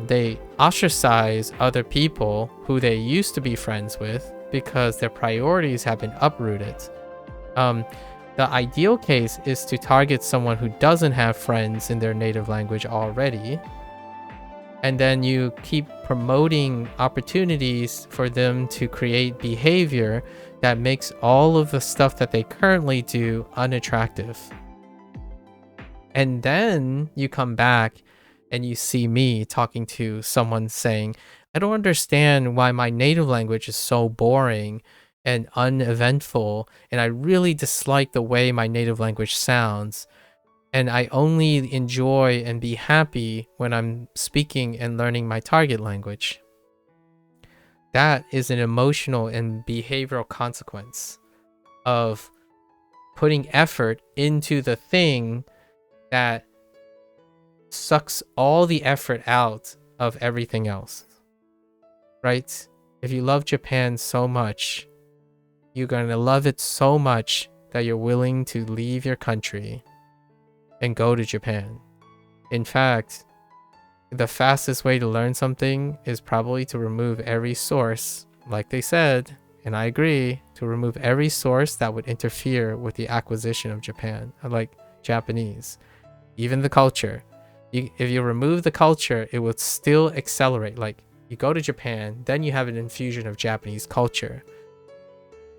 They ostracize other people who they used to be friends with because their priorities have been uprooted. The ideal case is to target someone who doesn't have friends in their native language already, and then you keep promoting opportunities for them to create behavior that makes all of the stuff that they currently do unattractive. And then you come back and you see me talking to someone saying, I don't understand why my native language is so boring and uneventful, and I really dislike the way my native language sounds. And I only enjoy and be happy when I'm speaking and learning my target language. That is an emotional and behavioral consequence of putting effort into the thing that sucks all the effort out of everything else. Right? If you love Japan so much, you're going to love it so much that you're willing to leave your country and go to Japan. In fact, the fastest way to learn something is probably to remove every source, like they said, and I agree, to remove every source that would interfere with the acquisition of Japan, like Japanese. Even the culture. If you remove the culture, it would still accelerate. Like, you go to Japan, then you have an infusion of Japanese culture.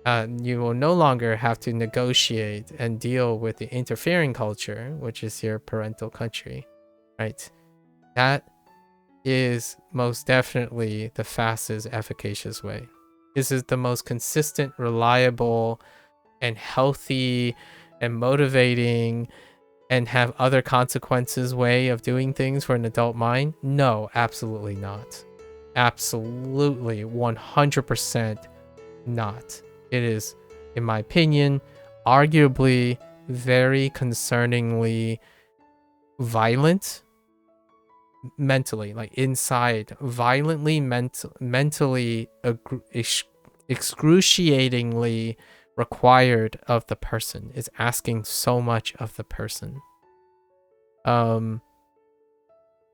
You will no longer have to negotiate and deal with the interfering culture, which is your parental country, right? That is most definitely the fastest, efficacious way. This is the most consistent, reliable, and healthy, and motivating, and have other consequences way of doing things for an adult mind? No, absolutely not. Absolutely, 100% not. It is, in my opinion, arguably very concerningly violent mentally, like inside, violently mentally excruciatingly required of the person. Is asking so much of the person.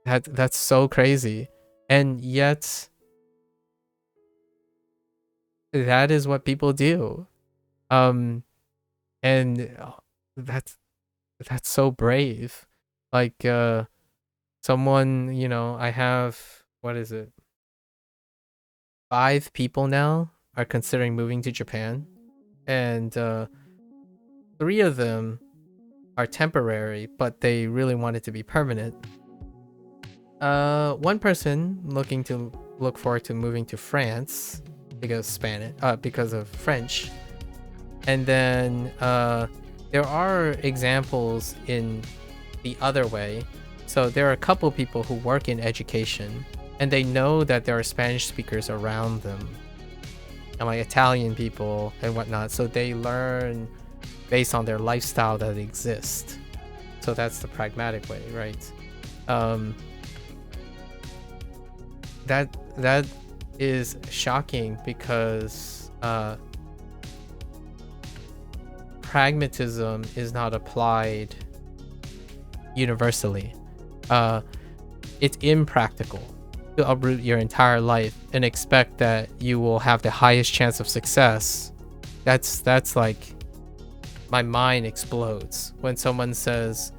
That's so crazy, and yet that is what people do. And that's so brave. Like, someone, you know, I have, what is it, 5 people now are considering moving to Japan, and 3 of them are temporary, but they really want it to be permanent. One person look forward to moving to France because of French. And then there are examples in the other way. So there are a couple people who work in education, and they know that there are Spanish speakers around them, and like Italian people and whatnot. So they learn based on their lifestyle that exists. So that's the pragmatic way, right? That is shocking because pragmatism is not applied universally. It's impractical to uproot your entire life and expect that you will have the highest chance of success. That's like, my mind explodes when someone says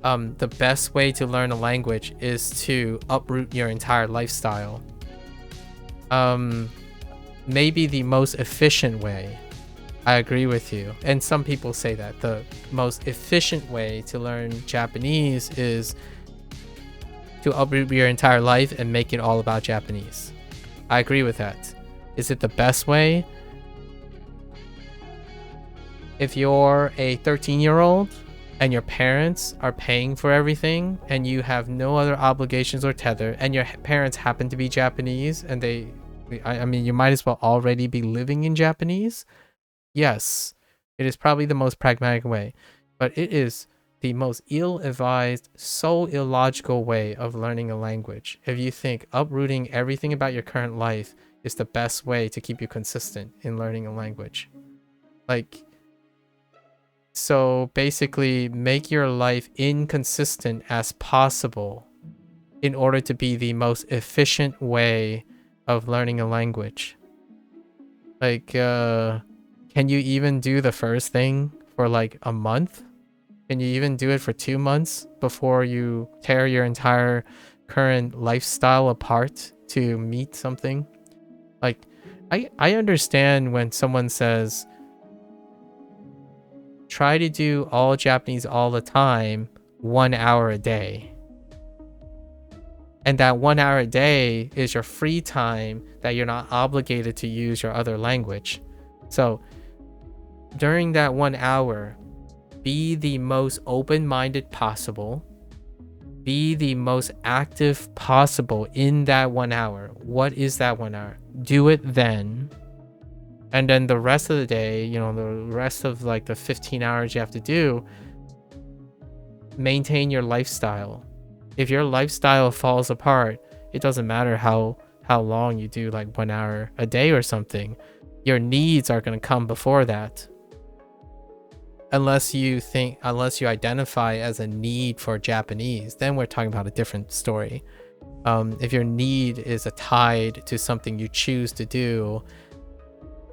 the best way to learn a language is to uproot your entire lifestyle. Maybe the most efficient way, I agree with you, and some people say that the most efficient way to learn Japanese is to uproot your entire life and make it all about Japanese. I agree with that. Is it the best way? If you're a 13-year-old and your parents are paying for everything and you have no other obligations or tether, and your parents happen to be Japanese, and I mean, you might as well already be living in Japanese. Yes, it is probably the most pragmatic way, but it is the most ill-advised, so illogical way of learning a language. If you think uprooting everything about your current life is the best way to keep you consistent in learning a language. Like, so basically make your life inconsistent as possible in order to be the most efficient way of learning a language. Like, can you even do the first thing for like a month? Can you even do it for 2 months before you tear your entire current lifestyle apart to meet something? Like, I understand when someone says, try to do all Japanese all the time, 1 hour a day. And that 1 hour a day is your free time that you're not obligated to use your other language. So during that 1 hour, be the most open-minded possible. Be the most active possible in that 1 hour. What is that 1 hour? Do it then. And then the rest of the day, you know, the rest of like the 15 hours you have to do, maintain your lifestyle. If your lifestyle falls apart, it doesn't matter how long you do like 1 hour a day or something. Your needs are going to come before that. Unless you identify as a need for Japanese, then we're talking about a different story. If your need is tied to something you choose to do,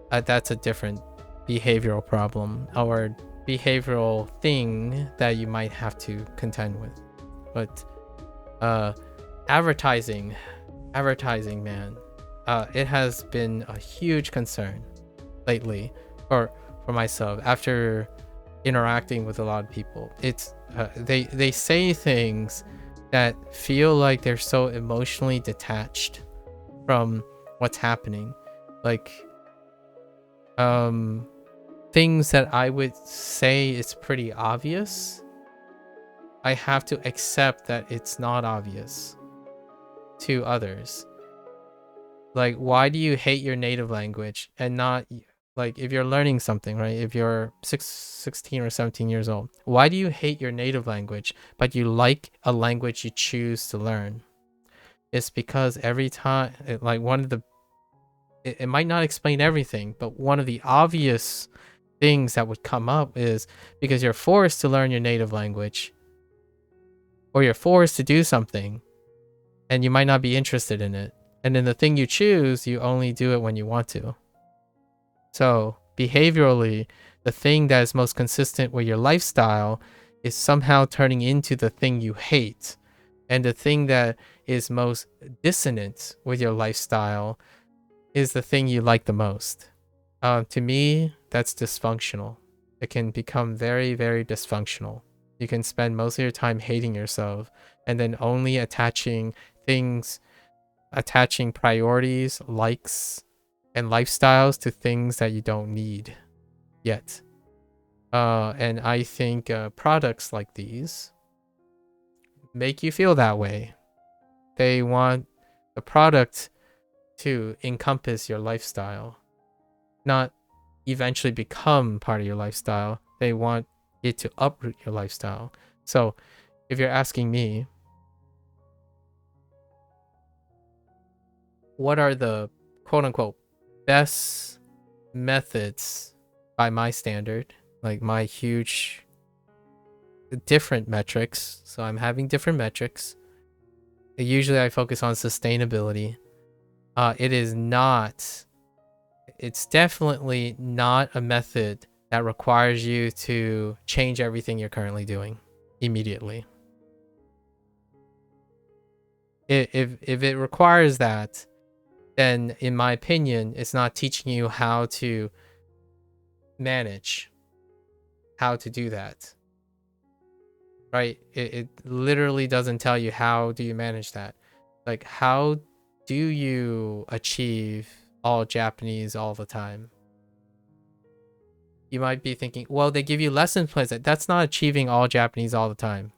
that's a different behavioral problem or behavioral thing that you might have to contend with. But advertising, man, it has been a huge concern lately, or for myself, after interacting with a lot of people. It's they say things that feel like they're so emotionally detached from what's happening, like things that I would say it's pretty obvious. I have to accept that it's not obvious to others. Like, why do you hate your native language and not, like, if you're learning something, right? If you're 16 or 17 years old, why do you hate your native language, but you like a language you choose to learn? It's because every time, like, it might not explain everything, but one of the obvious things that would come up is because you're forced to learn your native language, or you're forced to do something, and you might not be interested in it. And then the thing you choose, you only do it when you want to. So behaviorally, the thing that is most consistent with your lifestyle is somehow turning into the thing you hate. And the thing that is most dissonant with your lifestyle is the thing you like the most. To me, that's dysfunctional. It can become very, very dysfunctional. You can spend most of your time hating yourself and then only attaching priorities, likes, and lifestyles to things that you don't need yet. And I think products like these make you feel that way. They want the product to encompass your lifestyle, not eventually become part of your lifestyle. They want it to uproot your lifestyle. So if you're asking me, what are the quote unquote best methods by my standard, like my huge different metrics? So I'm having different metrics. Usually I focus on sustainability. It's definitely not a method that requires you to change everything you're currently doing immediately. If it requires that, then in my opinion, it's not teaching you how to manage, how to do that, right? It literally doesn't tell you how do you manage that. Like, how do you achieve all Japanese all the time? You might be thinking, well, they give you lesson plans. That's not achieving all Japanese all the time.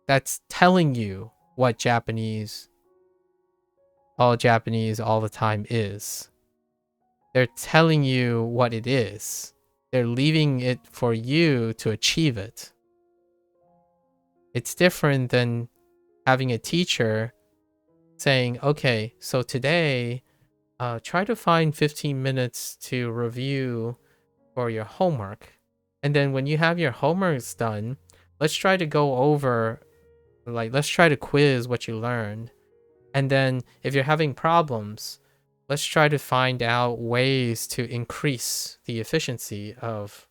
That's telling you what all Japanese all the time is. They're telling you what it is. They're leaving it for you to achieve it. It's different than having a teacher saying, okay, so today, try to find 15 minutes to review for your homework. And then when you have your homeworks done, let's try to go over, like, let's try to quiz what you learned. And then if you're having problems, let's try to find out ways to increase the efficiency of,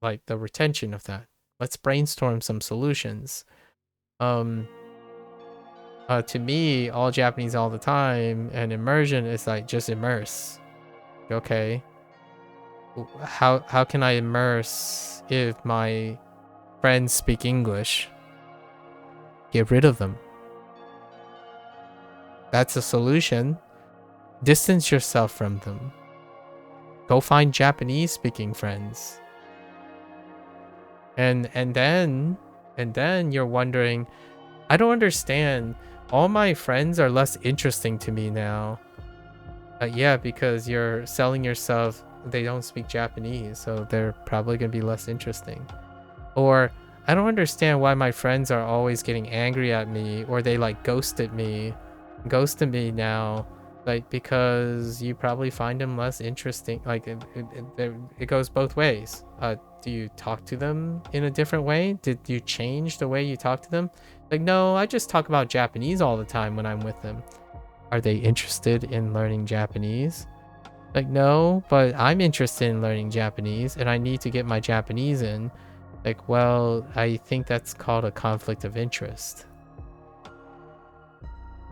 like, the retention of that. Let's brainstorm some solutions. To me, all Japanese all the time and immersion is like, just immerse. Okay, how can I immerse if my friends speak English? Get rid of them. that's a solution. Distance yourself from them. Go find Japanese speaking friends. And then you're wondering, I don't understand. All my friends are less interesting to me now. Yeah, because you're selling yourself. They don't speak Japanese, so they're probably gonna be less interesting. Or I don't understand why my friends are always getting angry at me, or they like ghosted me now, like because you probably find them less interesting. Like it goes both ways. Do you talk to them in a different way? Did you change the way you talk to them? Like, no, I just talk about Japanese all the time when I'm with them. Are they interested in learning Japanese? Like, no, but I'm interested in learning Japanese and I need to get my Japanese in. Like, well, I think that's called a conflict of interest.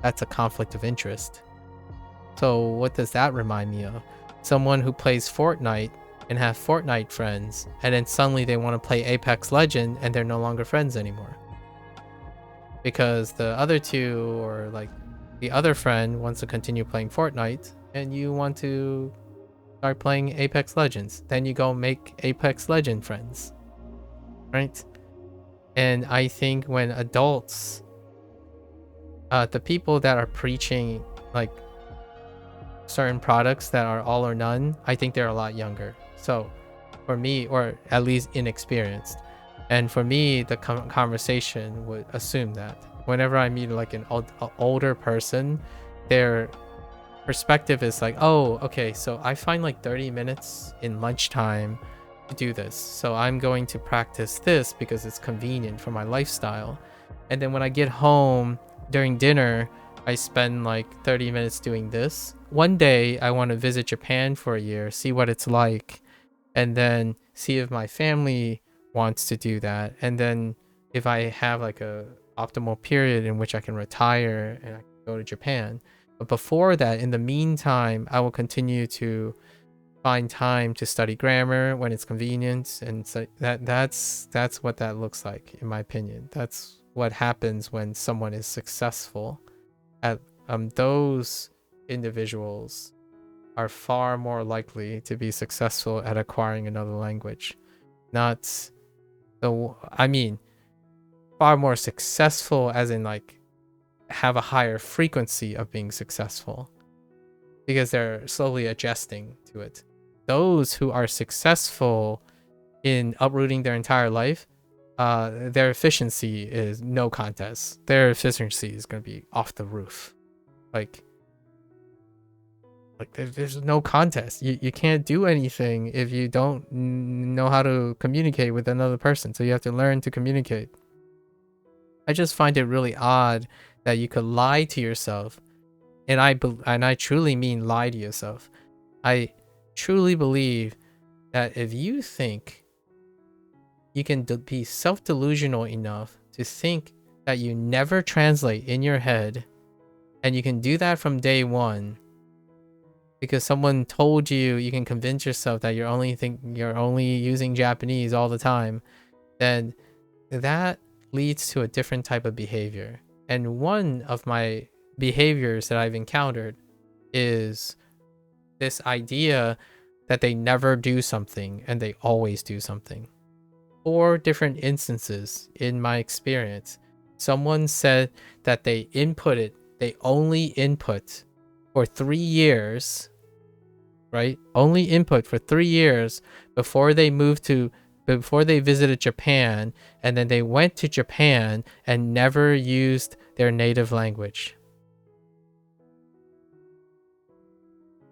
That's a conflict of interest. So what does that remind me of? Someone who plays Fortnite and have Fortnite friends, and then suddenly they want to play Apex Legend and they're no longer friends anymore. Because the other two, or like the other friend wants to continue playing Fortnite and you want to start playing Apex Legends. Then you go make Apex Legend friends. Right? And I think when adults, the people that are preaching like certain products that are all or none, I think they're a lot younger. So for me, or at least inexperienced, and for me, the conversation would assume that whenever I meet like an older person, their perspective is like, oh, okay, so I find like 30 minutes in lunchtime to do this, so I'm going to practice this because it's convenient for my lifestyle. And then when I get home during dinner, I spend like 30 minutes doing this. One day I want to visit Japan for a year, see what it's like, and then see if my family wants to do that. And then if I have like a optimal period in which I can retire and I can go to Japan. But before that, in the meantime, I will continue to find time to study grammar when it's convenient. And so that's what that looks like, in my opinion. That's what happens when someone is successful. At those individuals are far more likely to be successful at acquiring another language. Not the, I mean, far more successful as in like have a higher frequency of being successful because they're slowly adjusting to it. Those who are successful in uprooting their entire life, their efficiency is no contest. Their efficiency is going to be off the roof. Like there's no contest. You can't do anything if you don't know how to communicate with another person. So you have to learn to communicate. I just find it really odd that you could lie to yourself, and I truly mean lie to yourself. I truly believe that if you think you can be self-delusional enough to think that you never translate in your head, and you can do that from day one because someone told you you can convince yourself that you're only using Japanese all the time, then that leads to a different type of behavior. And one of my behaviors that I've encountered is this idea that they never do something and they always do something. 4 different instances in my experience. Someone said that they only input for 3 years, right? Only input for 3 years before they visited Japan, and then they went to Japan and never used their native language.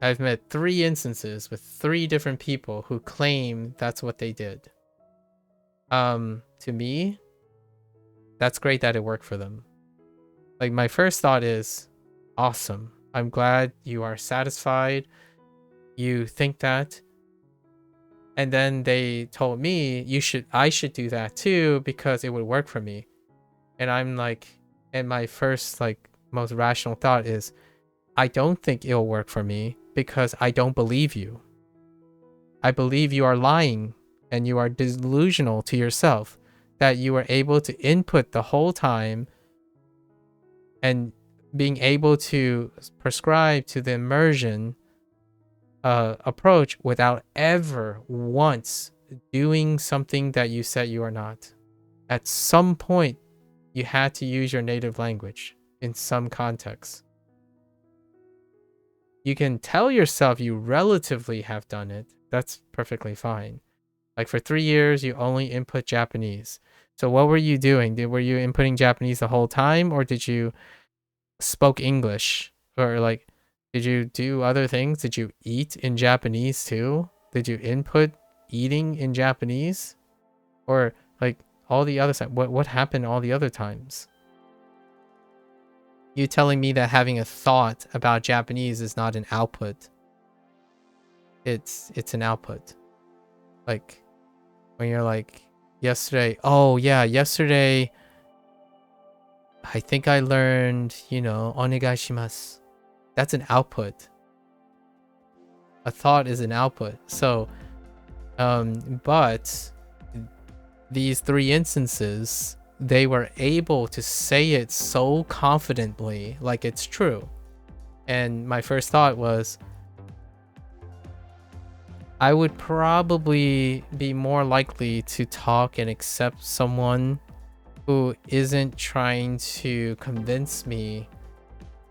I've met 3 instances with 3 different people who claim that's what they did. To me, that's great that it worked for them. Like, my first thought is, awesome. I'm glad you are satisfied. You think that. And then they told me I should do that too because it would work for me. And I'm like, and my first like most rational thought is, I don't think it'll work for me because I don't believe you. I believe you are lying and you are delusional to yourself that you were able to input the whole time and being able to prescribe to the immersion approach without ever once doing something that you said you are not. At some point, you had to use your native language in some context. You can tell yourself you relatively have done it. That's perfectly fine. Like for 3 years, you only input Japanese. So what were you doing? Were you inputting Japanese the whole time, or did you spoke English, or like did you do other things? Did you eat in Japanese too? Did you input eating in Japanese, or like all the other time? What happened all the other times? You telling me that having a thought about Japanese is not an output? It's an output. Like when you're like yesterday, oh yeah, yesterday I think I learned, onegaishimasu. That's an output. A thought is an output. So, but these 3 instances, they were able to say it so confidently, like it's true. And my first thought was, I would probably be more likely to talk and accept someone who isn't trying to convince me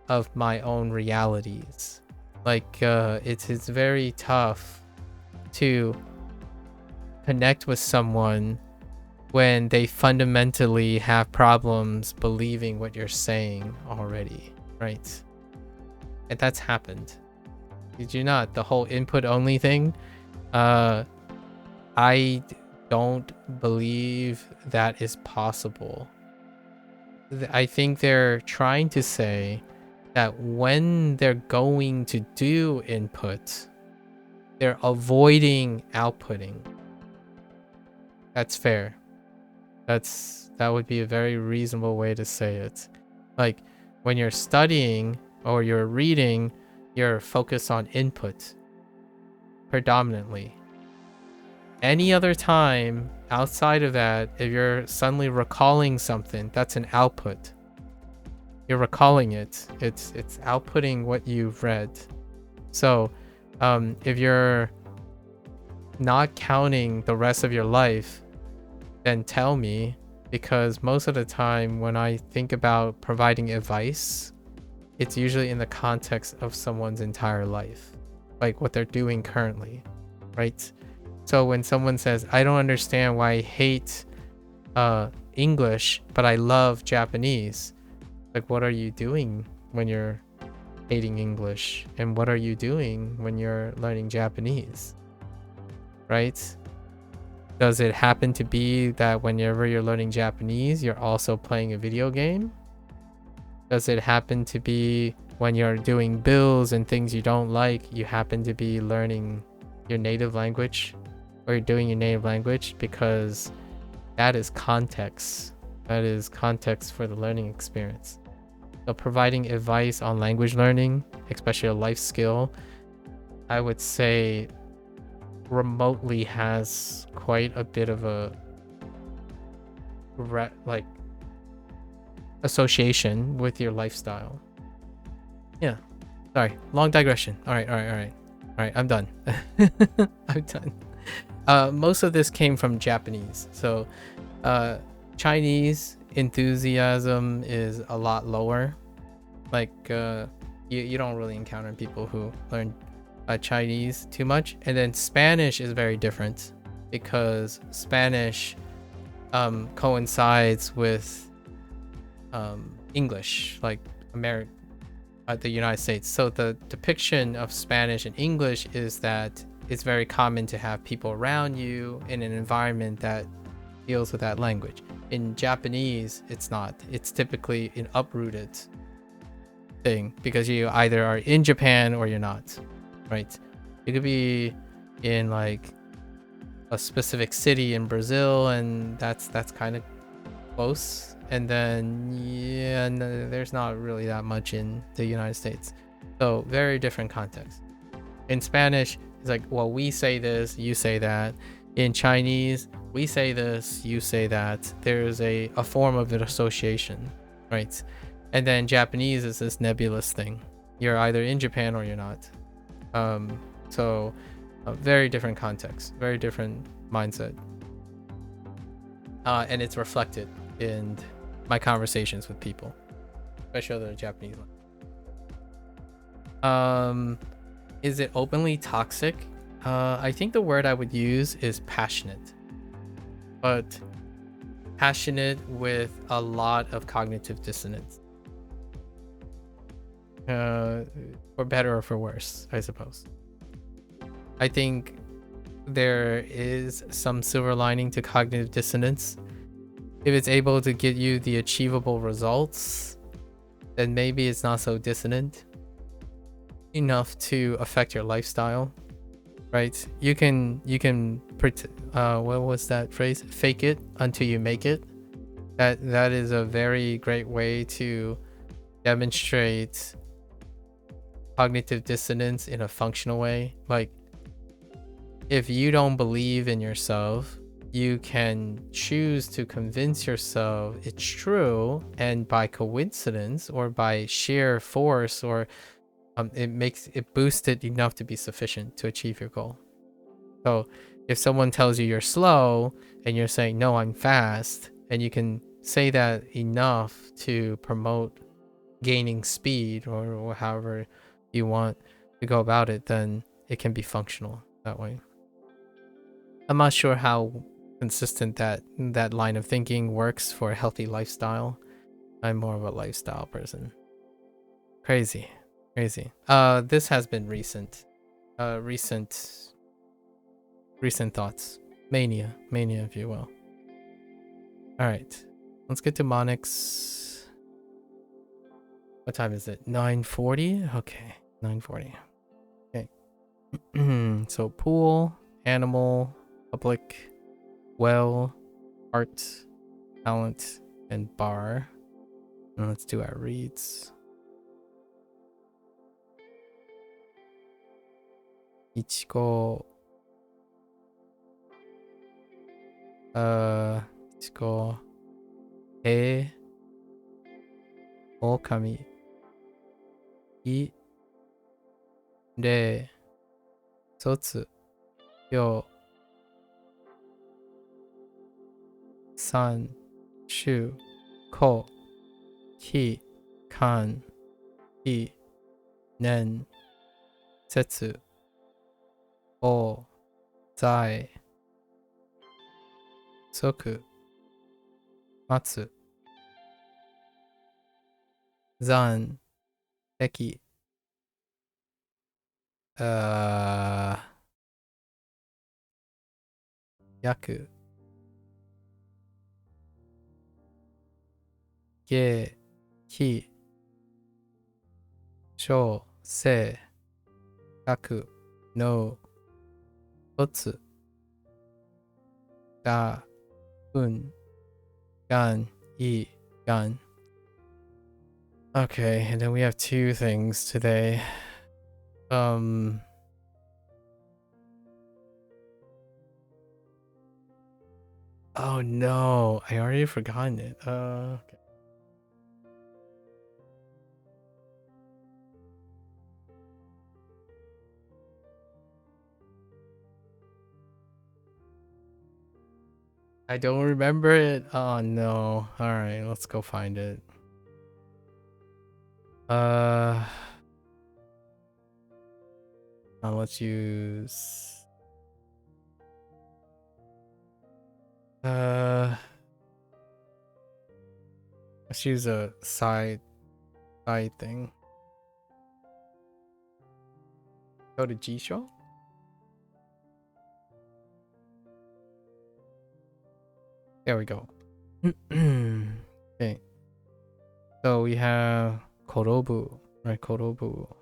of my own realities. Like it's very tough to connect with someone when they fundamentally have problems believing what you're saying already, right? And that's happened. Did you not? The whole input only thing, I don't believe that is possible. I think they're trying to say that when they're going to do input, they're avoiding outputting. That's fair. That would be a very reasonable way to say it. Like when you're studying or you're reading, you're focused on input predominantly. Any other time outside of that, if you're suddenly recalling something, that's an output. You're recalling it. It's outputting what you've read. So if you're not counting the rest of your life, then tell me, because most of the time when I think about providing advice, it's usually in the context of someone's entire life, like what they're doing currently, right? So when someone says, I don't understand why I hate English, but I love Japanese, like what are you doing when you're hating English? And what are you doing when you're learning Japanese, right? Does it happen to be that whenever you're learning Japanese, you're also playing a video game? Does it happen to be when you're doing bills and things you don't like, you happen to be learning your native language, or you're doing your native language? Because that is context. That is context for the learning experience. So providing advice on language learning, especially a life skill, I would say remotely has quite a bit of a like association with your lifestyle. Yeah, sorry, long digression. All right, I'm done. I'm done. Most of this came from Japanese, so Chinese enthusiasm is a lot lower. Like you don't really encounter people who learn Chinese too much. And then Spanish is very different, because Spanish coincides with English, like the United States. So the depiction of Spanish and English is that it's very common to have people around you in an environment that deals with that language. In Japanese, it's not. It's typically an uprooted thing, because you either are in Japan or you're not, right? You could be in like a specific city in Brazil, and that's kind of close. And then yeah, no, there's not really that much in the United States. So very different context. In Spanish, it's like, well, we say this, you say that. In Chinese, we say this, you say that. There's a form of an association, right? And then Japanese is this nebulous thing. You're either in Japan or you're not. So a very different context, very different mindset. And it's reflected in my conversations with people, especially the Japanese one. Is it openly toxic? I think the word I would use is passionate, but passionate with a lot of cognitive dissonance. For better or for worse, I suppose. I think there is some silver lining to cognitive dissonance. If it's able to get you the achievable results, then maybe it's not so dissonant enough to affect your lifestyle, right? You can what was that phrase? Fake it until you make it. That is a very great way to demonstrate cognitive dissonance in a functional way. Like, if you don't believe in yourself, you can choose to convince yourself it's true, and by coincidence or by sheer force, or it boosts it enough to be sufficient to achieve your goal. So if someone tells you you're slow and you're saying, no, I'm fast, and you can say that enough to promote gaining speed, or however you want to go about it, then it can be functional that way. I'm not sure how consistent that line of thinking works for a healthy lifestyle. I'm more of a lifestyle person. Crazy. This has been recent thoughts. Mania, if you will. All right, let's get to Monix. What time is it? 9:40. Okay, 9:40. Okay. So pool, animal, public, well, art, talent, and bar. And let's do our reads. Ichigo. Ichigo. E. Okami. I. Re. Sotsu. Yo. San. Shu. Ko. Ki. Kan. I. Nen. Setsu. O. Zai. Soku. Matsu. Zan. Eki. Yaku. Ge. Ki. Sho. Se. Gaku. No. Totsu. Ga. Un. Gan. I. Gan. Okay, and then we have two things today. Oh no, I already forgotten it. Okay. I don't remember it. Oh no. All right, let's go find it. Let's use let's use a side thing. Go to Jisho. There we go. Okay. So we have Korobu, right? Korobu.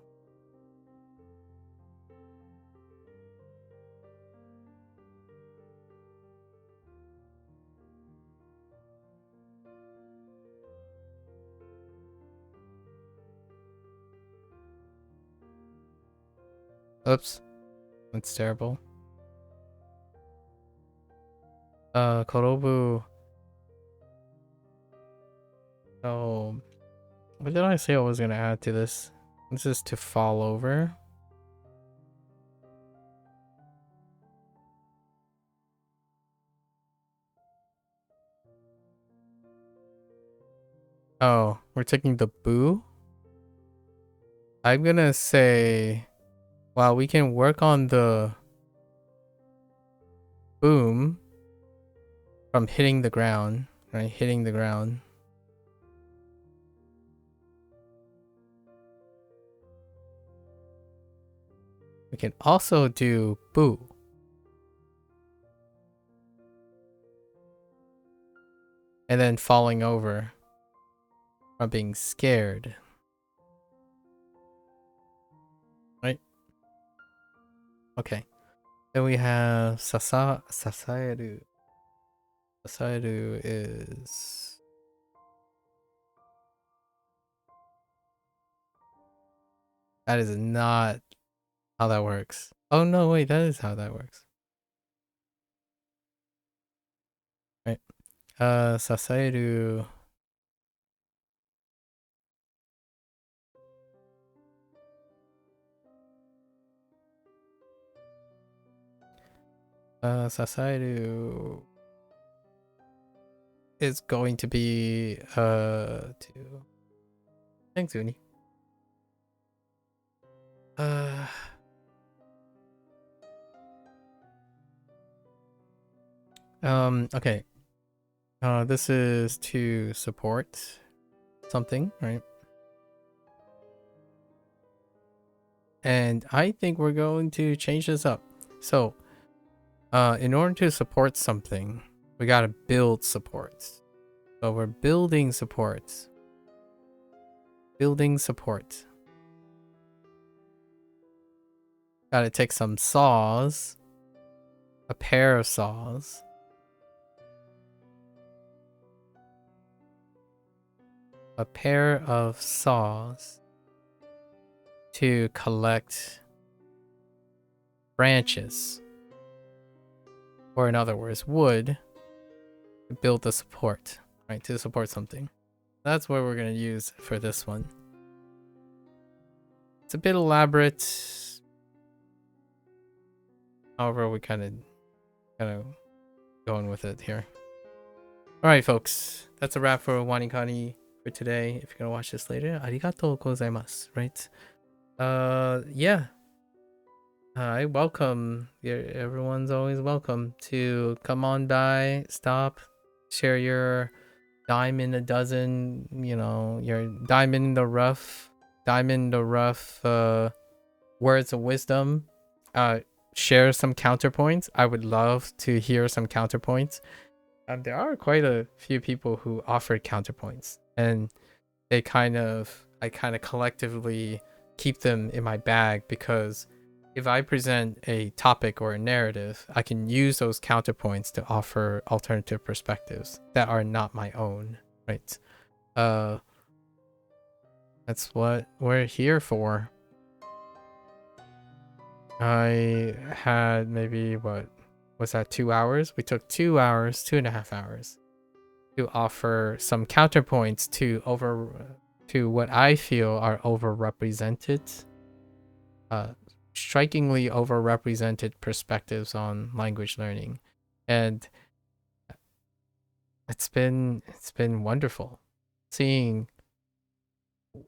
Oops. That's terrible. Korobu. Oh. What did I say I was gonna add to this? This is to fall over. Oh, we're taking the boo. I'm gonna say, well, we can work on the boom from hitting the ground, right? Hitting the ground. We can also do boo. And then falling over from being scared. Right? Okay. Then we have sasaeru. Sasaeru is... That is not how that works. Oh no, wait, that is how that works. Right. Sasaeru. Sasaeru is going to be thanks, Uni. Okay. This is to support something, right? And I think we're going to change this up. So, in order to support something, we gotta build supports. So we're building supports. Building support. Gotta take some saws. A pair of saws. A pair of saws to collect branches, or in other words, wood, to build the support, right? To support something. That's what we're going to use for this one. It's a bit elaborate. However, we kind of going with it here. All right, folks. That's a wrap for WaniKani for today. If you're going to watch this later, arigatou gozaimasu, right? Yeah. I welcome. Everyone's always welcome to come on by, stop, share your dime in a dozen, you know, your diamond in the rough words of wisdom. Share some counterpoints. I would love to hear some counterpoints. There are quite a few people who offered counterpoints, and I kind of collectively keep them in my bag, because if I present a topic or a narrative, I can use those counterpoints to offer alternative perspectives that are not my own, right? That's what we're here for. I had maybe, what was that, 2 hours? We took 2 hours, 2.5 hours to offer some counterpoints to what I feel are overrepresented, strikingly overrepresented perspectives on language learning. And it's been wonderful seeing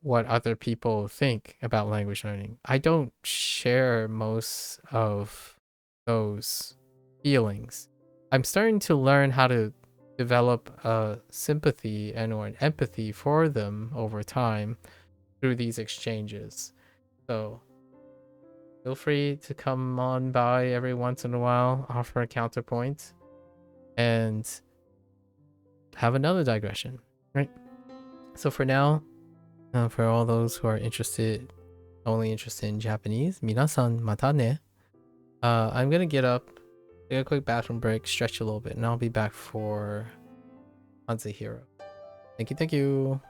what other people think about language learning. I don't share most of those feelings. I'm starting to learn how to develop a sympathy and or an empathy for them over time through these exchanges. So feel free to come on by every once in a while, offer a counterpoint, and have another digression, right? So for now, for all those who are only interested in Japanese, minasan mata ne. I'm gonna get up, take a quick bathroom break, stretch a little bit, and I'll be back for Hanze Hero. Thank you.